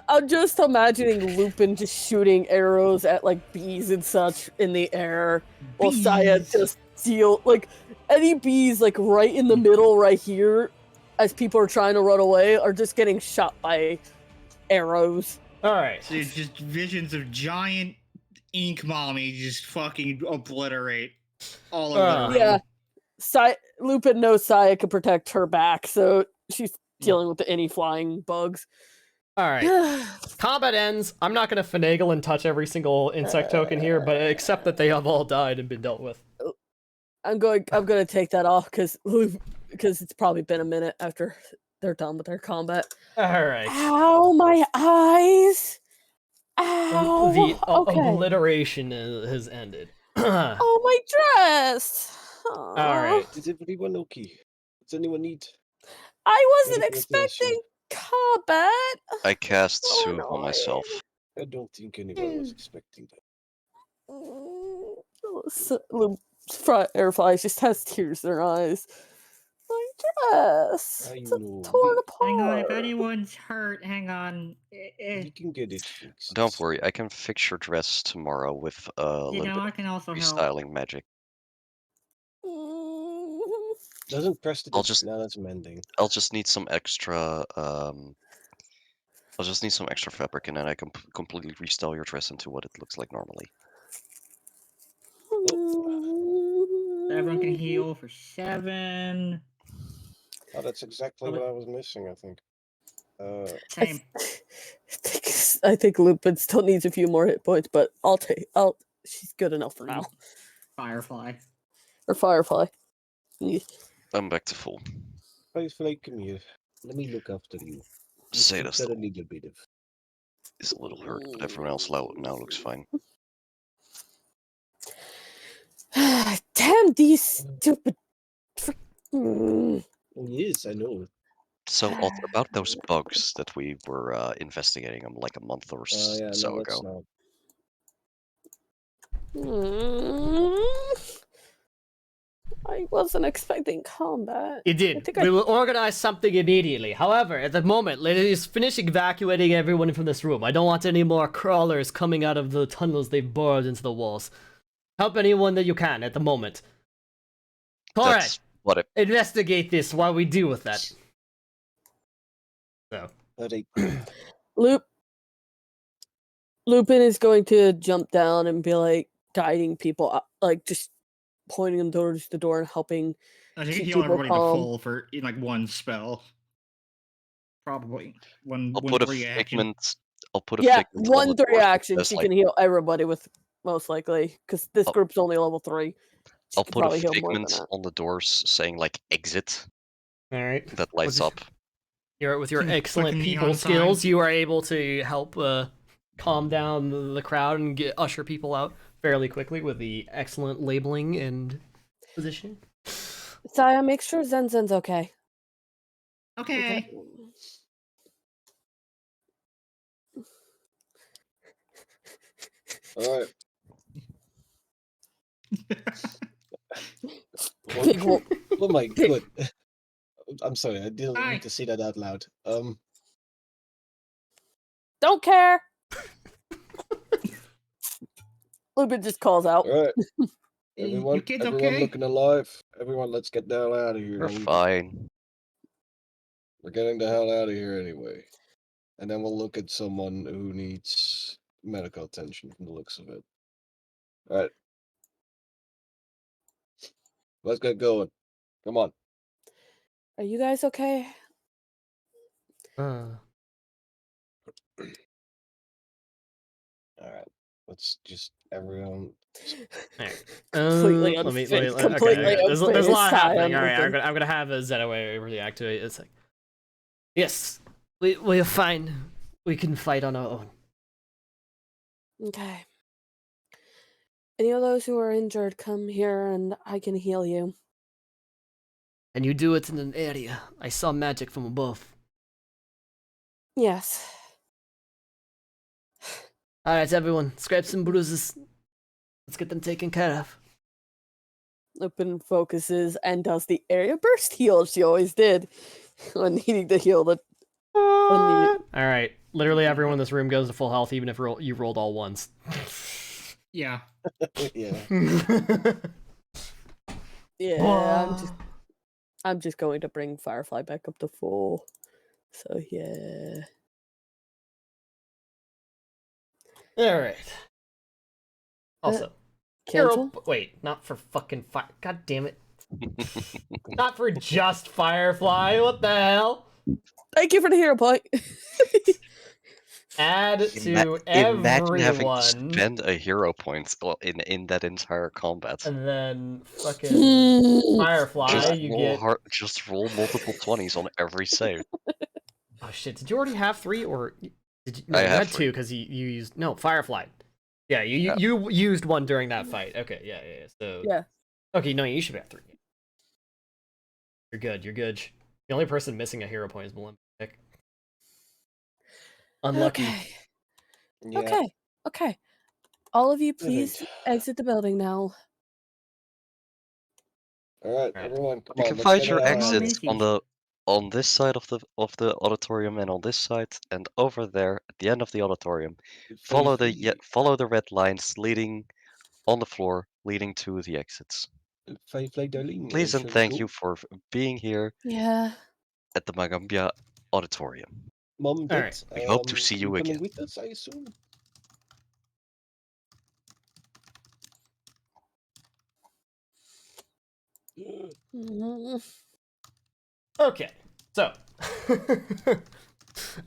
I'm just imagining Lupin just shooting arrows at like bees and such in the air, while Saya just deal like any bees like right in the middle right here, as people are trying to run away, are just getting shot by arrows. All right. So it's just visions of giant ink mommy just fucking obliterate all over the room. Yeah, Lupin knows Saya can protect her back, so she's dealing with any flying bugs. All right. Combat ends. I'm not going to finagle and touch every single insect token here, but except that they have all died and been dealt with. I'm going to take that off because it's probably been a minute after they're done with their combat. All right. Ow, my eyes! Ow! The Okay. obliteration has ended. Oh, my dress! All right. Is everyone okay? Does anyone need? I wasn't medical expecting attention? combat. I cast So Soothe on myself. I don't think anyone was expecting that. Airflies just has tears in her eyes. My dress. I It's know. torn apart. Hang on, if anyone's hurt, hang on. We can get it fixed. Don't worry, I can fix your dress tomorrow with a little bit I of can also help. restyling magic. Doesn't press the I'll disc. just- Now that's mending. I'll just need some extra. I'll just need some extra fabric, and then I can completely restyle your dress into what it looks like normally. Everyone can heal for 7. Oh, that's exactly what I was missing, I think. Same. I think Lupin still needs a few more hit points, but she's good enough for now. Firefly. Or Firefly. I'm back to full. Firefly, come here. Let me look after you. Say You've this got a little bit of. is a little hurt, but everyone else now looks fine. Damn these stupid. Yes, I know. So about those bugs that we were investigating like a month or Yeah, so no, ago. not. I wasn't expecting combat. You did. We will organize something immediately. However, at the moment, let's finish evacuating everyone from this room. I don't want any more crawlers coming out of the tunnels they've bored into the walls. Help anyone that you can at the moment. Alright. Investigate this while we deal with that. So. Lupin is going to jump down and be like guiding people up, like just pointing them towards the door and helping. I think heal everybody to full for like one spell. Probably one. I'll put a figment. I'll put a figment. On 1 the 3 door actions. You can heal everybody with most likely because this group's only level 3. I'll put a figment on the doors saying like exit. All right. That lights up. With your excellent people skills, you are able to help calm down the crowd and usher people out fairly quickly with the excellent labeling and positioning. Saya, make sure Zen's okay. Okay. All right. Oh my god. I'm sorry, I didn't need to say that out loud. Don't care. Lupin just calls out. All right. Everyone, kids everyone okay? looking alive. Everyone, let's get the hell out of here. We're fine. We're getting the hell out of here anyway. And then we'll look at someone who needs medical attention from the looks of it. All right. Let's get going. Come on. Are you guys okay? All right. Let's just everyone. Alright. Completely Let me. unfazed, Okay. completely There's a lot unfazed, happening. All right, looking. I'm gonna have a Zetaway react to it. It's like, yes, we're fine. We can fight on our own. Okay. Any of those who are injured, come here and I can heal you. And you do it in an area. I saw magic from above. Yes. All right, everyone, scrapes and bruises. Let's get them taken care of. Lupin focuses and does the area burst heal she always did when needing to heal the. All right, literally everyone in this room goes to full health, even if you rolled all ones. Yeah. Yeah. Yeah, I'm just going to bring Firefly back up to full. So yeah. All right. Also, Cancel? wait, not for fucking fire. God damn it. Not for just Firefly. What the hell? Thank you for the hero point. Add to Imagine having to everyone. spend a hero point in that entire combat. And then fucking Firefly, Just you roll get. just roll multiple 20s on every save. Oh shit! Did you already have 3 or did you? No, I you have had 3. 2 because you used Firefly. Yeah, you used 1 during that fight. Okay, yeah. So Yeah. okay, no, you should have 3. You're good. You're good. The only person missing a hero point is Malimbic. Unlucky. Okay. Yeah. Okay. All of you, Perfect. please exit the building now. All right, Right. everyone, come You on. can Let's find get your our exits on this side of the auditorium and on this side and over there at the end of the auditorium. Follow the red lines leading on the floor leading to the exits. Firefly, darling. Please and shall we thank go? you for being here Yeah. at the Magambia Auditorium. Mom, Dad, Alright. We hope to see you you coming again. with us, I assume? Mhm. Okay, so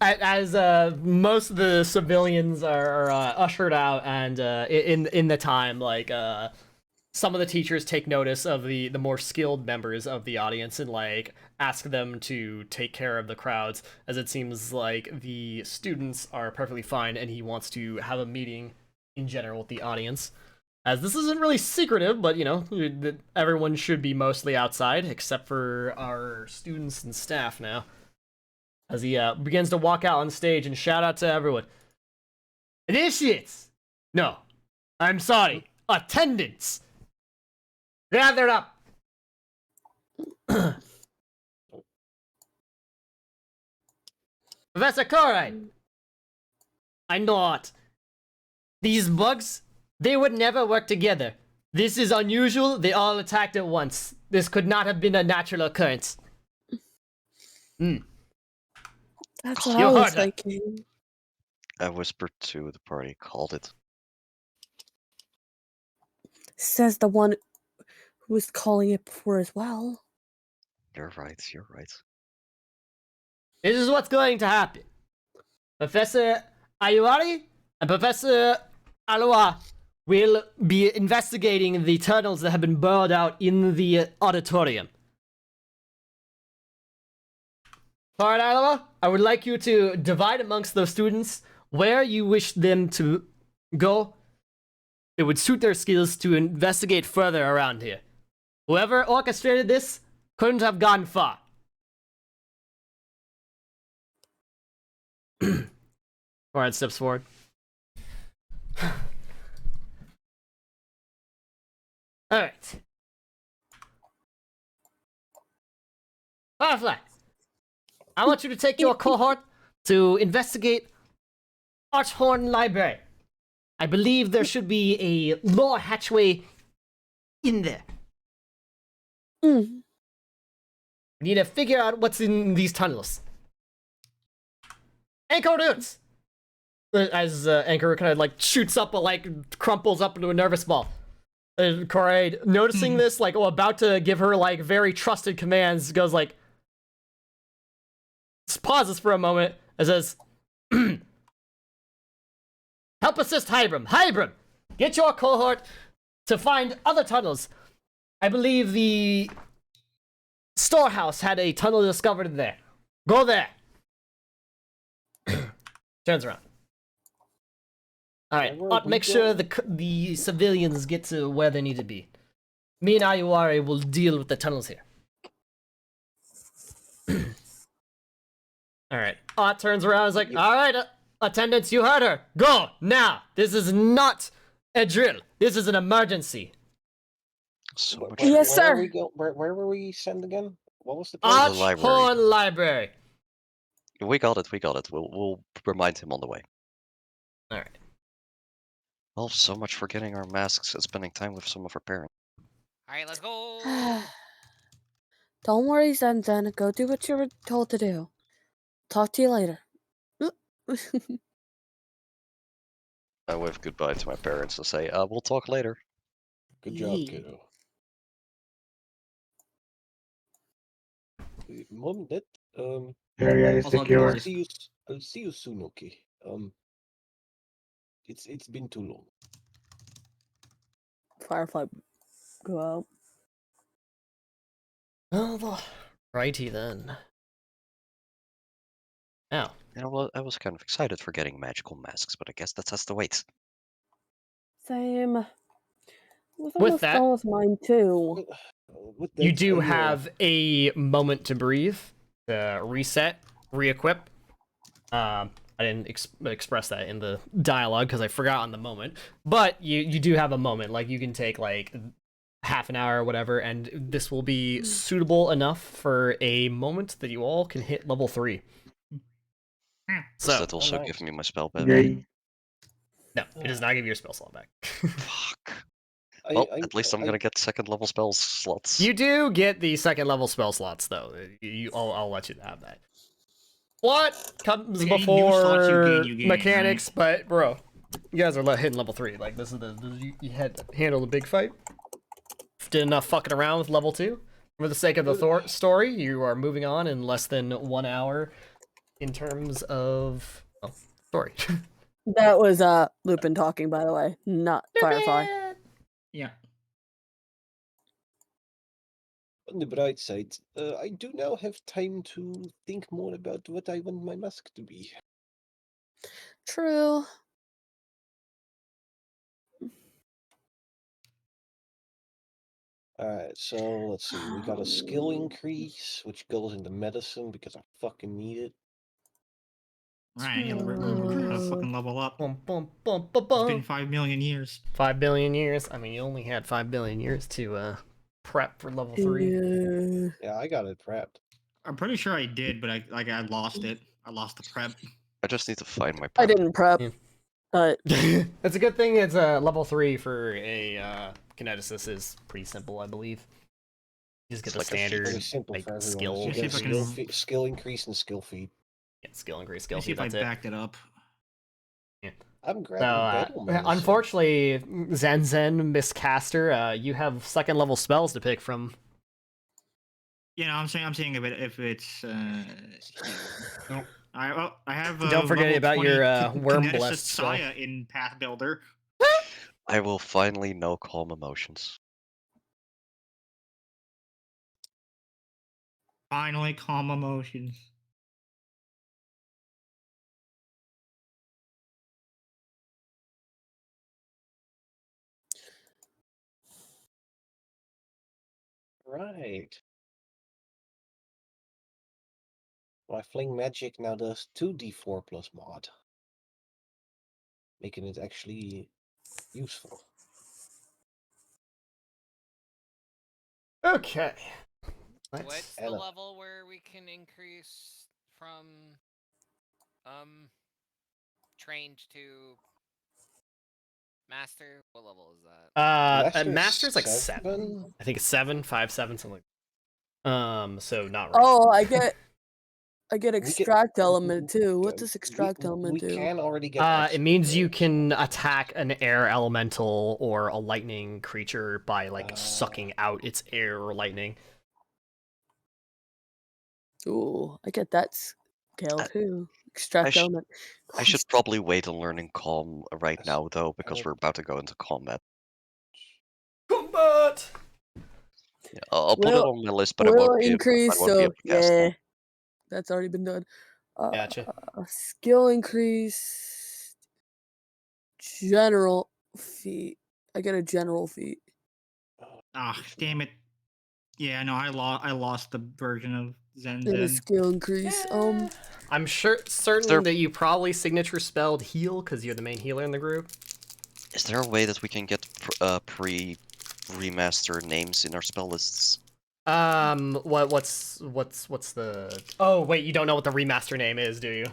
as most of the civilians are ushered out, and in the time, like some of the teachers take notice of the more skilled members of the audience and like ask them to take care of the crowds, as it seems like the students are perfectly fine, and he wants to have a meeting in general with the audience. As this isn't really secretive, but you know, everyone should be mostly outside, except for our students and staff now. As he begins to walk out on stage and shout out to everyone. Initiates! No, I'm sorry, attendants! Gather up! Professor Coride! I not. These bugs, they would never work together. This is unusual. They all attacked at once. This could not have been a natural occurrence. That's what You I was heard her. thinking. I whispered to the party, called it. Says the one who was calling it before as well. You're right, you're right. This is what's going to happen. Professor Ayuari and Professor Aloha will be investigating the tunnels that have been burrowed out in the auditorium. Alright, Aloha, I would like you to divide amongst those students where you wish them to go. It would suit their skills to investigate further around here. Whoever orchestrated this couldn't have gone far. Alright, steps forward. Alright. Firefly, I want you to take your cohort to investigate Archhorn Library. I believe there should be a lore hatchway in there. Mm. We need to figure out what's in these tunnels. Hey, Dudes! as Anchor kind of like shoots up, but like crumples up into a nervous ball. And Koraid, noticing this, like, about to give her like very trusted commands, goes like, pauses for a moment and says, "Help assist Hybrim. Hybrim, get your cohort to find other tunnels. I believe the storehouse had a tunnel discovered in there. Go there." Turns around. All right, make sure the civilians get to where they need to be. Me and Ayuare will deal with the tunnels here. All right. Ott turns around and is like, "All right, attendants, you heard her. Go now. This is not a drill. This is an emergency." So much Yes, Where sir. were we go? Where were we sent again? What was the Ah, place? the library. Archhorn Library. We got it. We'll remind him on the way. All right. Well, so much for getting our masks and spending time with some of our parents. Alright, let's go! Don't worry, Zen Zen. Go do what you were told to do. Talk to you later. I wave goodbye to my parents and say, we'll talk later. Good job, kiddo. Mom, Dad, Area is Also, secure. I'll see you soon, okay? It's been too long. Firefly, go out. Oh, righty then. Now, You know, well, I was kind of excited for getting magical masks, but I guess that has to wait. Same. I was With almost that- done with mine too. With you that, do I, have a moment to breathe, reset, re-equip. I didn't express that in the dialogue because I forgot on the moment. But you do have a moment. Like, you can take like half an hour or whatever, and this will be suitable enough for a moment that you all can hit level 3. Does So, that also nice. give me my spell back? Yay. no, it does not give you your spell slot back. Fuck. Well, at least I'm gonna get second level spell slots. You do get the second level spell slots, though. I'll let you have that. What comes Like, any new slots you before gain, you gain, mechanics? But bro, you guys are hitting level 3. Like, this is you had to handle the big fight. Did enough fucking around with level 2. For the sake of the story, you are moving on in less than 1 hour in terms of story. That was Lupin talking, by the way, not Firefly. Yeah. On the bright side, I do now have time to think more about what I want my mask to be. True. Alright, so let's see. We got a skill increase, which goes into medicine because I fucking need it. Right, yeah, we're gonna fucking level up. Bum, bum, bum, bum, bum. It's been 5 million years. 5 billion years. I mean, you only had 5 billion years to prep for level 3. Yeah. Yeah, I got it prepped. I'm pretty sure I did, but I lost it. I lost the prep. I just need to find my I prep. didn't prep, Yeah. but It's a good thing it's level 3 for a kineticist is pretty simple, I believe. You just get It's the like a feat. standard Pretty simple like for everyone. skill. You See get if I skill, can- skill increase and skill feed. Yeah, skill increase, Let skill me see feed, if I that's it. backed it up. I'm So, grabbing battle medicine. unfortunately, Zen Zen, Miscaster, you have second level spells to pick from. Yeah, no, I'm saying if it's Nope. I have Don't forget level about 20 your, Kineticist Worm Blessed spell. Saya in Path Builder. I will finally know calm emotions. Finally, calm emotions. Right. My Fling Magic now does 2d4 plus mod. Making it actually useful. Okay. What's the Anna. level where we can increase from trained to master? What level is that? Master's like 7. I think it's 7, 5, 7, something like that. So not right. oh, I get I get We can- extract element too. What um, does extract element we do? can already get. It expert means you names. can attack an air elemental or a lightning creature by like sucking out its air or lightning. Ooh, I get that scale too. Extract sh- element. I should probably wait on learning Calm right Yes. now, though, because we're about to go into combat. Combat! Yeah, I'll put it Will- on my list, but I Will won't be able increase, to so cast yeah, it. that's already been done. Gotcha. Skill increase. General feat. I get a general feat. Ah, damn it. Yeah, no, I lost the version of Zen And a Zen. skill increase. I'm certain there- that you probably signature spelled heal because you're the main healer in the group. Is there a way that we can get pre-remaster names in our spell lists? What's the? Oh wait, you don't know what the remaster name is, do you?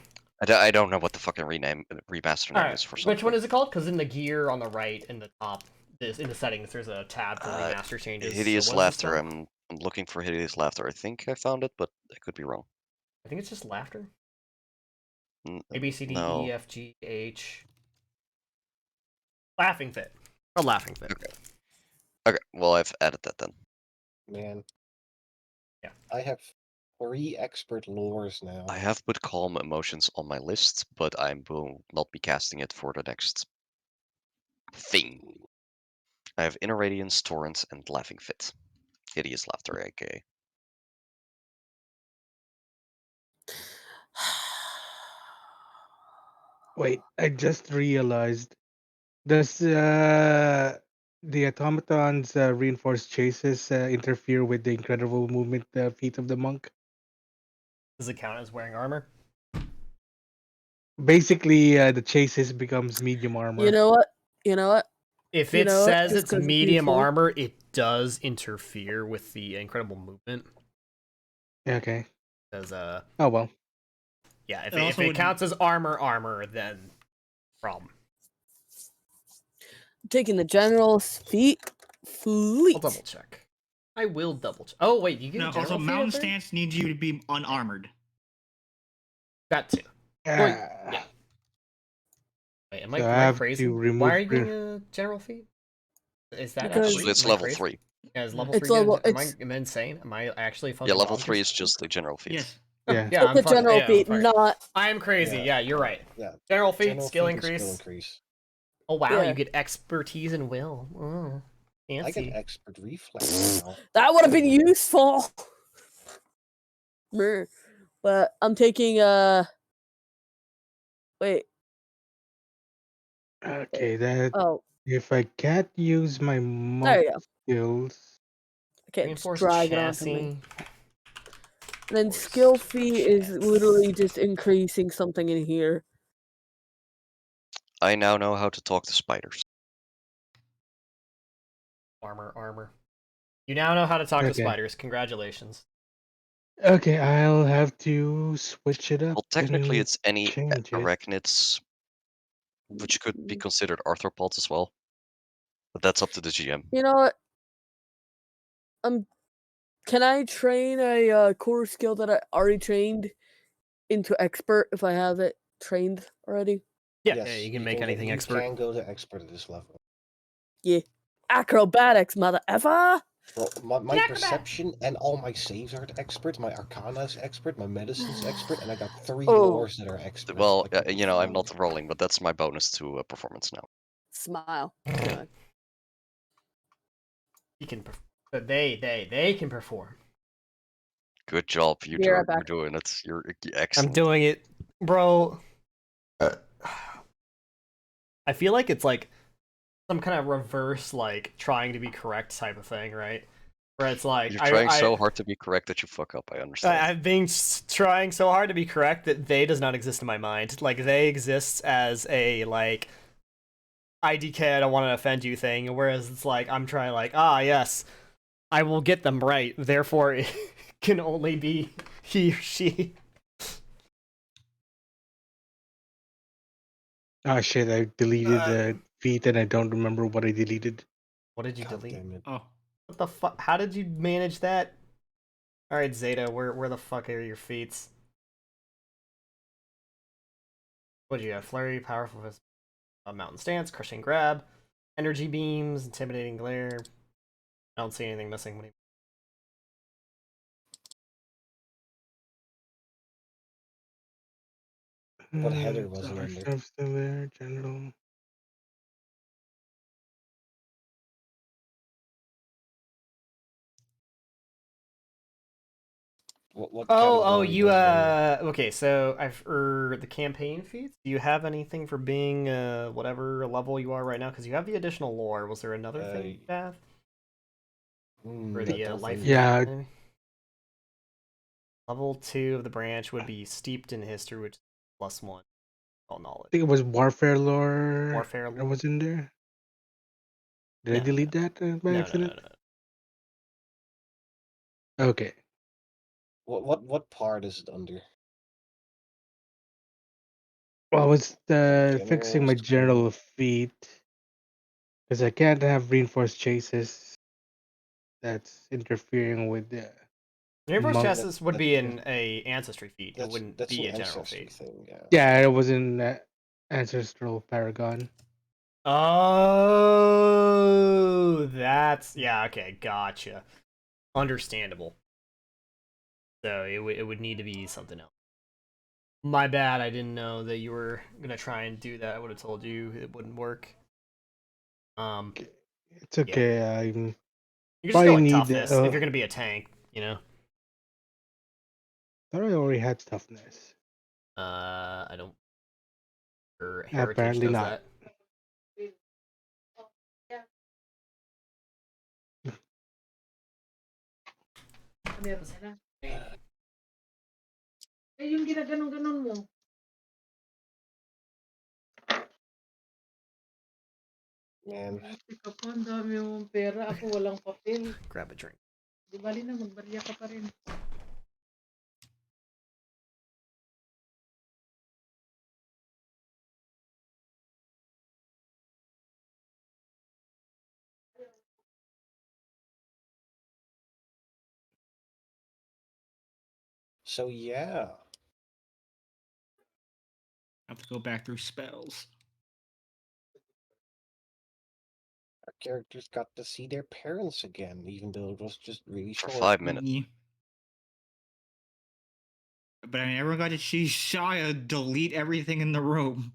I don't know what the fucking remaster name is for something. Which one is it called? Because in the gear on the right in the top, in the settings, there's a tab for remaster changes. Hideous So what is this Laughter. one? I'm looking for Hideous Laughter. I think I found it, but I could be wrong. I think it's just laughter. N- A B C D no. E F G H. Laughing fit. Or laughing fit. Okay, well I've added that then. Man. Yeah. I have 3 expert lores now. I have put Calm Emotions on my list, but I will not be casting it for the next thing. I have Inner Radiance, Torrent, and Laughing Fit. Hideous Laughter, aka. Wait, I just realized. Does the automaton's reinforced chases interfere with the incredible movement feat of the monk? Does it count as wearing armor? Basically, the chases becomes medium armor. You know what? You know what? If You it know what? says Just it's 'cause it's medium useful. armor, it does interfere with the incredible movement. Okay. Because Oh well. yeah, if It it also would- counts as armor, then problem. Taking the general's feat. I'll double check. I will double check. Oh wait, you get No, a general also feat Mountain up there? Stance needs you to be unarmored. That too. Well, yeah. Wait, am I, So am I I have crazy? to remove Why are you getting a general feat? Is that Because- actually? It's Am I level crazy? 3. Yeah, is level It's 3 level- am I it's- insane? Am I actually fucking Yeah, level bonkers? 3 is just the general feat. Yes. Yeah. Yeah, I'm It's a fucking, general yeah, I'm feat, fucking- not. I am crazy. Yeah, you're right. Yeah. General feat, General skill feat and increase. Skill increase. Oh wow, Yeah. you get expertise and will. Oh, I fancy. get expert reflex now. That would have been useful. Brr. But I'm taking wait. Okay, that Oh, if I can't use my there monk you go. skills, Okay, just Reinforced drag it onto me. chassis. And then Reinforced skill feat is chassis. literally just increasing something in here. I now know how to talk to spiders. Armor. You now know how to talk to Okay. spiders. Congratulations. okay, I'll have to switch it up. Well, technically and it's any change it. arachnids, which could be considered arthropods as well. But that's up to the GM. You know what? Can I train a core skill that I already trained into expert if I have it trained already? Yeah, Yes, yeah, you can make anything you expert. can go to expert at this level. Yeah. Acrobatics, mother effer! Well, my Acrobat. perception and all my saves are at expert. My arcana is expert. My medicine's expert, and I got 3 Oh. lores that are expert. Well, Like, I'm not rolling, but that's my bonus to performance now. Smile. Anyway. You can. They can perform. Good job, Be right back. you're doing it. You're excellent. I'm doing it, bro. I feel like it's like some kind of reverse, like trying to be correct type of thing, right? Where it's like You're trying so hard to be correct that you fuck up. I understand. I've been trying so hard to be correct that they does not exist in my mind. Like they exist as a like IDK, I don't want to offend you thing, whereas it's like I'm trying like, yes, I will get them right, therefore it can only be he or she. Ah shit, I deleted the feat and I don't remember what I deleted. What did you God delete? damn it. Oh, What the fuck? How did you manage that? Alright, Zeta, where the fuck are your feats? What do you have? Flurry, powerful fist, mountain stance, crushing grab, energy beams, intimidating glare. I don't see anything missing. What header was he Tower under? stuff still there, general. What Oh, category you was he under? okay, so I've the campaign feats. Do you have anything for being whatever level you are right now? Because you have the additional lore. Was there another thing you have for I the don't life? think. Yeah, maybe? Level 2 of the branch would be steeped in history, which is +1 all I knowledge. think it was warfare lore. Warfare That lore? was in there. Did I No, delete that by no, accident? no. Okay. What part is it under? Well, I was fixing General my stuff. general feat because I can't have reinforced chases. That's interfering with the Reinforced monk. chassis would be in a ancestry feat. It wouldn't That's be an a general ancestry feat. thing. Yeah. Yeah, it was in ancestral paragon. Oh, that's yeah. Okay, gotcha. Understandable. So it would need to be something else. My bad. I didn't know that you were gonna try and do that. I would have told you it wouldn't work. It's okay. I'm You can just go probably like need. toughness if you're gonna be a tank. You know. Thought I already had toughness. I don't. Or heritage Apparently does not. that. Eh, yung ginaganon-ganon mo. Man. Ka pa, ang dami mong pera. Ako walang papel. Grab a drink. Di bali na, magbarya ka pa rin. So yeah. I have to go back through spells. Our characters got to see their parents again, even though it was just really For short. 5 minutes. Yeah. But I never got to see Shia delete everything in the room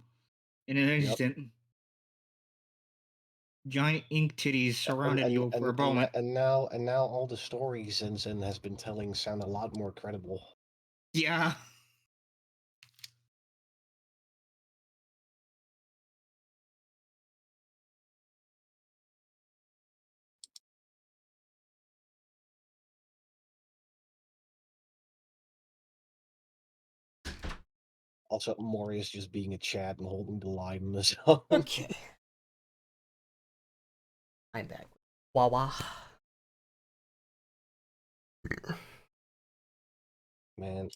in an instant. Giant ink titties surrounded you for a moment. And now all the stories Zen has been telling sound a lot more credible. Yeah. Also, Mori is just being a Chad and holding the line on his own. Okay. I'm back. Wawa. Man.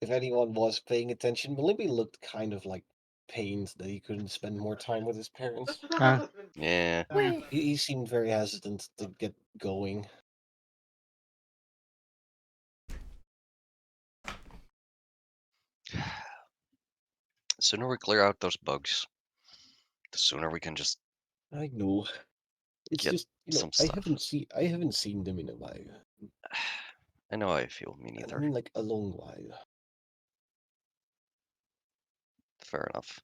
If anyone was paying attention, Malimby looked kind of like pained that he couldn't spend more time with his parents. Yeah. He seemed very hesitant to get going. The sooner we clear out those bugs, the sooner we can just I know. It's get just some I stuff. haven't seen them in a while. I know how I feel. Me I neither. mean, like a long while. Fair enough.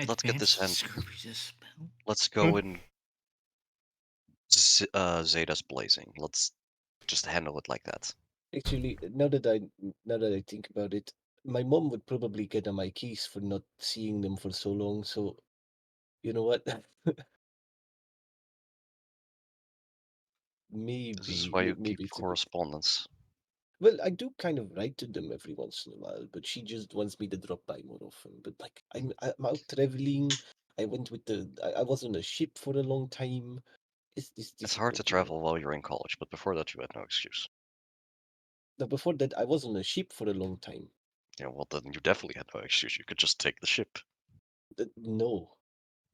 Let's get this hand. spell. Let's go in Zeta's blazing. Let's just handle it like that. Actually, now that I think about it, my mom would probably get on my case for not seeing them for so long. So, you know what? This is why you keep maybe it's a good. correspondence. Well, I do kind of write to them every once in a while, but she just wants me to drop by more often. But like, I'm out traveling. I went with I was on a ship for a long time. It's It's hard to difficult, travel while you're in college, but before that you had no excuse. Now, before that, I was on a ship for a long time. Yeah, well then you definitely had no excuse. You could just take the ship. No,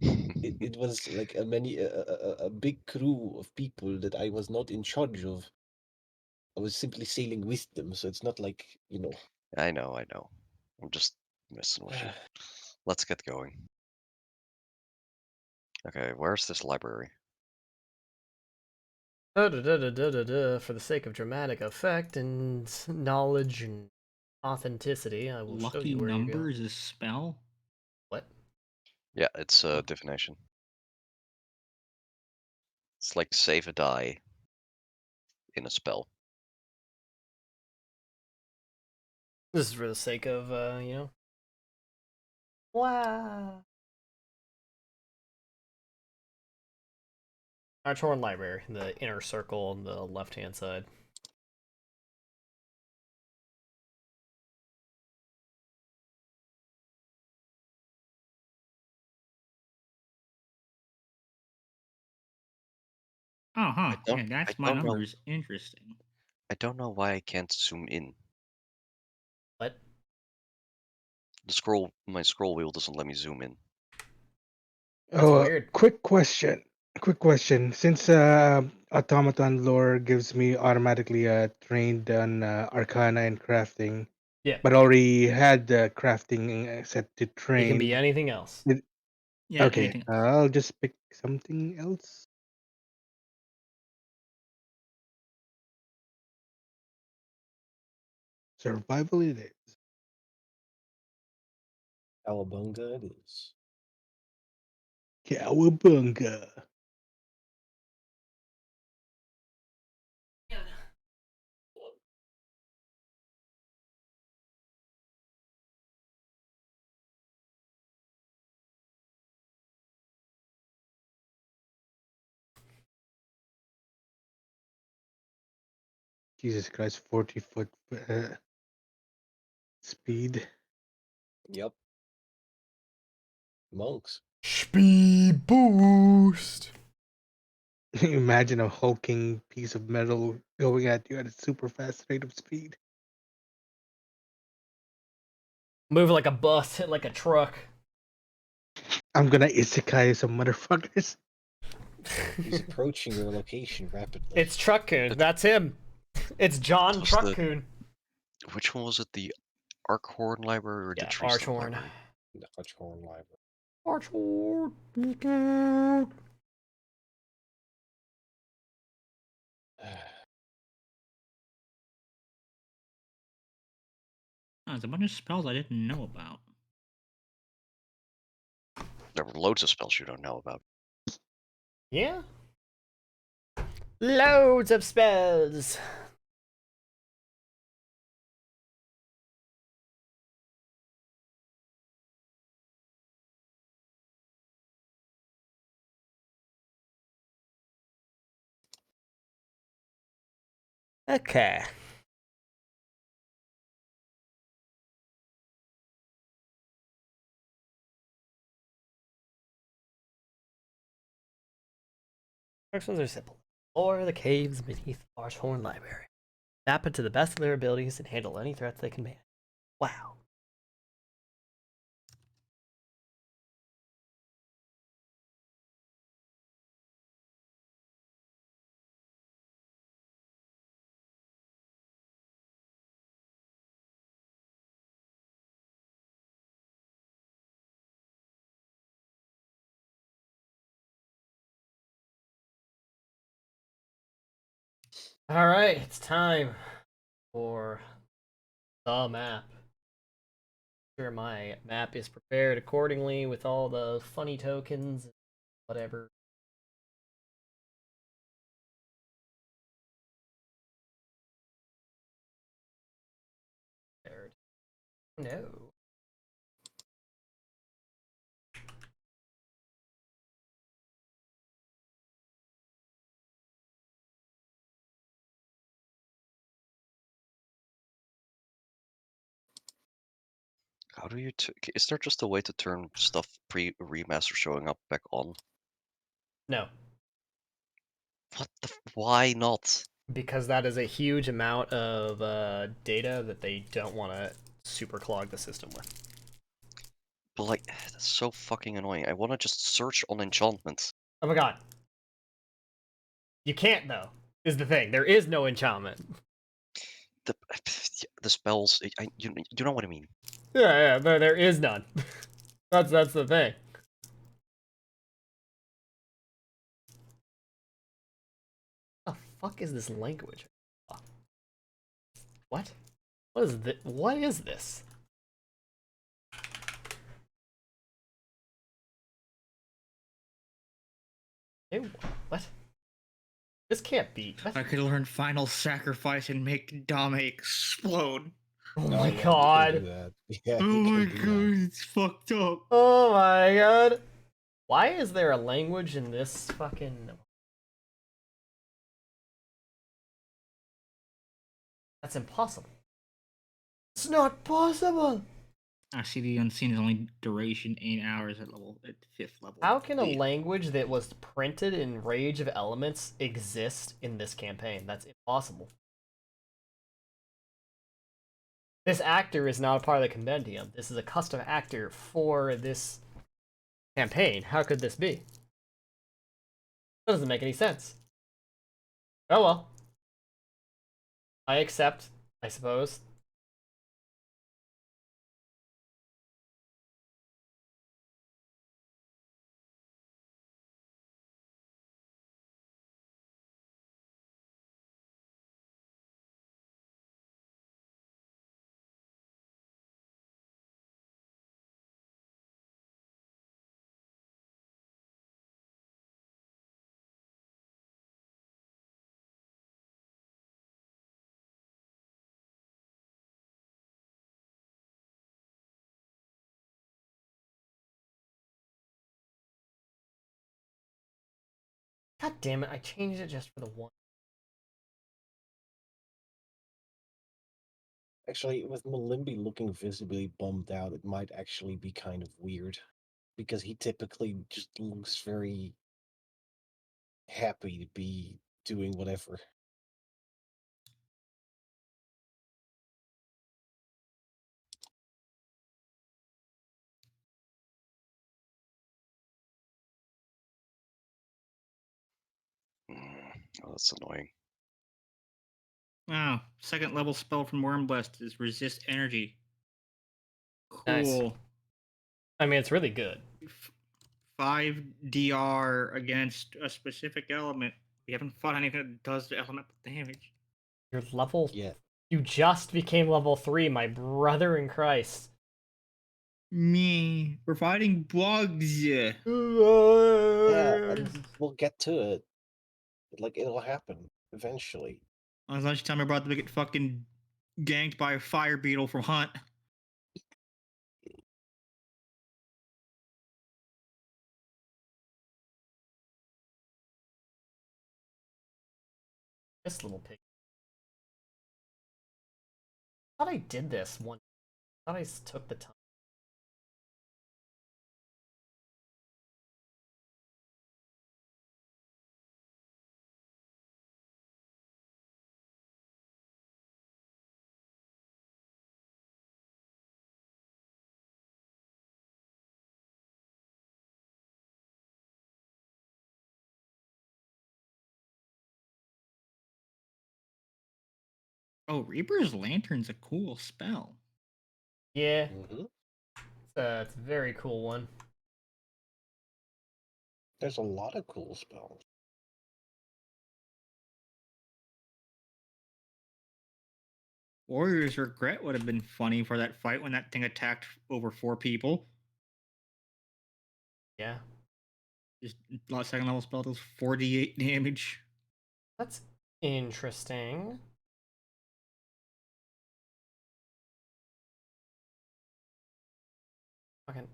it was like a big crew of people that I was not in charge of. I was simply sailing with them, so it's not like. I know. I'm just messing with you. Let's get going. Okay, where's this library? For the sake of dramatic effect and knowledge and authenticity, I will show Lucky you where you number go. is a spell? What? Yeah, it's divination. It's like save a die in a spell. This is for the sake of, you know. Wow. Archhorn Library, the inner circle on the left-hand side. Oh, huh. don't- Yeah, that's I my don't know. numbers. Interesting. I don't know why I can't zoom in. What? My scroll wheel doesn't let me zoom in. That's weird. Quick question. Quick question. Since automaton lore gives me automatically trained on Arcana and crafting, Yeah. but already had the crafting set to It train. can be anything else. Yeah, Okay, anything. I'll just pick something else. Survival it is. Cowabunga it is. Cowabunga. Jesus Christ, 40-foot speed. Yep. Monks. Speed boost. Imagine a hulking piece of metal going at you at a super fast rate of speed. Move like a bus, hit like a truck. I'm gonna isekai some motherfuckers. He's approaching your location rapidly. It's Truck-kun. That's him. It's John What's the- Truck-kun. Which one was it? The Arkhorn Library or Yeah, the Treestone Archhorn. Library? The Archhorn Library. Archhorn. Oh, there's a bunch of spells I didn't know about. There were loads of spells you don't know about. Yeah. Loads of spells. Okay. Instructions are simple. Explore the caves beneath Archhorn Library. Tap into the best of their abilities and handle any threats they can manage. Wow. All right, it's time for the map. Sure, my map is prepared accordingly with all the funny tokens, whatever. No. How do you? Is there just a way to turn stuff pre-remaster showing up back on? No. What the? Why not? Because that is a huge amount of data that they don't want to super clog the system with. But like, that's so fucking annoying. I want to just search on enchantments. Oh my god. You can't, though, is the thing. There is no enchantment. the spells. You know what I mean. Yeah, there is none. That's the thing. What the fuck is this language? What? What is this? What is this? Ew, what? This can't be. What? I could learn Final Sacrifice and make Dame explode. Oh Oh, my yeah, god. You can do that. Yeah, Oh you my can do that. god, it's fucked up. Oh my god. Why is there a language in this fucking... That's impossible. It's not possible. I see the unseen is only duration 8 hours at 5th level. How can a Yeah. language that was printed in Rage of Elements exist in this campaign? That's impossible. This actor is not a part of the compendium. This is a custom actor for this campaign. How could this be? That doesn't make any sense. Oh well. I accept, I suppose. God damn it, I changed it just for the one. Actually, with Malimbi looking visibly bummed out, it might actually be kind of weird. Because he typically just looks very happy to be doing whatever. Oh, that's annoying. Wow, 2nd level spell from Wormblast is resist energy. Nice. Cool. I mean, it's really good. 5 DR against a specific element. We haven't fought anything that does the elemental damage. You're level... Yeah. You just became level 3, my brother in Christ. Me, we're fighting bugs. Yeah, and we'll get to it. Like, it'll happen eventually. Unless you tell me we're about to get fucking ganked by a fire beetle from Hunt. This little pig. I thought I did this one. I thought I took the time. Oh, Reaper's Lantern's a cool spell. Yeah. Mm-hmm. It's a very cool one. There's a lot of cool spells. Warrior's Regret would have been funny for that fight when that thing attacked over 4 people. Yeah. Just 2nd level spell does 48 damage. That's interesting. Fucking...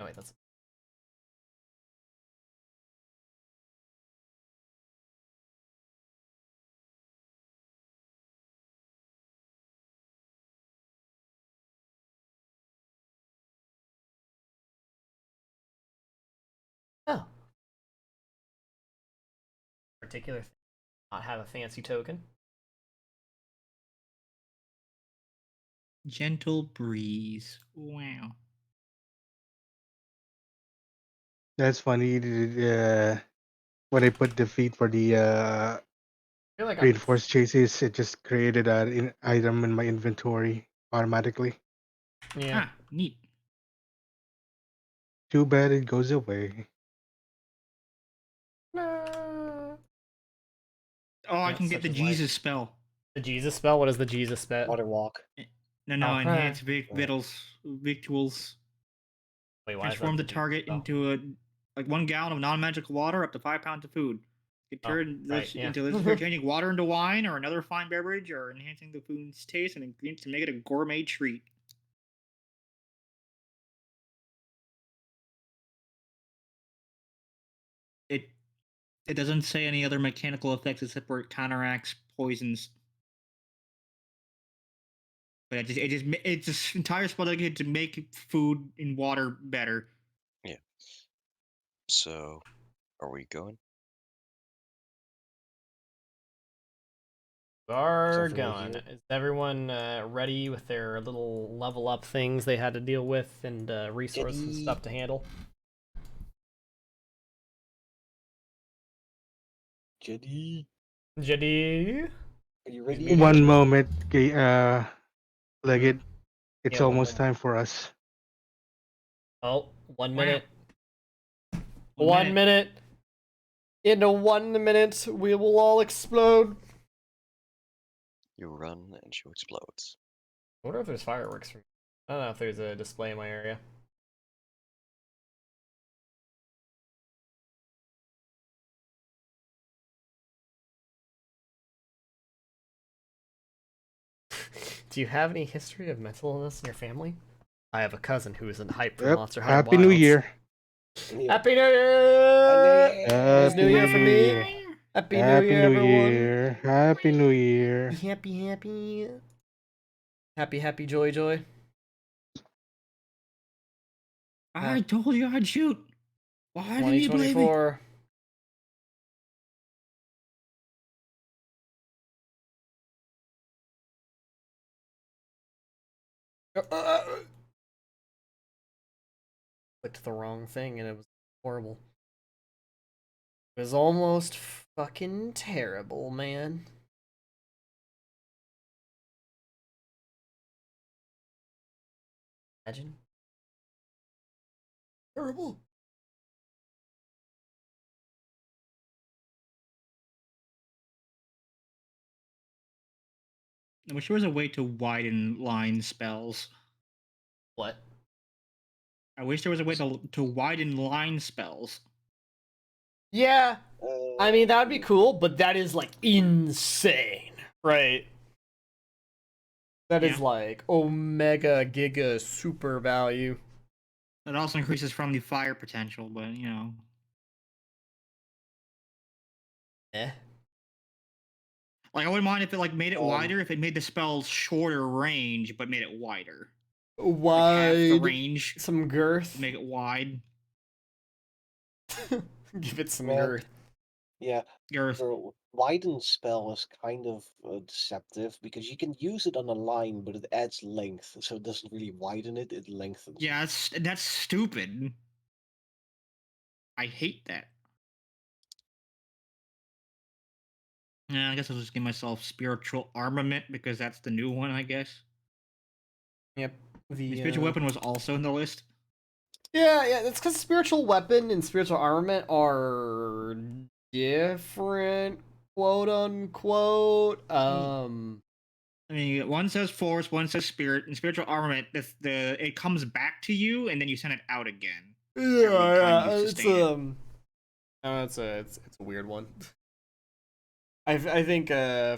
Oh wait, that's... Oh. Particular thing. Not have a fancy token. Gentle Breeze. Wow. That's funny. When I put the feed for the feel like I'm reinforced chases, it just created an item in my inventory automatically. yeah. Ah, neat. Too bad it goes away. Oh, I That's can get such the is life. Jesus spell. The Jesus spell. What is the Jesus spell? Water walk. No, Oh, enhance right. victuals. Wait, why is Transform that the Jesus target spell? into like 1 gallon of non-magical water, up to 5 pounds of food. It Oh, turns right, this yeah. into this for changing water into wine or another fine beverage, or enhancing the food's taste and ingredients to make it a gourmet treat. It it doesn't say any other mechanical effects except for it counteracts poisons. But it's this entire spell dedicated to make food and water better. Yeah. So, are we going? Are Is everyone going. here? Is everyone ready with their little level up things they had to deal with and resources and stuff to handle? Jenny, Jadi? are you ready? muted. One moment, Leggett. Hmm. It's Yeah, almost time for us. Oh, 1 Wow. minute. 1 minute. In 1 minute, we will all explode. You run and she explodes. I wonder if there's fireworks. I don't know if there's a display in my area. Do you have any history of mental illness in your family? I have a cousin who is in hype for Yep. Monster High Happy Wilds. New Year. Yeah. Happy New Year! It's New Happy Year New for me. Year. Happy New Happy Year, New everyone. Year. Happy New Year. Happy, happy. Happy, happy, joy, joy. I told you I'd shoot. Why didn't you believe me? 2024. Clicked the wrong thing and it was horrible. It was almost fucking terrible, man. Imagine. Terrible. I wish there was a way to widen line spells. What? I wish there was a way to widen line spells. Yeah. I mean, that would be cool, but that is like insane. Right. That is Yeah. like omega giga super value. It also increases friendly fire potential, but you know. Eh. Like I wouldn't mind if it like made it wider, if it made the spells shorter range, but made it wider. Wide. Like half the range. Some girth. Make it wide. Give it some Man, girth. Yeah. Girth. The widen spell is kind of deceptive because you can use it on a line, but it adds length, so it doesn't really widen it; it lengthens. Yeah, that's stupid. I hate that. Yeah, I guess I'll just give myself spiritual armament because that's the new one, I guess. Yep. The spiritual weapon was also in the list. Yeah, it's because spiritual weapon and spiritual armament are different, quote unquote. I mean, one says force, one says spirit, and spiritual armament. It comes back to you, and then you send it out again. Yeah, it's it's a weird one. I think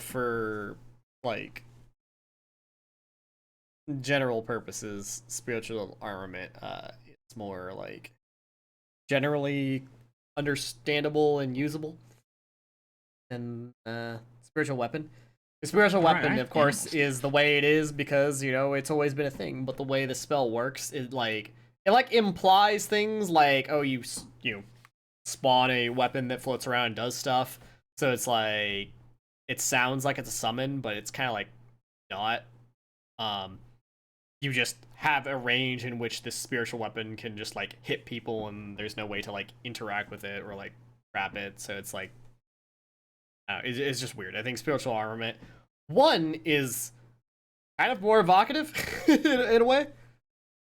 for like general purposes, spiritual armament it's more like generally understandable and usable than spiritual weapon. The spiritual weapon, of course, is the way it is because it's always been a thing. But the way the spell works, it implies things like, oh, you spawn a weapon that floats around and does stuff. So it's like it sounds like it's a summon, but it's kind of like not. you just have a range in which this spiritual weapon can just like hit people, and there's no way to like interact with it or like grab it. So it's like, it's just weird. I think spiritual armament, one, is kind of more evocative in a way,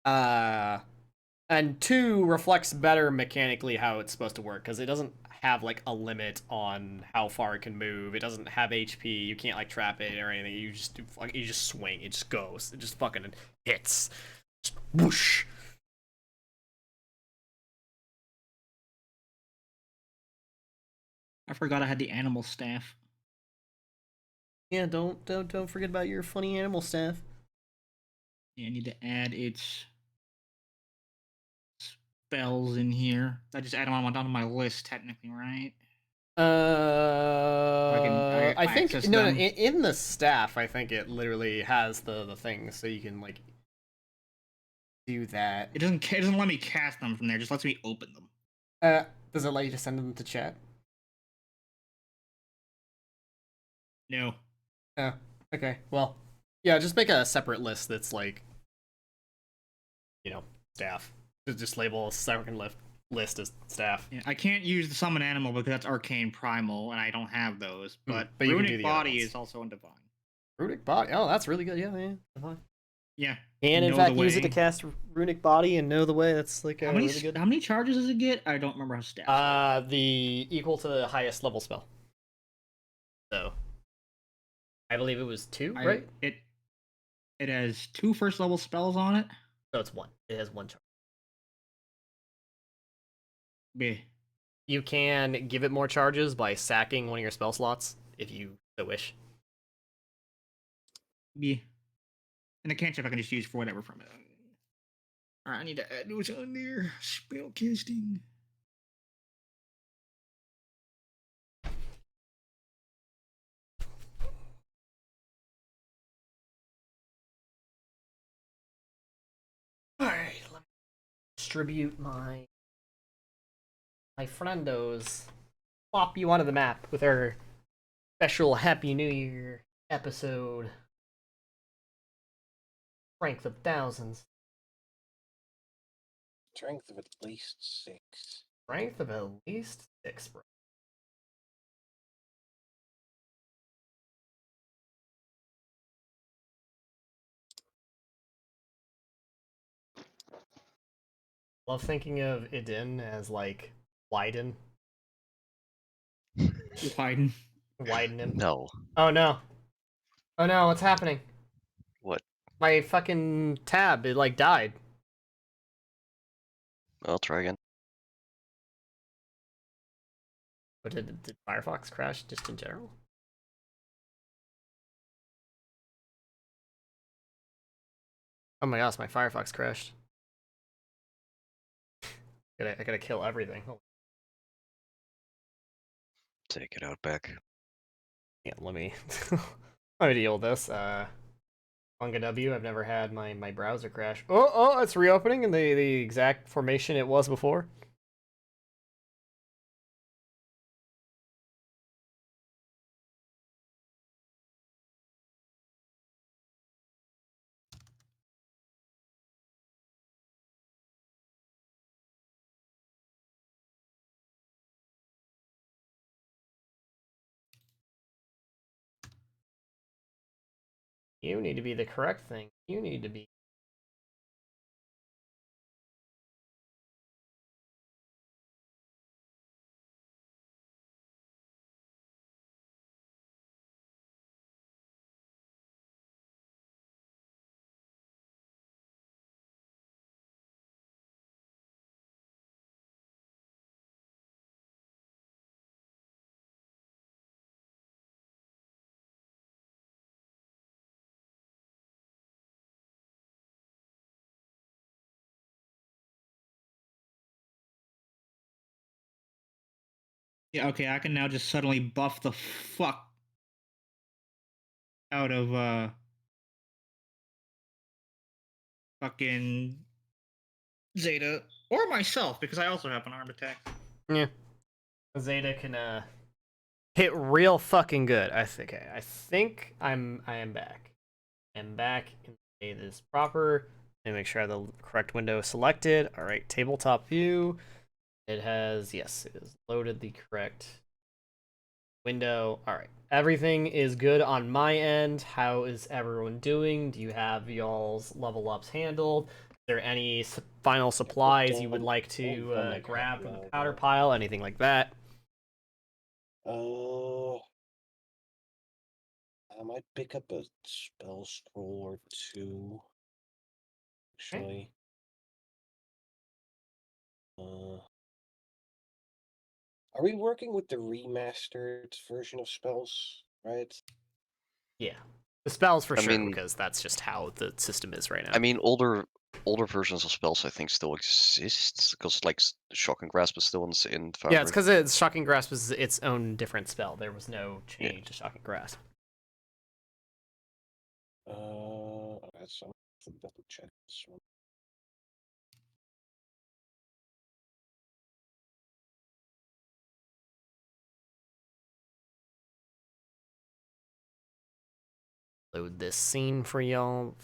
and two, reflects better mechanically how it's supposed to work, because it doesn't have like a limit on how far it can move. It doesn't have HP. You can't like trap it or anything. You just swing. It just goes. It just fucking hits. Just whoosh. I forgot I had the animal staff. Yeah, don't forget about your funny animal staff. Yeah, I need to add its spells in here. I just add them onto my list, technically, right? I think access no, them. in the staff, I think it literally has the things, so you can like do that. It doesn't let me cast them from there. It just lets me open them. Does it let you to send them to chat? No. Oh, okay. Well, yeah, just make a separate list that's like, staff. Just label a second list as staff. Yeah, I can't use the summon animal because that's arcane primal, and I don't have those. But you can do runic the body is also in divine. Runic body. Oh, that's really good. Yeah. Divine. Yeah. And in fact, use it to cast runic body and know the way. That's like how many really good. How many charges does it get? I don't remember how stats. The equal to the highest level spell. So, I believe it was 2, right? It has 2 first level spells on it. So it's 1. It has 1 charge. B. You can give it more charges by sacking one of your spell slots if you so wish. B. And I can't check if I can just use for whatever from it. Alright, I need to add those on there. Spell casting. Alright, let me distribute my friendos. Plop you onto the map with our special Happy New Year episode. Strength of thousands. Strength of at least 6. Strength of at least 6, bro. Love thinking of Idin as like Wyden. Widen him. No. Oh no. Oh no, what's happening? What? My fucking tab, it like died. I'll try again. But did Firefox crash just in general? Oh my gosh, my Firefox crashed. I gotta kill everything. Take it out back. Yeah, let me let me deal with this. Manga W, I've never had my browser crash. Oh, it's reopening in the exact formation it was before. You need to be the correct thing. You need to be. Yeah, okay, I can now just suddenly buff the fuck out of fucking Zeta or myself because I also have an armed attack. Yeah. Zeta can hit real fucking good. I think I am back. I'm back in the It is proper. And make sure I have the correct window selected. All right, tabletop view. It has, yes, it is loaded the correct window. All right, everything is good on my end. How is everyone doing? Do you have y'all's level ups handled? Is there any final supplies you would like to grab from the powder pile? Anything like that? I might pick up a spell scroll or two. Actually. Are we working with the remastered version of spells, right? Yeah. The spells for I sure, mean- because that's just how the system is right now. I mean, older versions of spells I think still exist because like Shock and Grasp is still in Foundry. Yeah, it's because Shocking Grasp is its own different spell. There was no change to Shocking Grasp. That's double check this one. Load this scene for y'all.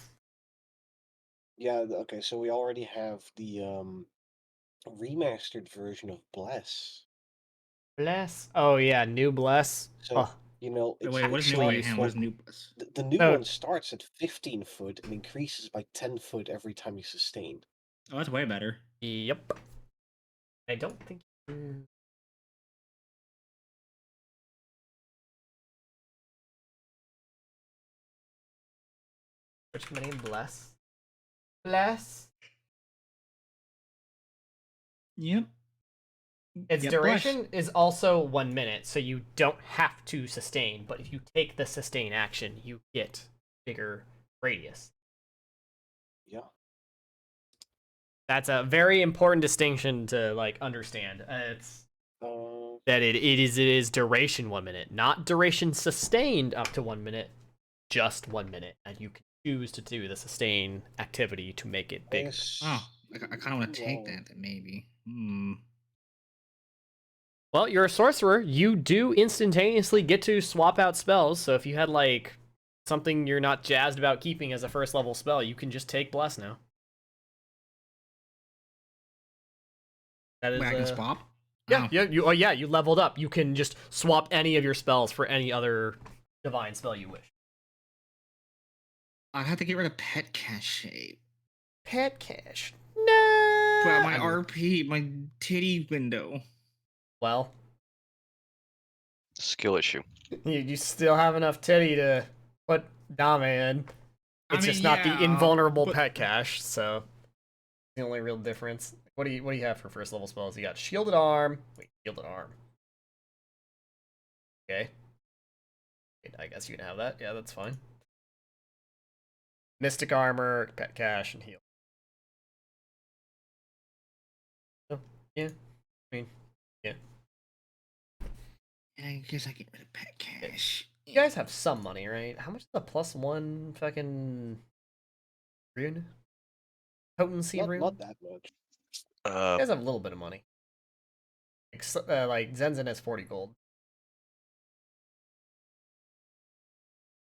Yeah, okay, so we already have the remastered version of Bless. Bless? Oh yeah, new Bless. So, Oh. you know, it's Wait, what is new? actually What is new? the new No. one starts at 15 foot and increases by 10 foot every time you sustain. Oh, that's way better. Yep. I don't think. What's my name? Bless. Bless. Yep. Its Yep, duration is also 1 minute, so you don't have to sustain. But if you take the sustain action, you get bigger radius. Yeah. That's a very important distinction to like understand. It's that it is duration 1 minute, not duration sustained up to 1 minute, just 1 minute, and you can choose to do the sustain activity to make it bigger. Oh, I kind of want to take that then maybe. Well, you're a sorcerer. You do instantaneously get to swap out spells. So if you had like something you're not jazzed about keeping as a first level spell, you can just take Bless now. That is Wait, I can swap? Yeah, you leveled up. You can just swap any of your spells for any other divine spell you wish. I have to get rid of Pet Cache. Pet Cache. No. But my RP, my titty window. Well, skill issue. You still have enough titty to put Dame in. It's just not the invulnerable pet cache, so the only real difference. What do you have for first level spells? You got shielded arm. Wait, shielded arm. Okay. I guess you can have that. Yeah, that's fine. Mystic armor, pet cache, and heal. Oh, yeah. I mean, yeah. And I guess I get rid of Pet Cache. You guys have some money, right? How much is the +1 fucking rune? Potency rune? Not that much. You guys have a little bit of money. Like Zenzen has 40 gold.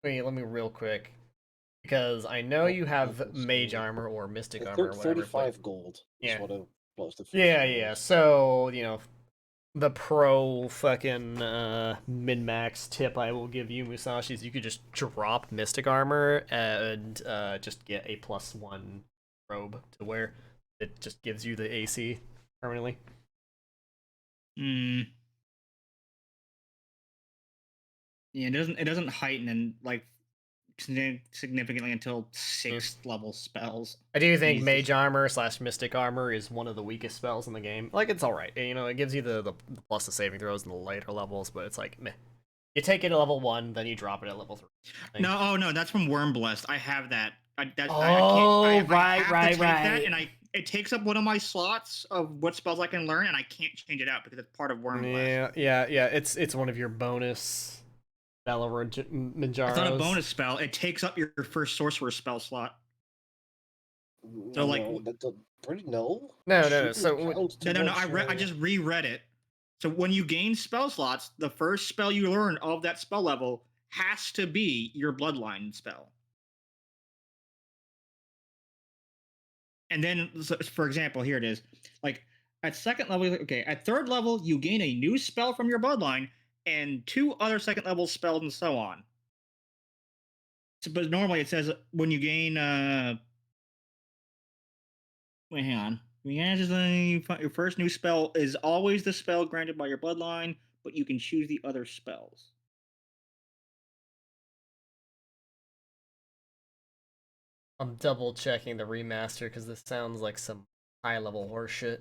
Wait, let me real quick. Because I know you have mage armor or mystic armor or whatever. 35 gold is yeah. what a plus the Yeah. So, you know, the pro fucking min-max tip I will give you, Musashi, is you could just drop mystic armor and just get a +1 robe to wear. It just gives you the AC permanently. Yeah, it doesn't heighten and like significantly until 6th level spells. I do think mage armor / mystic armor is one of the weakest spells in the game. Like, it's alright. You know, it gives you the plus the saving throws in the later levels, but it's like, meh. You take it at level 1, then you drop it at level 3. No, that's from Worm Blessed. I have that. Right. And it takes up one of my slots of what spells I can learn, and I can't change it out because it's part of Worm Blessed. Yeah. It's one of your bonus Manjaros. It's not a bonus spell. It takes up your first sorcerer spell slot. So No. No. So no. I just reread it. So when you gain spell slots, the first spell you learn of that spell level has to be your bloodline spell. And then, for example, here it is. Like at second level, okay, at third level, you gain a new spell from your bloodline and 2 other second level spells and so on. So, but normally it says when you gain. Wait, hang on. Your first new spell is always the spell granted by your bloodline, but you can choose the other spells. I'm double checking the remaster because this sounds like some high level horseshit.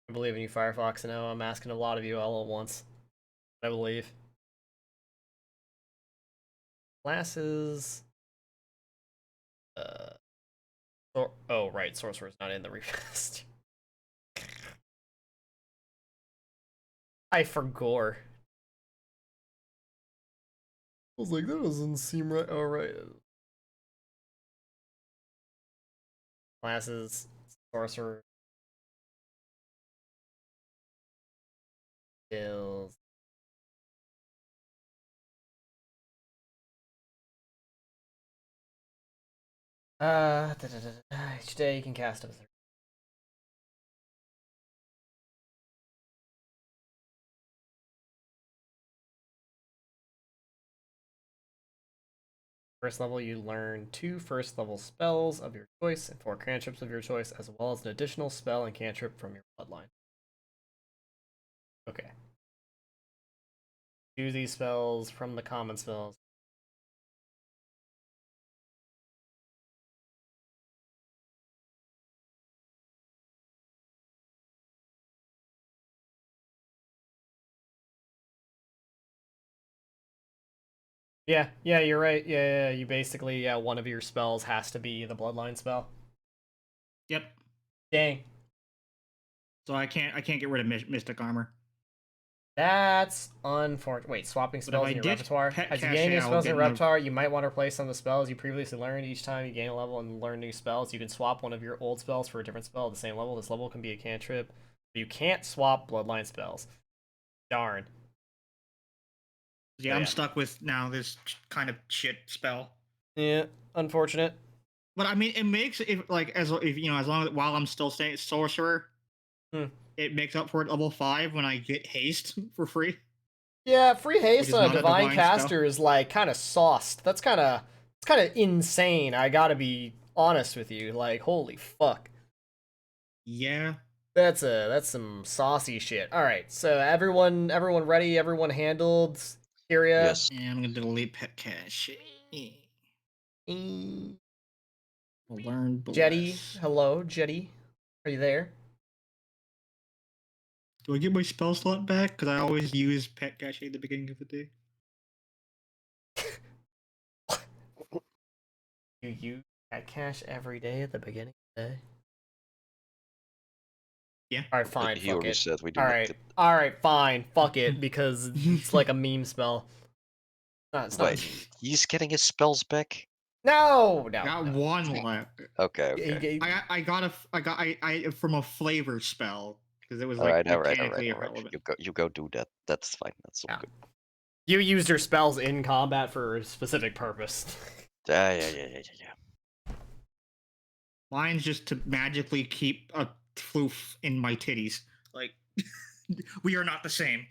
I believe in you, Firefox. I know I'm asking a lot of you all at once. I believe. Classes. Oh, right. Sorcerer's not in the remaster. I forgot. I was like, that doesn't seem right. Oh, right. Classes. Sorcerer. Skills. Each day you can cast up to 3. First level, you learn 2 first level spells of your choice and 4 cantrips of your choice, as well as an additional spell and cantrip from your bloodline. Okay. Choose these spells from the common spells. Yeah, you're right. Yeah, you basically, one of your spells has to be the bloodline spell. Yep. Dang. So I can't get rid of Mystic Armor. That's unfortunate. Wait, swapping spells in your repertoire. As you gain new spells in your repertoire, you might want to replace some of the spells you previously learned. Each time you gain a level and learn new spells, you can swap one of your old spells for a different spell at the same level. This level can be a cantrip, but you can't swap bloodline spells. Darn. Yeah, I'm stuck with now this kind of shit spell. Yeah, unfortunate. But I mean, it makes it like as long as while I'm still staying sorcerer, it makes up for it level 5 when I get haste for free. Yeah, free haste on a divine caster is like kind of sauced. It's kind of insane. I gotta be honest with you. Like, holy fuck. Yeah. That's some saucy shit. All right, so everyone ready? Everyone handled? Kyria? Yes. Yeah, I'm gonna delete pet cache. Learn bless. Jetty, hello, Jetty. Are you there? Do I get my spell slot back? Because I always use pet cache at the beginning of the day. You use pet cache every day at the beginning of the day? Yeah. All right, fine. He fuck already it. said we do. All right, fine. Fuck it, because it's like a meme spell. No, it's not. Wait, he's getting his spells back? No. Got one left. Okay. I got from a flavor spell because it was all like right. mechanically irrelevant. You go do that. That's fine. That's all good. You used your spells in combat for a specific purpose. Yeah. Mine's just to magically keep a floof in my titties. Like, we are not the same.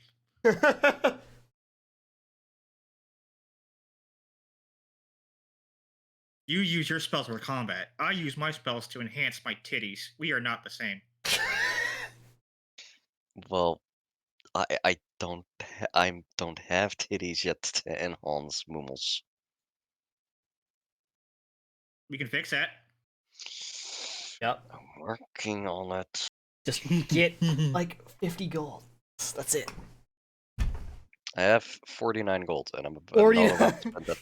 You use your spells for combat. I use my spells to enhance my titties. We are not the same. Well, I don't don't have titties yet to enhance mummels. We can fix that. Yep. I'm working on it. Just get like 50 gold. That's it. I have 49 gold, and I'm not about to spend that.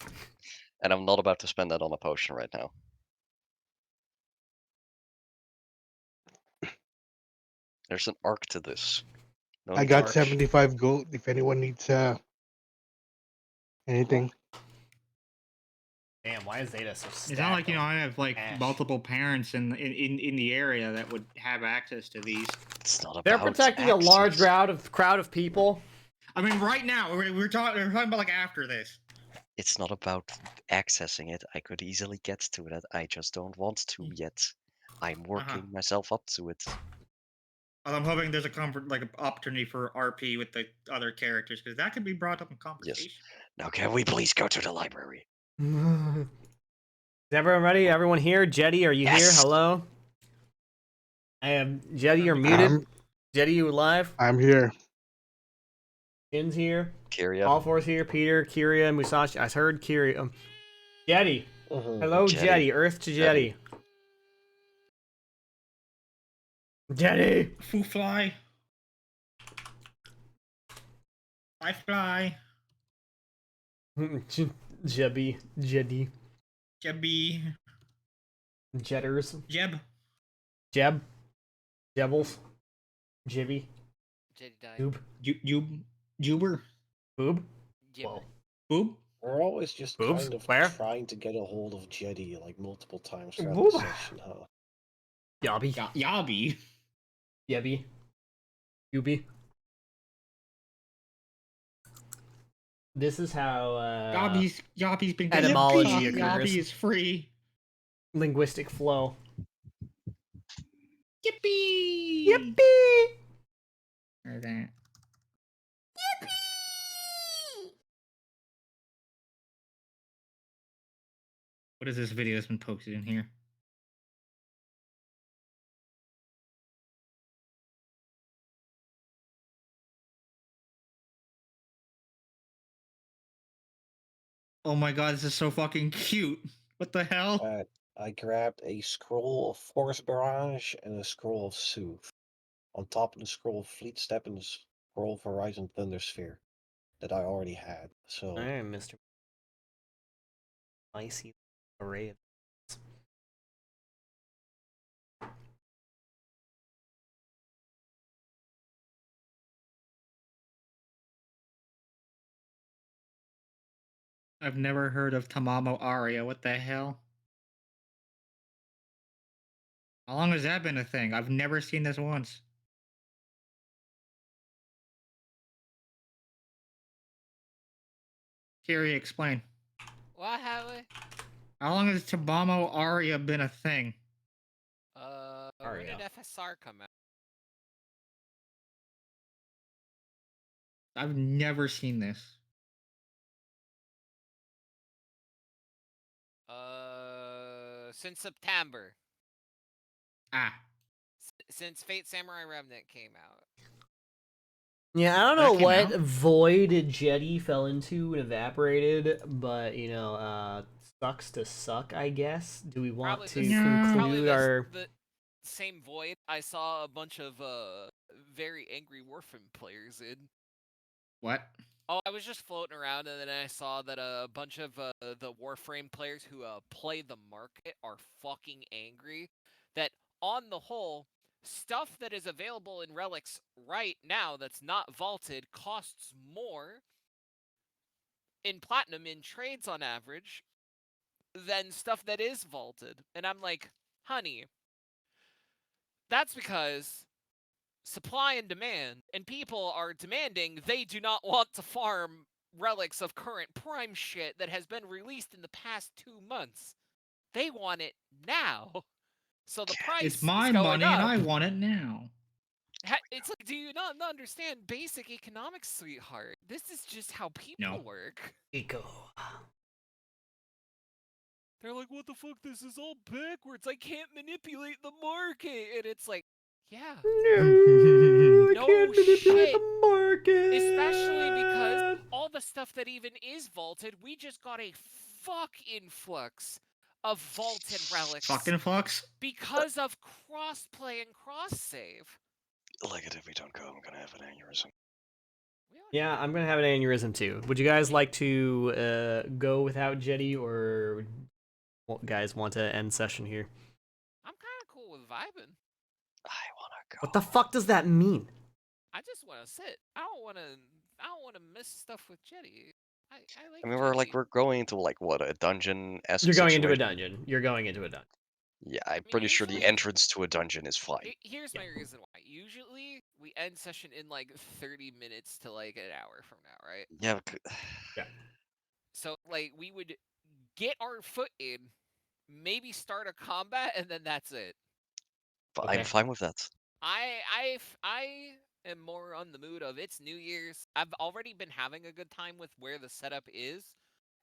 And I'm not about to spend that on a potion right now. There's an arc to this. No I got arc. 75 gold. If anyone needs anything. Damn, why is Zeta so stacked? It's not like I have like multiple parents in the area that would have access to these. It's not about They're protecting a large crowd of people. I mean, right now we're talking about like after this. It's not about accessing it. I could easily get to it. I just don't want to yet. I'm working myself up to it. I'm hoping there's a comfort, like an opportunity for RP with the other characters, because that could be brought up in conversation. Yes. Now, can we please go to the library? Is everyone ready? Everyone here? Jetty, are you here? Yes. Hello? I am Jetty, you're muted. Jetty, you live? I'm here. Shin's here. Kiria. All four's here. Peter, Kiria, Musashi. I heard Kiria. Jetty. Hello, Jetty. Earth to Jetty. Jetty. Foo fly. I fly. Jebby. Jetty. Jebby. Jetters. Jeb. Jeb. Jebbles. Jibby. Jetty died. Joob. Juber. Boob. Whoa. Boob. We're always just Boobs? kind of Where? trying to get a hold of Jetty like multiple times throughout Boob. the session, huh? Yobby. Yobby. Yebby. Yooby. This is how Yobby's been etymology occurs. Yobby is free. Linguistic flow. Yippee! Yippee! Or that. What is this video that's been posted in here? Oh my god, this is so fucking cute. What the hell? I grabbed a scroll of Force Barrage and a scroll of Soothe. On top of the scroll of Fleet Step and the scroll of Horizon Thundersphere that I already had. So Alright, Mr. Icy array of I've never heard of Tamamo Aria. What the hell? How long has that been a thing? I've never seen this once. Kiri, explain. What, Howie? How long has Tamamo Aria been a thing? When did FSR come out? I've never seen this. Since September. Ah. Since Fate Samurai Remnant came out. Yeah, I don't That know came what out? void Jetty fell into and evaporated, but you know, sucks to suck, I guess. Do we want Probably to the- Yeah. Probably conclude our the same void I saw a bunch of very angry Warframe players in. What? Oh, I was just floating around and then I saw that a bunch of the Warframe players who play the market are fucking angry that on the whole, stuff that is available in Relics right now that's not vaulted costs more in Platinum in trades on average than stuff that is vaulted. And I'm like, honey, that's because supply and demand, and people are demanding they do not want to farm relics of current prime shit that has been released in the past 2 months. They want it now. So the price It's my is going money up. and I want it now. It's like, do you not understand basic economics, sweetheart? This is just how people work. eco? They're like, what the fuck? This is all backwards. I can't manipulate the market. And it's like, yeah. No, No can't manipulate shit. the market. Especially because all the stuff that even is vaulted, we just got a fuck influx of vaulted relics. Fucking flux? Because of crossplay and cross save. Like it if we don't go, I'm gonna have an aneurysm. Yeah, I'm gonna have an aneurysm too. Would you guys like to go without Jetty, or guys want to end session here? I'm kind of cool with vibing. I wanna go. What the fuck does that mean? I just want to sit. I don't want to miss stuff with Jetty. I like. I mean, Jetty. we're going into like what, a dungeon? You're going into a dungeon. You're going into a dungeon. Yeah, I'm mean, pretty sure the usually- entrance to a dungeon is fine. Here's my reason why. Usually, we end session in like 30 minutes to like an hour from now, right? Yeah. Yeah. So like we would get our foot in, maybe start a combat, and then that's it. But Okay. I'm fine with that. I am more on the mood of it's New Year's. I've already been having a good time with where the setup is,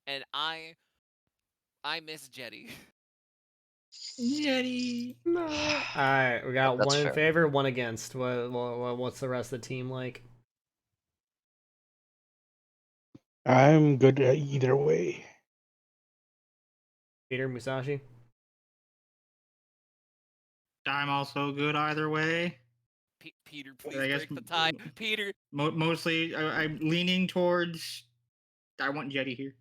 and I miss Jetty. Jetty. No. All right, we got That's one in fair. favor, one against. What's the rest of the team like? I'm good either way. Peter, Musashi. I'm also good either way. Peter, I please guess break the tie. Peter, mostly, I'm leaning towards. I want Jetty here.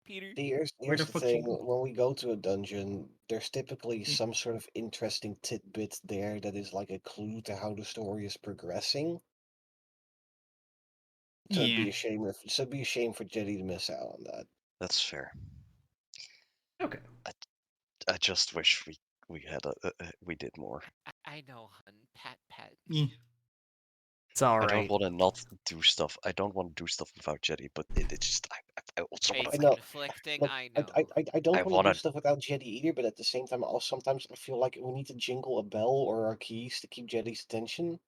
Peter. Here's Where the the fuck thing. you go? When we go to a dungeon, there's typically Hmm. some sort of interesting tidbit there that is like a clue to how the story is progressing. So it'd Yeah. be a shame for Jetty to miss out on that. That's fair. Okay. I just wish we had we did more. I know, hun. Pat. Yeah. It's all I don't right. want to not do stuff. I don't want to do stuff without Jetty, but it's just I also want It's to. know. conflicting. Look, I know. I don't I want to do wanna- stuff without Jetty either, but at the same time, sometimes I feel like we need to jingle a bell or our keys to keep Jetty's attention.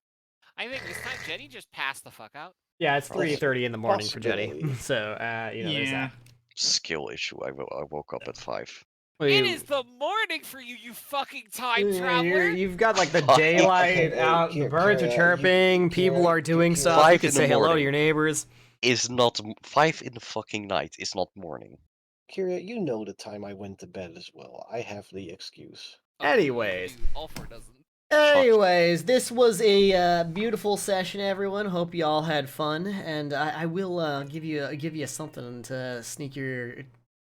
I think this time Jetty just passed the fuck out. Yeah, it's Probably. 3:30 in the morning for Jetty. Possibility. So, there's Yeah. that. Skill issue. I woke up at 5. It is the morning for you, you fucking time Yeah, traveler. you've got like the Fuck. daylight Okay, out, the birds are Kira, chirping, people are doing Kira, stuff. 5 You can in the say hello to morning. your neighbors. Is not 5 in the fucking night. Is not morning. Kira, you know the time I went to bed as well. I have the excuse. Oh, Anyways. you all 4 dozen. Anyways, this was a beautiful session, everyone. Hope you all had fun, and I will give you something to sneak your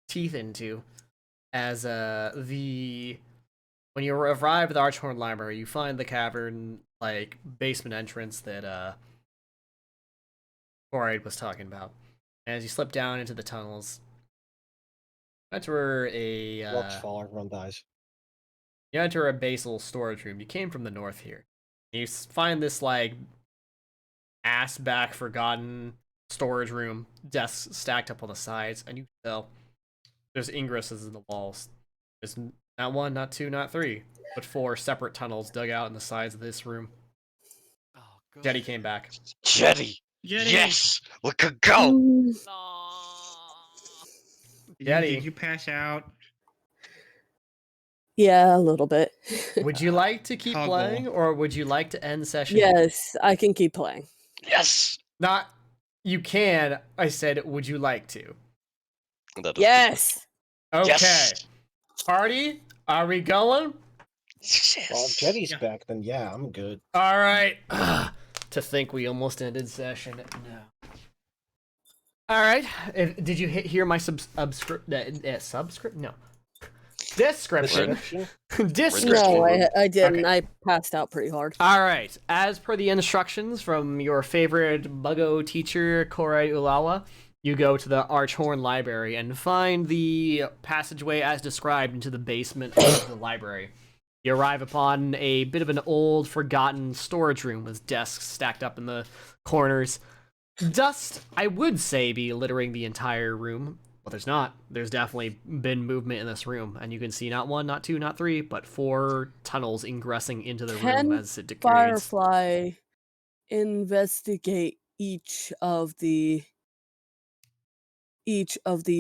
teeth into. As when you arrive at the Archhorn Library, you find the cavern like basement entrance that Boraid was talking about. And as you slip down into the tunnels, enter Rocks fall, everyone dies. you enter a basal storage room. You came from the north here. You find this like ass back forgotten storage room, desks stacked up on the sides, and you tell there's ingresses in the walls. There's not 1, not 2, not 3, but 4 separate tunnels dug out in the sides of this room. Oh, good. Jetty came back. Jetty. Jetty. Yes. We could go. Aw. Jetty. Did you pass out? Yeah, a little bit. Would you like to keep Toggle. playing, or would you like to end session? Yes, I can keep playing. Yes. Not. You can. I said, would you like to? That is Yes. Okay. Yes. Party, are we going? Well, if Jetty's back, then yeah, I'm good. All right. To think we almost ended session. No. All right. Did you hear my subscript? No. Description. Description. No, I didn't. I passed out pretty hard. All right. As per the instructions from your favorite Buggo teacher, Korai Ulawa, you go to the Archhorn Library and find the passageway as described into the basement of the library. You arrive upon a bit of an old, forgotten storage room with desks stacked up in the corners. Dust, I would say, be littering the entire room, but there's not. There's definitely been movement in this room, and you can see not 1, not 2, not 3, but 4 tunnels ingressing into the room Can as it degrades. Firefly investigate each of the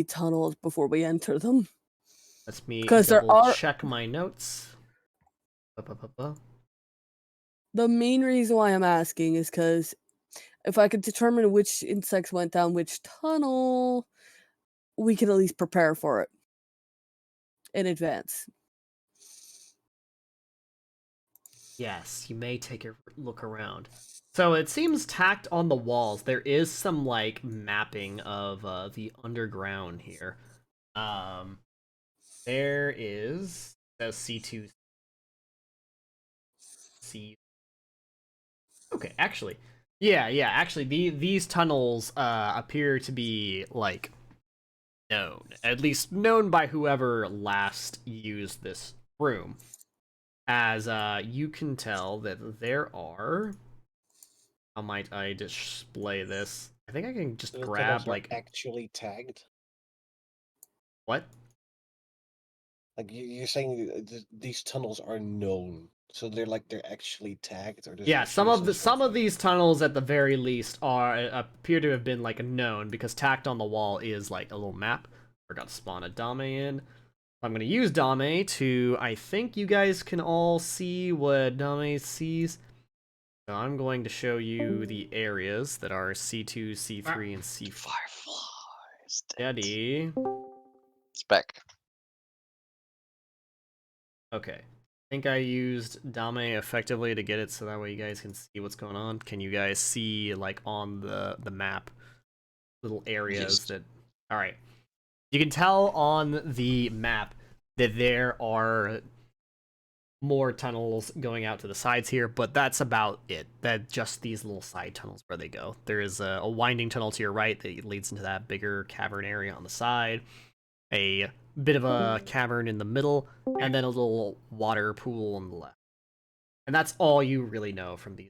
tunnels before we enter them? Let me 'Cause there double are- check my notes. The main reason why I'm asking is because if I could determine which insects went down which tunnel, we can at least prepare for it in advance. Yes, you may take a look around. So it seems tacked on the walls. There is some like mapping of the underground here. There is C2. C. Okay, actually, yeah. Actually, these tunnels appear to be like known, at least known by whoever last used this room. as you can tell that there are. How might I display this? I think I can just The tunnels grab are like actually tagged. what? Like you're saying these tunnels are known, so they're actually tagged, or there's Yeah, actually some of like... these tunnels at the very least are appear to have been like known because tacked on the wall is like a little map. Forgot to spawn a Dame in. I'm gonna use Dame to. I think you guys can all see what Dame sees. So I'm going to show you the areas that are C2, C3, and C4. Fireflies. Steady. It's back. Okay. I think I used Dame effectively to get it so that way you guys can see what's going on. Can you guys see, like, on the map, little areas Yes. that... Alright. You can tell on the map that there are more tunnels going out to the sides here, but that's about it. That just these little side tunnels where they go. There is a winding tunnel to your right that leads into that bigger cavern area on the side. A bit of a cavern in the middle, and then a little water pool on the left. And that's all you really know from the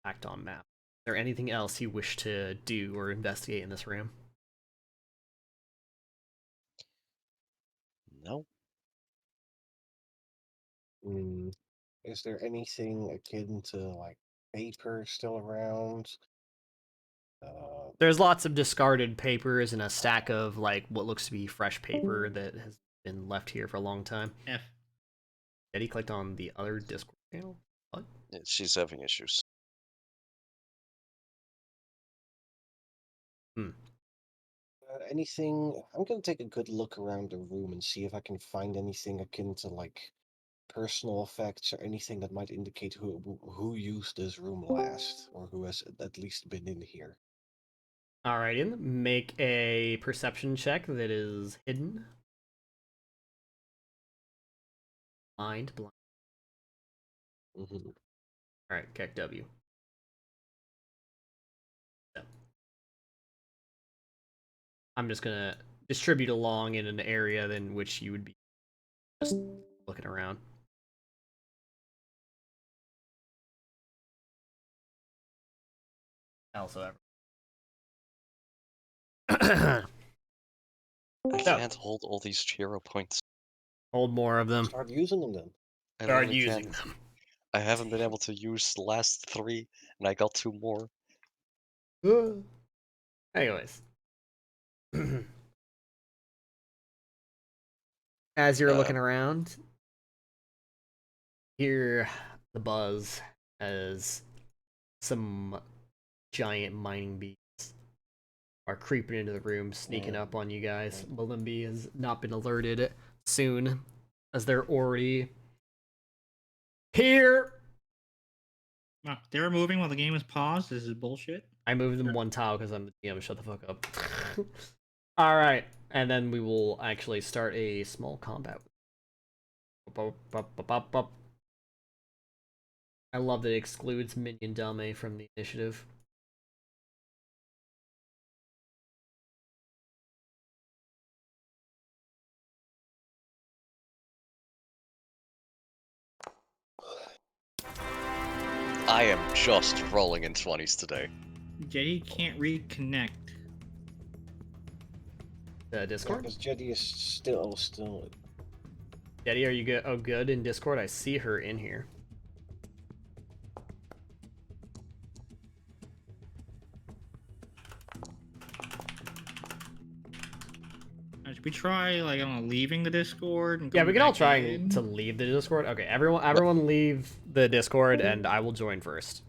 act on map. Is there anything else you wish to do or investigate in this room? No. Is there anything akin to like paper still around? There's lots of discarded papers and a stack of like what looks to be fresh paper that has been left here for a long time. F. Eddie clicked on the other Discord channel. What? Yeah, she's having issues. Anything? I'm gonna take a good look around the room and see if I can find anything akin to like personal effects or anything that might indicate who used this room last, or who has at least been in here. Alrighty, make a perception check that is hidden. Blind. Alright, kick W. So, I'm just gonna distribute along in an area in which you would be just looking around. Also, I can't hold all these Chiro points. hold more of them. Start using them then. I Start literally using can't. them. I haven't been able to use the last 3, and I got 2 more. Anyways. As you're looking around, hear the buzz as some giant mining beasts are creeping into the room, sneaking up on you guys. Malimbi has not been alerted soon, as they're already here. Wow, they were moving while the game was paused. This is bullshit. I moved them one tile because I'm the GM. Shut the fuck up. Alright, and then we will actually start a small combat. I love that it excludes Minion Dame from the initiative. I am just rolling in 20s today. Jetty can't reconnect. The Discord? Because Jetty is still. Jetty, are you good? Oh, good in Discord. I see her in here. Should we try, like, I don't know, leaving the Discord? And Yeah, we going can all back try in? to leave the Discord. Okay, everyone leave the Discord, and I will join first.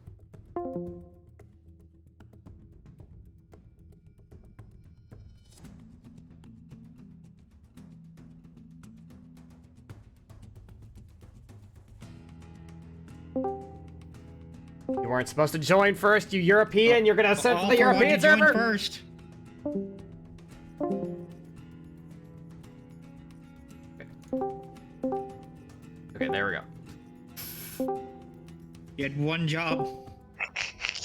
You weren't supposed to join first, you European. You're gonna send for the European server first. Okay, there we go. You had one job.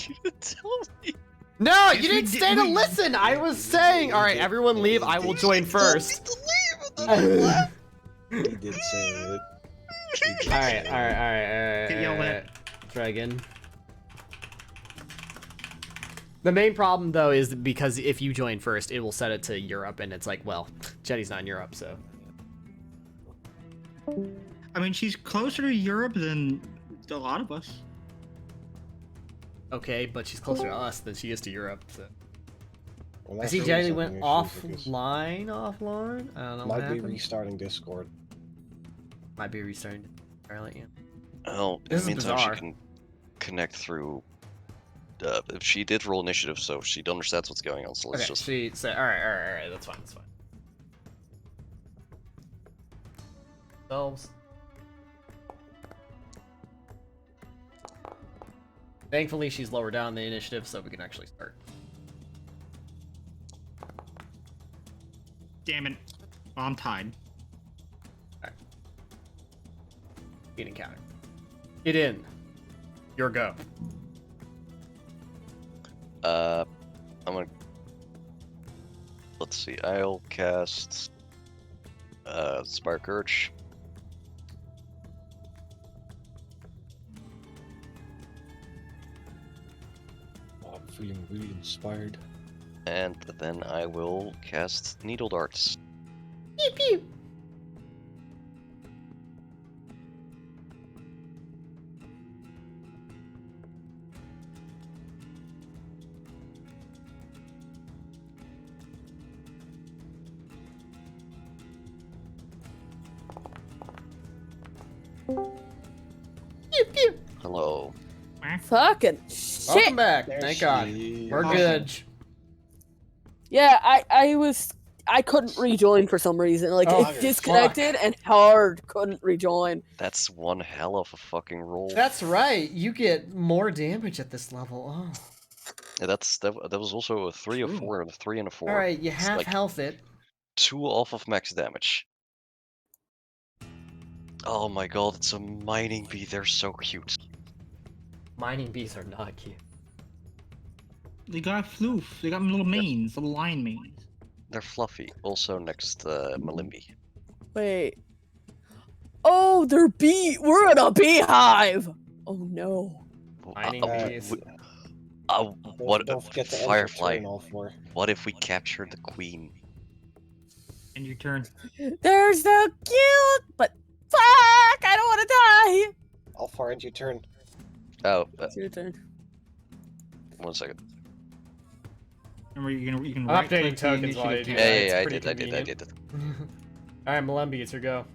You didn't tell me. No, Yes, you we didn't did- stay to we- listen. I was saying, all right, everyone leave. I will join first. You told me to leave, and then I left. He did say it. Alright. Get yelled at. Try again. The main problem, though, is because if you join first, it will set it to Europe, and it's like, well, Jenny's not in Europe, so. I mean, she's closer to Europe than a lot of us. Okay, but she's closer to us than she is to Europe, so. Well, I that's see really Jenny something went issues, because offline. I don't know what Might be happened. restarting Discord. Might be restarting. Apparently, yeah. Oh, in This the is meantime, bizarre. she can connect through. She did roll initiative, so she understands what's going on. So let's Okay, just. she said, alright, that's fine. Selves. Thankfully, she's lower down the initiative, so we can actually start. Damn it. Oh, I'm tied. Alright. Get encounter. Get in. Your go. I'm gonna. Let's see. I'll cast. Spark Urge. Oh, I'm feeling really inspired. And then I will cast Needle Darts. Pew pew. Pew pew. Hello. Fucking Welcome shit. back. There Thank she God. is. We're good. Yeah, I couldn't rejoin for some reason. Like Oh, it disconnected and hard couldn't rejoin. That's one hell of a fucking roll. That's right. You get more damage at this level. Oh. Yeah, that was also a 3, a True. 4, and a 3 and a 4. All right, you It's half like health it. 2 off of max damage. Oh my god, it's a mining bee. They're so cute. Mining bees are not cute. They got floof. They got little manes, little lion manes. They're fluffy. Also next Malimbi. Wait. Oh, they're we're in a beehive. Oh no. Mining bees. What Don't forget to enter Firefly? turn all four. What if we capture the queen? And your turn. They're so cute, but fuck, I don't want to die. All far into your turn. Oh, It's your turn. 1 second. Remember, you can I'm right updating click the tokens while you initiative do tab. that. Yeah, it's I pretty did. convenient. Alright, Malembi, it's your go.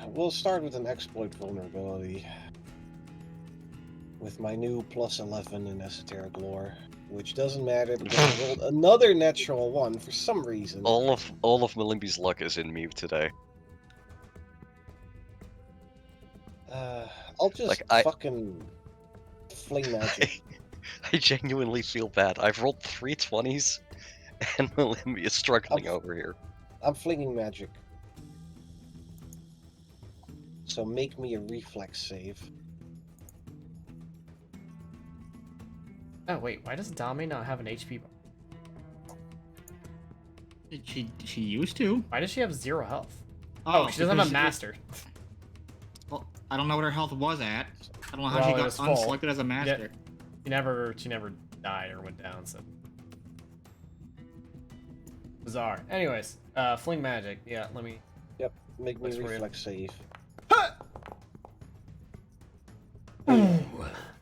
We'll start with an exploit vulnerability. With my new +11 in esoteric lore, which doesn't matter because I rolled another natural 1 for some reason. All of Malimbi's luck is in me today. I'll just Like, fucking fling magic. I genuinely feel bad. I've rolled 3 20s, and Malimbi is struggling over here. I'm flinging magic. So make me a reflex save. Oh wait, why does Dami not have an HP bar? She used to. Why does she have 0 health? Oh, she doesn't have a master. Well, I don't know what her health was at. I don't know how Well, she it got was full. unselected as a master. She never died or went down, so. Bizarre. Anyways, fling magic. Yeah, let me. Yep, make me Looks a real. reflex save.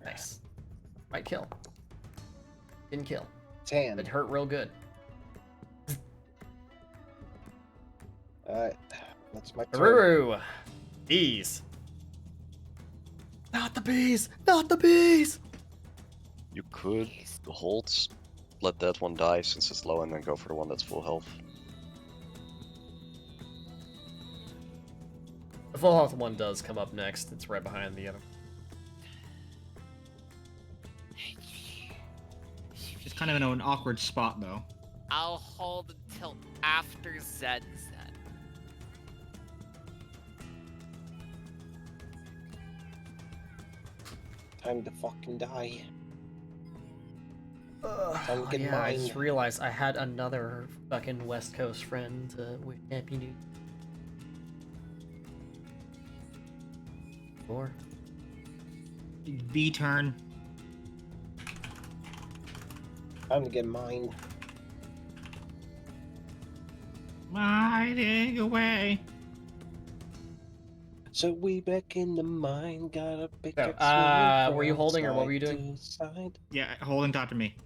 Nice. Might kill. Didn't kill. 10. It hurt real good. Alright, that's my turn. Ruru! Bees. Not the bees! Not the bees! You could hold, let that one die since it's low, and then go for the one that's full health. The full health one does come up next. It's right behind the other. It's kind of in an awkward spot, though. I'll hold until after Zen Zen. Time to fucking die. Time to get Yeah, I mine. just realized I had another fucking West Coast friend with Happy New 4. B turn. Time to get mine. Hiding away. So we back in the mine, got a So, pickaxe. were you holding or what were you doing? Yeah, holding top to me.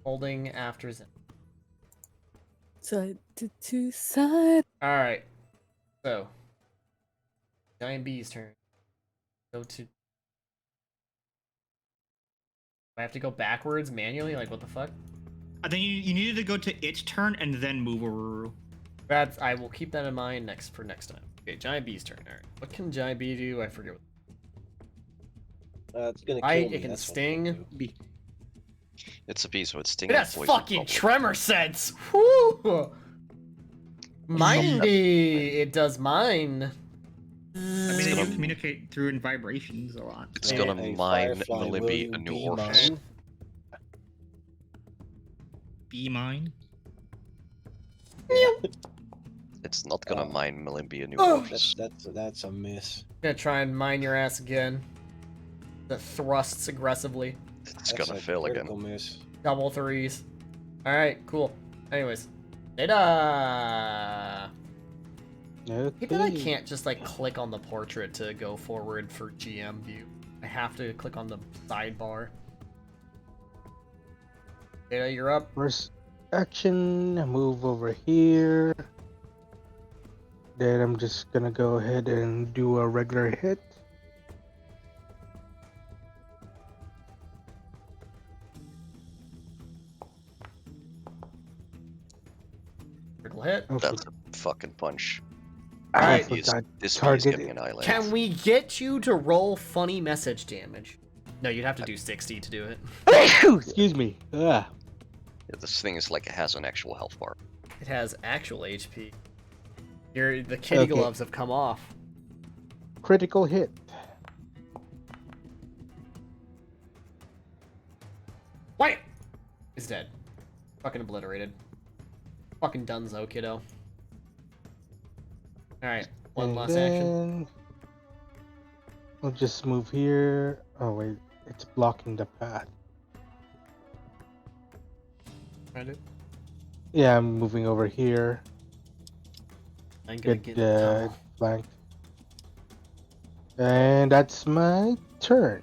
Holding after Zen. Side to side. Alright. So. Giant B's turn. Go to... I have to go backwards manually? Like, what the fuck? I think you needed to go to its turn and then move over. I will keep that in mind for next time. Okay, Giant B's turn. Alright. What can Giant B do? I forget what. It's gonna It kill me. can That's what sting. it's gonna do. B. It's a bee, so it's It stinging. has poison, fucking bubble. tremor sense! Woo! Mining Bee! It does mine. I mean, they do communicate through vibrations a lot. It's gonna Hey, mine Firefly, will Melibby you a new be orifice. mine? B mine. It's not gonna mine Melibby a new Oh. orifice. That's a miss. Gonna try and mine your ass again. The thrusts aggressively. It's That's gonna a fail again. critical miss. Double 3s. Alright, cool. Anyways. Data! Maybe I Okay. can't just like click on the portrait to go forward for GM view. I have to click on the sidebar. Data, you're up. First action, move over here. Then I'm just gonna go ahead and do a regular hit. Critical hit. Oh, That's a fucking punch. I Alright. forgot. This bee is Target getting it. annihilated. Can we get you to roll funny message damage? No, you'd have to do 60 to do it. Excuse me. Ah. Yeah, this thing is like it has an actual health bar. It has actual HP. The kitty Okay. gloves have come off. Critical hit. Wait! He's dead. Fucking obliterated. Fucking dunzo, kiddo. Alright, one And last action. then I'll just move here. Oh wait, it's blocking the path. Trying to. Yeah, I'm moving over here. I'm gonna Get get tunnel. flanked. And that's my turn.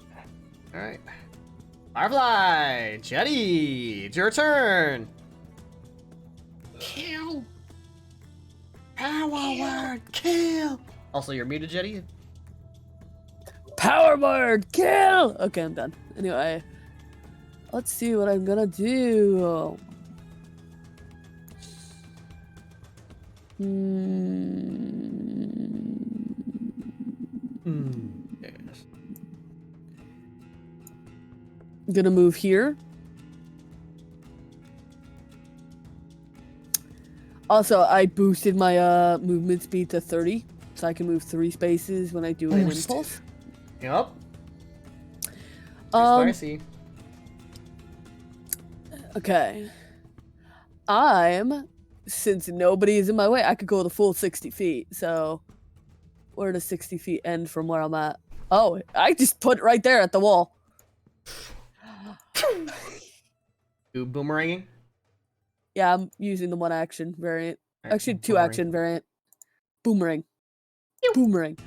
Alright. Firefly! Jetty! It's your turn! Kill. Power word! Kill! Also, you're muted, Jetty? Power word, kill. Okay, I'm done. Anyway, let's see what I'm gonna do. Yes. I'm gonna move here. Also, I boosted my movement speed to 30, so I can move 3 spaces when I do an Boosted. impulse. Yep. Um, Spicy. Okay. Since nobody's in my way, I could go the full 60 feet. So, where does 60 feet end from where I'm at? Oh, I just put it right there at the wall. Do boomeranging? Yeah, I'm using the 1 action variant. Alright, Actually, 2 boomerang. action variant. Boomerang. Boomerang.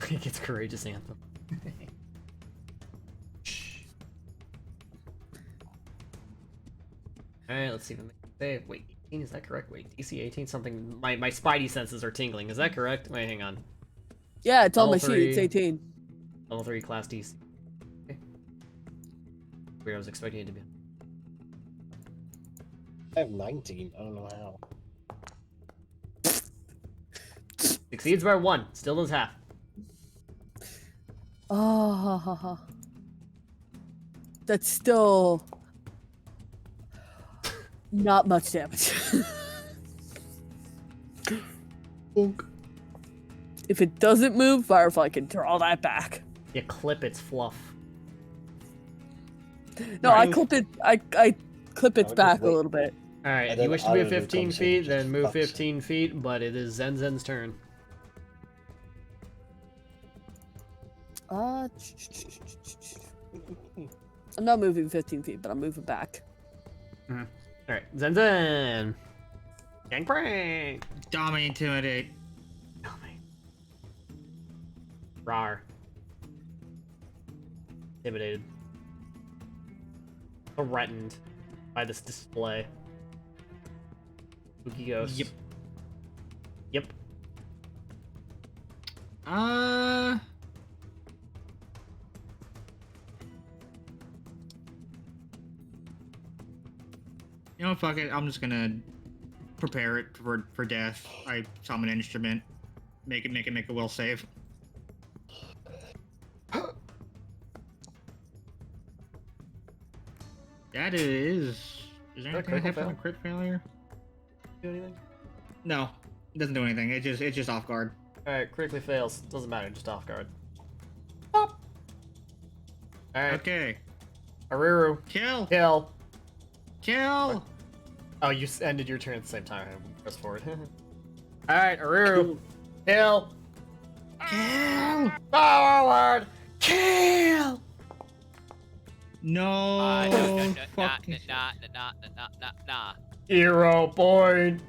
He gets courageous anthem. Alright, let's see if I make a save. Wait, 18, is that correct? Wait, DC 18 something. My spidey senses are tingling. Is that correct? Wait, hang on. Yeah, it's on my Level sheet. It's 3. 18. Level 3 class DC. Okay. Weird, I was expecting it to be. I have 19. I don't know how. Succeeds by 1. Still does half. Oh, ha, ha, ha. That's still not much damage. If it doesn't move, Firefly can draw that back. You clip its fluff. No, I clip it. I clip its just back a wait. little bit. Alright, And if you then wish to move auto 15 comes in feet, and then just move fucks. 15 feet, but it is Zen Zen's turn. I'm not moving 15 feet, but I'm moving back. Alright, Zen Zen! Gang prank! Dominate, intimidate. Rar. Intimidated. Threatened by this display. Spooky ghost. Yep. Yep. You know, fuck it. I'm just gonna prepare it for death. I summon an instrument. Make a will save. That is. Is there anything that happens on crit failure? Do anything? No, it doesn't do anything. It's just off guard. Alright, critically fails. Doesn't matter, just off guard. Pop! Alright. Okay. Aruru. Kill. Kill. Kill. Oh, you ended your turn at the same time. Press forward. Alright, Aruru. Kill. Kill. Forward. Kill. No. Nah. Hero point.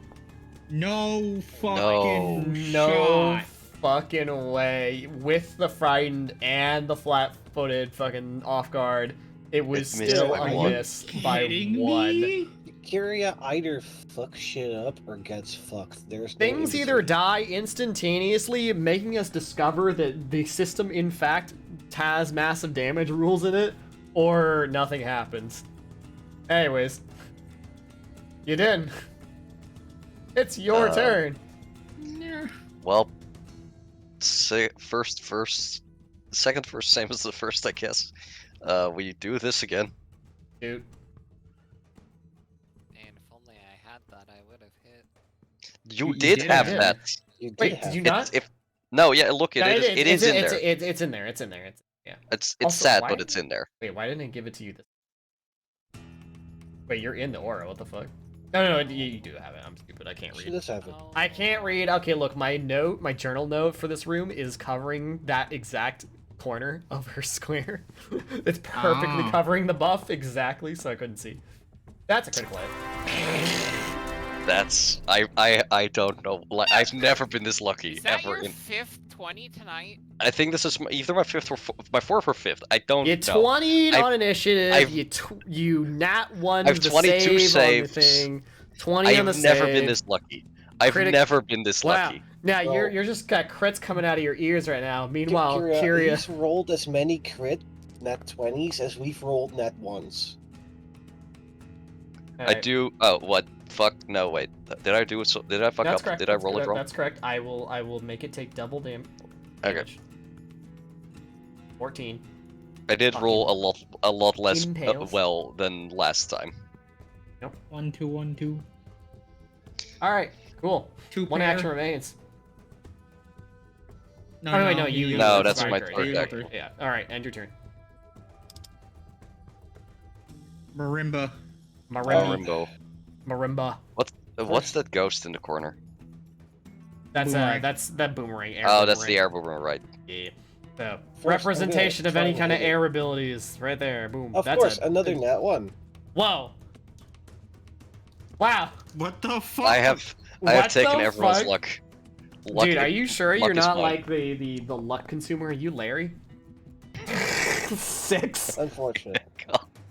No fucking No shot. fucking way. With the frightened and the flat-footed fucking off guard, it was It missed still by a one. miss by Kidding one. me? Kyria either fucks shit up or gets fucked. There's no Things in either between. die instantaneously, making us discover that the system in fact has massive damage rules in it, or nothing happens. Anyways. You did. It's your turn. Well, second first, same as the first, I guess. We do this again. Dude. And if only I had that, I would have hit. You You did did have have that. You did Wait, have did you it. not? No, yeah, look, No, it is in there. It's in there. It's in there. Yeah. It's Also, sad, why- but it's in there. Wait, why didn't it give it to you? Wait, you're in the aura. What the fuck? No, you do have it. I'm stupid. I can't She read. does have it. I can't read. Okay, look, my journal note for this room is covering that exact corner of her square. It's perfectly Ah. covering the buff exactly, so I couldn't see. That's a critical hit. That's I don't know. Like, I've never been this lucky Is that ever. your fifth 20 tonight? I think this is either my fifth or my fourth or fifth. I don't You know. 20'd on initiative. I've- You nat 1 I've the 22 save on the saves. thing. 20 on the I've never been save. this lucky. I've never been this Wow. lucky. Now Bro. you're just got crits coming out of your ears right now. Meanwhile, Kyria, Kyria. he's rolled as many crit nat 20s as we've rolled nat 1s. I do. Oh, what? Fuck. No, wait. Did I do it? So, did I fuck That's up? correct. Did I roll it wrong? That's correct. I will make it take double damage. Okay. 14. I did roll a lot less Impales. well than last time. 1, 2, 1, 2. All right. Cool. 2 One pair. action remains. No, Oh, wait, no, you. No, it's that's my my turn. third You go action. first. Yeah. All right. End your turn. Marimba. Marimba. Marimbo. Marimba. What's that ghost in the corner? Boomerang. That's that boomerang. Air Oh, that's the boomerang. air boomerang, right? Yeah. So First, representation I'm of gonna any try kind of and hit it. air abilities, right there. Boom. Of That's course, a, another nat 1. Whoa. Wow. What the fuck? I have What taken the everyone's fuck? luck. Dude, are you sure luck you're is not mine. like the luck consumer? Are you Larry? 6. Unfortunate.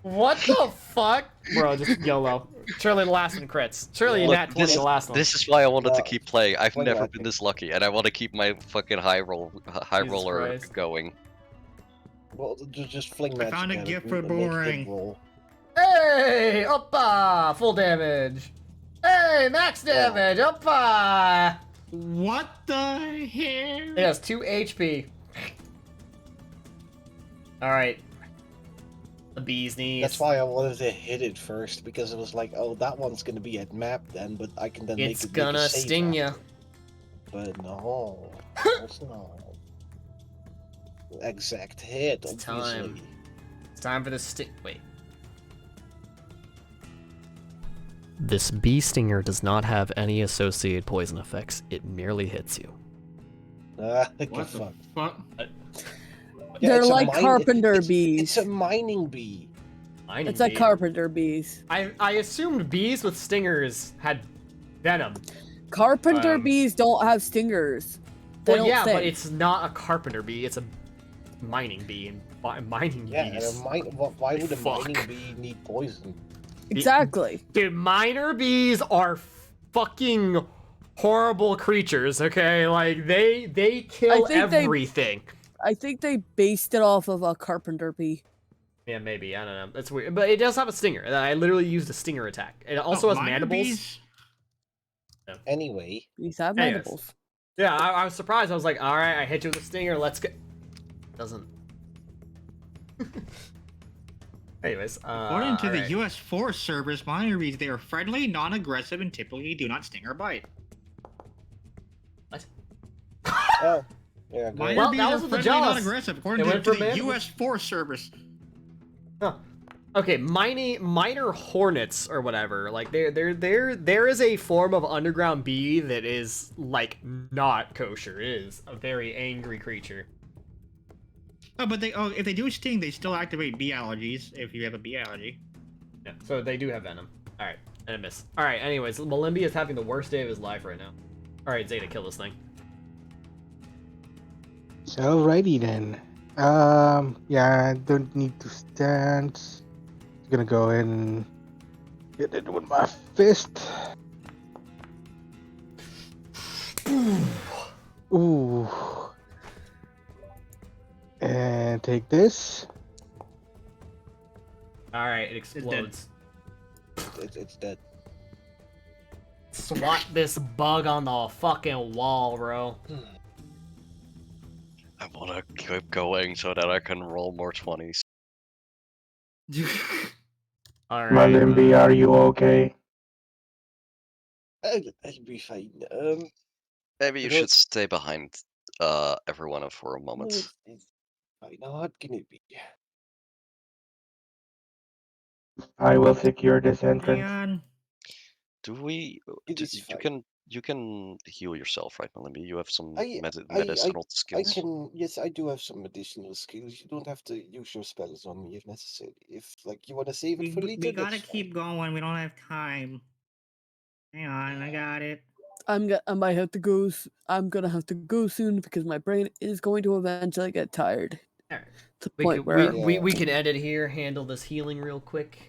What the fuck? Bro, just YOLO. Surely the last one crits. Surely Look, nat 20 this, the last one. this is why I wanted to No, keep playing. I've play never lucky. been this lucky, and I want to keep my fucking high Jesus roller Christ. going. Well, just fling I that. found a together gift for and make it boomerang. roll. Hey! Oppa! Full damage. Hey! Max damage! Oppa! What the hell? It has 2 HP. Alright. The bee's knees. That's why I wanted to hit it first, because it was like, oh, that one's gonna be at map then, but I can then It's make it gonna make a save sting ya. after. But no, it's not. Exact hit, It's obviously. time. It's time for the stick. Wait. This bee stinger does not have any associated poison effects. It merely hits you. Ah, the What the fuck. fuck? Yeah, They're it's a like carpenter It's bees. a mining bee. Mining It's like bee. carpenter bees. I assumed bees with stingers had venom. Carpenter bees don't have stingers. They Well, don't yeah, sting. but it's not a carpenter bee. It's a mining bee, and mining Yeah, and bees. why would a Fuck. mining bee need poison? Exactly. Dude, miner bees are fucking horrible creatures. Okay, like they kill everything. I think they based it off of a carpenter bee. Yeah, maybe. I don't know. That's weird. But it does have a stinger. I literally used a stinger attack. It also has miner mandibles. bees? Yeah. Anyway. Bees have Anyways. mandibles. Yeah, I was surprised. I was like, all right, I hit you with a stinger. Let's go. Doesn't. Anyways, According to the alright. U.S. Forest Service, miner bees, they are friendly, non-aggressive, and typically do not sting or bite. What? Oh. Yeah, Miner Well, bees that are was the friendly, Jaws. non-aggressive, according They to went for the mandibles. U.S. Forest Service. Huh. Okay, miner hornets or whatever. Like there is a form of underground bee that is like not kosher. It is a very angry creature. Oh, but if they do sting, they still activate bee allergies if you have a bee allergy. Yeah, so they do have venom. All right, and a miss. All right, anyways, Malimby is having the worst day of his life right now. All right, Zeta, kill this thing. Alrighty then. Yeah, I don't need to stand. I'm gonna go ahead and hit it with my fist. Ooh. And take this. All right, it explodes. It's dead. Swat this bug on the fucking wall, bro. I want to keep going so that I can roll more 20s. All right. Malimby, are you okay? I'll be fine. Maybe you know- should stay behind everyone for a No, moment. it's fine. How hard can it be? I will secure this Hang entrance. on. Do we? It is fine. You can heal yourself, right, Malimby? You have some I medicinal skills. Yes, I do have some additional skills. You don't have to use your spells on me if necessary. If you want to save it for later, We gotta that's keep going. We don't have time. Hang on, I got it. I might have to go. I'm gonna have to go soon because my brain is going to eventually get tired. All right. To the point where We can end it here. Handle this healing real quick.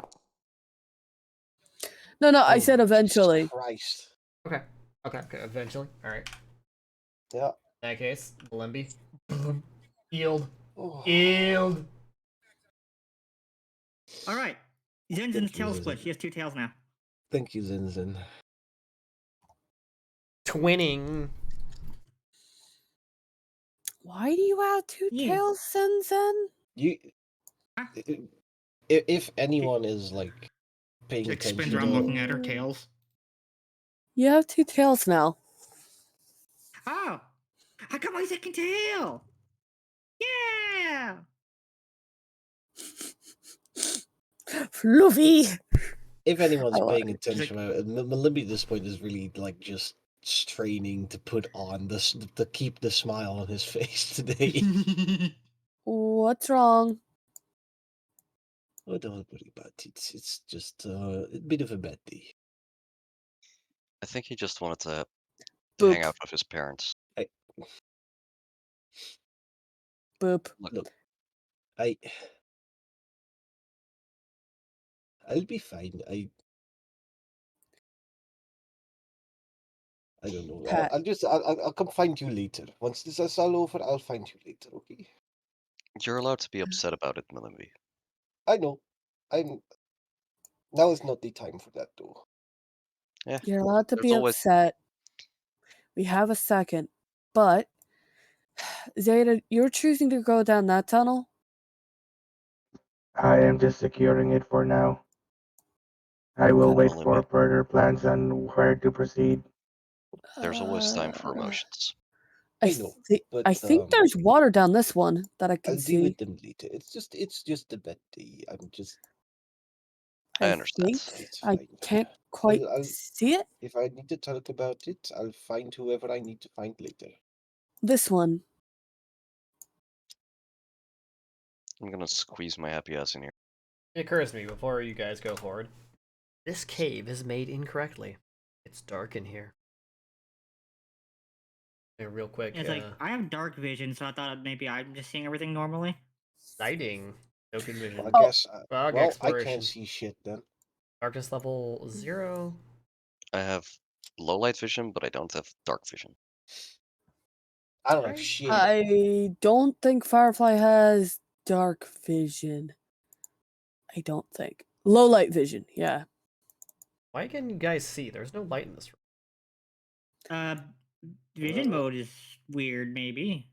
no, I Oh, said eventually. Jesus Christ. Okay. Eventually. All right. Yeah. In that case, Malimby, healed. Oh. Healed. All right. Zenzin's tail split. She has 2 tails now. Thank you, Zinzin. Twinning. Why do you have 2 tails, Zenzen? You. If anyone is like paying She attention, spins around looking at her tails. You have 2 tails now. Oh, I got my second tail. Yeah. Fluffy. If anyone's I love paying it. attention, Malimby at this point is really like just straining to put on this to keep the smile on his face today. What's wrong? Oh, don't worry about it. It's just a bit of a bad day. I think he just wanted to Boop. hang out with his parents. Boop. Look, I'll be fine. I don't know. Pat. I'll come find you later. Once this is all over, I'll find you later. Okay? You're allowed to be upset about it, Malimby. I know. Now is not the time for that, though. Yeah. You're allowed to There's be always- upset. We have a second. But, Zeta, you're choosing to go down that tunnel? I am just securing it for now. I will wait for further plans on where to proceed. There's always time for emotions. I know, but, I think there's water down this one that I can I'll see. deal with them later. It's just a bad day. I understand. think I can't quite see it. If I need to talk about it, I'll find whoever I need to find later. This one. I'm gonna squeeze my happy ass in here. It occurs to me before you guys go forward. This cave is made incorrectly. It's dark in here. Yeah, real quick. It's like I have dark vision, so I thought maybe I'm just seeing everything normally. Lighting. Token vision. Well, I guess. Fog Well, I exploration. can't see shit then. Darkness level 0. I have low light vision, but I don't have dark vision. I don't have shit. I don't think Firefly has dark vision. I don't think. Low light vision, yeah. Why can you guys see? There's no light in this room. Vision mode is weird, maybe.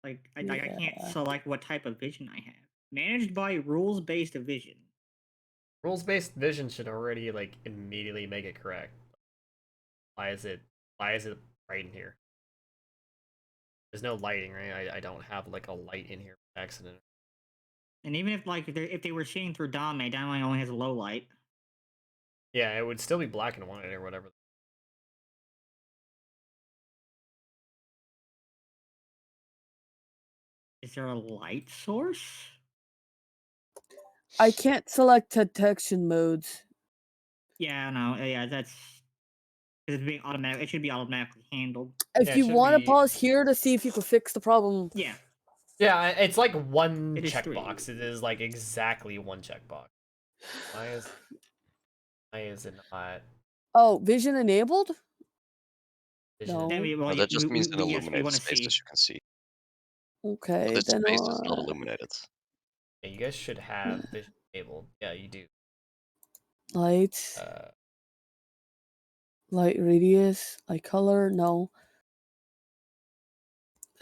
Like, I can't Yeah. select what type of vision I have. Managed by rules-based vision. Rules-based vision should already like immediately make it correct. Why is it right in here? There's no lighting, right? I don't have like a light in here by accident. And even if like if they were seeing through Dame only has a low light. Yeah, it would still be black and white or whatever. Is there a light source? I can't select detection modes. Yeah, no, yeah, that's it's being automatic. It should be automatically handled. If Yeah, it you should want to be- pause here to see if you can fix the problem. Yeah. Yeah, it's like one It is three. checkbox. It is like exactly one checkbox. Why is it not? Oh, vision enabled? Vision No. Then No, that just means an illuminated space, as you can see. Okay, But this then space is not illuminated. Yeah, you guys should have vision enabled. Yeah, you do. light, light radius, light color, no.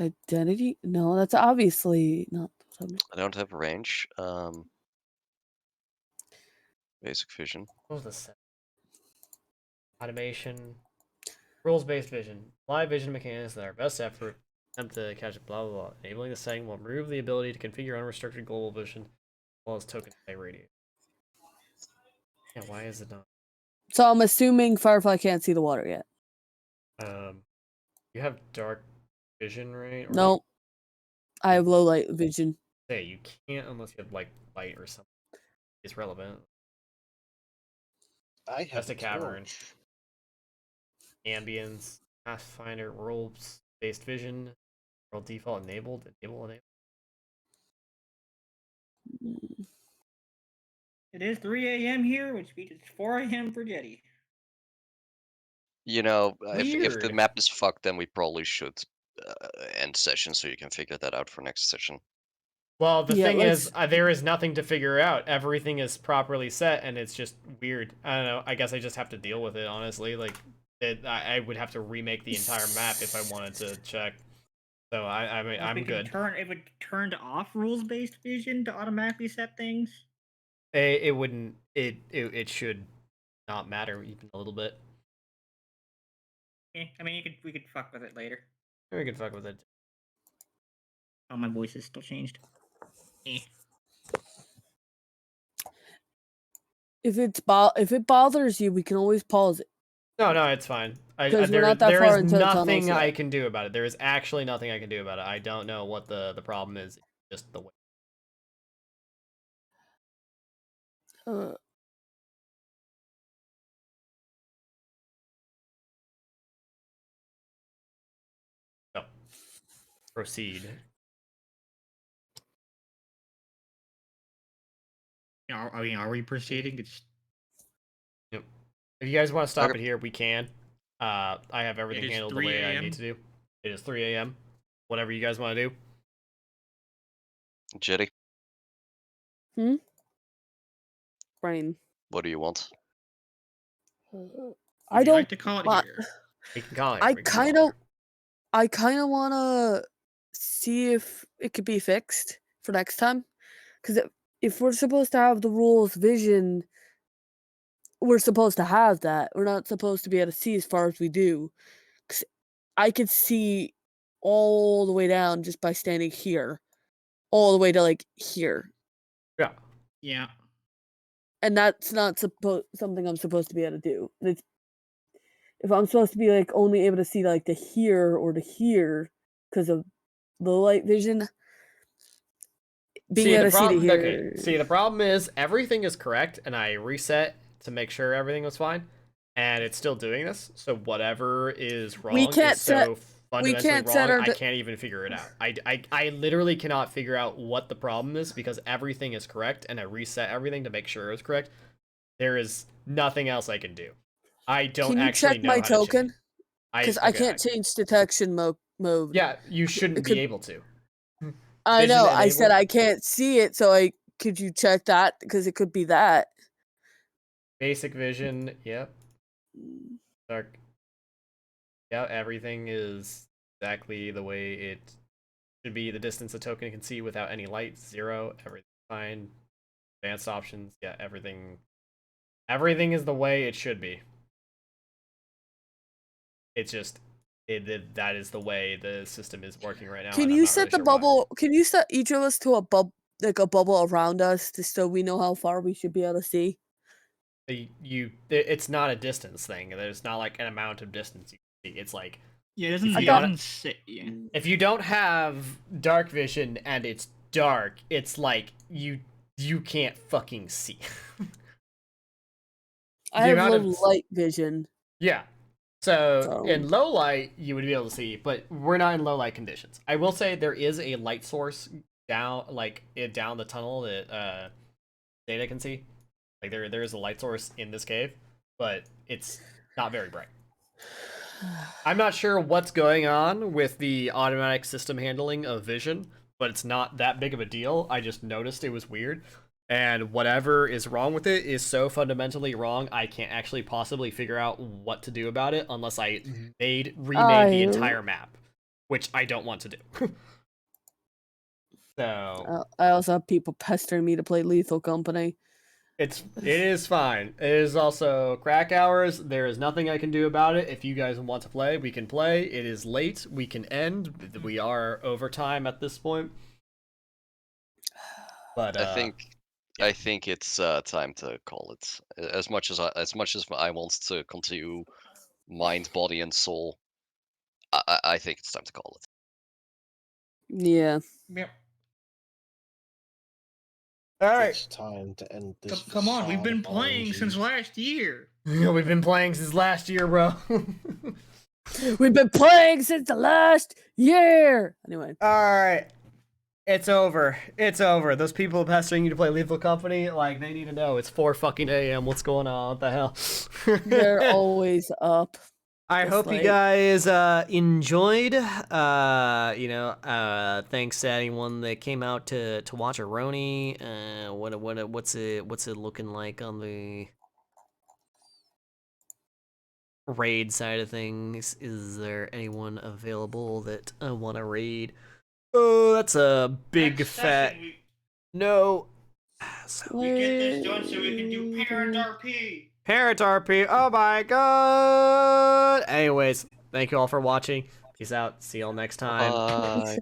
Identity? No, that's obviously not something. I don't have range. Basic vision. What was this? Automation. Rules-based vision. Live vision mechanics that are best effort. Attempt to catch it, blah, blah, blah. Enabling the setting will remove the ability to configure unrestricted global vision, as well as token light radius. Yeah, why is it not? So I'm assuming Firefly can't see the water yet. You have dark vision, right? Or No. I have low light vision. say you can't unless you have like light or something. It's relevant. I have That's a cavern. torch. Ambience, Pathfinder, rules-based vision, world default enabled, enable. It is 3 a.m. here, which means it's 4 a.m. for Jetty. You know, if the Weird. map is fucked, then we probably should end session so you can figure that out for next session. Well, the Yeah, thing is, let's- there is nothing to figure out. Everything is properly set, and it's just weird. I don't know. I guess I just have to deal with it, honestly. Like, I would have to remake the entire map if I wanted to check. So I mean, I'm good. If it turned off rules-based vision to automatically set things. It wouldn't. It should not matter even a little bit. I mean, we could fuck with it later. We can fuck with it. Oh, my voice is still changed. If it bothers you, we can always pause it. No, it's fine. Because we're not that far is into the nothing tunnels I yet. can do about it. There is actually nothing I can do about it. I don't know what the problem is. It's just the way. So, proceed. Are we proceeding? Yep. If you guys want to stop Okay. it here, we can. I have everything is handled the 3 way I a.m.? need to do. It is 3 a.m. Whatever you guys want to do. Jetty, Brain. what do you want? I don't. like to call it here? We can call it. I we can call it kind of want to see if it could be fixed for next time. Because if we're supposed to have the rules vision, we're supposed to have that. We're not supposed to be able to see as far as we do. Because I could see all the way down just by standing here, all the way to like here, Yeah. Yeah. and that's not something I'm supposed to be able to do. If I'm supposed to be like only able to see like to here or to here because of the light vision, being able to see it here. Okay. See, the problem is everything is correct, and I reset to make sure everything was fine, and it's still doing this. So whatever is wrong is so fundamentally wrong. I can't even figure it out. I literally cannot figure out what the problem is because everything is correct, and I reset everything to make sure it's correct. There is nothing else I can do. I don't actually know my how token? to Because I can't change detection mode. Yeah, you shouldn't be able to. I know. I said I can't see it, so could you check that? Because it could be that. Basic vision, yep. Dark. Yeah, everything is exactly the way it should be. The distance a token can see without any light, 0. Everything's fine. Advanced options, yeah, everything is the way it should be. It's just that is the way the system is working right now. Can you set the bubble? Can you set each of us to a bubble around us, just so we know how far we should be able to see? It's not a distance thing. There's not like an amount of distance you can see. It's like if you don't have dark vision and it's dark, it's like you can't fucking see. I have low light vision. Yeah. So in low light, you would be able to see, but we're not in low light conditions. I will say there is a light source down the tunnel that Data can see. Like there is a light source in this cave, but it's not very bright. I'm not sure what's going on with the automatic system handling of vision, but it's not that big of a deal. I just noticed it was weird. And whatever is wrong with it is so fundamentally wrong, I can't actually possibly figure out what to do about it unless I remade the entire map, which I don't want to do. So I also have people pestering me to play Lethal Company. It is fine. It is also crack hours. There is nothing I can do about it. If you guys want to play, we can play. It is late. We can end. We are overtime at this point. But I think it's time to call it. As much as I want to continue mind, body, and soul, I think it's time to call it. Yeah. Yep. All right. It's time to end this. Come on, we've been playing since last year. We've been playing since last year, bro. We've been playing since the last year. Anyway. All right. It's over. It's over. Those people pestering you to play Lethal Company, like, they need to know it's 4 fucking a.m. What's going on? What the hell? They're always up. I hope you guys enjoyed. Thanks to anyone that came out to watch Aroni. What's it looking like on the raid side of things? Is there anyone available that I want to raid? Oh, that's a big fat no. So we get this done so we can do Parent RP. Parent RP. Oh my god. Anyways, thank you all for watching. Peace out. See y'all next time. Bye.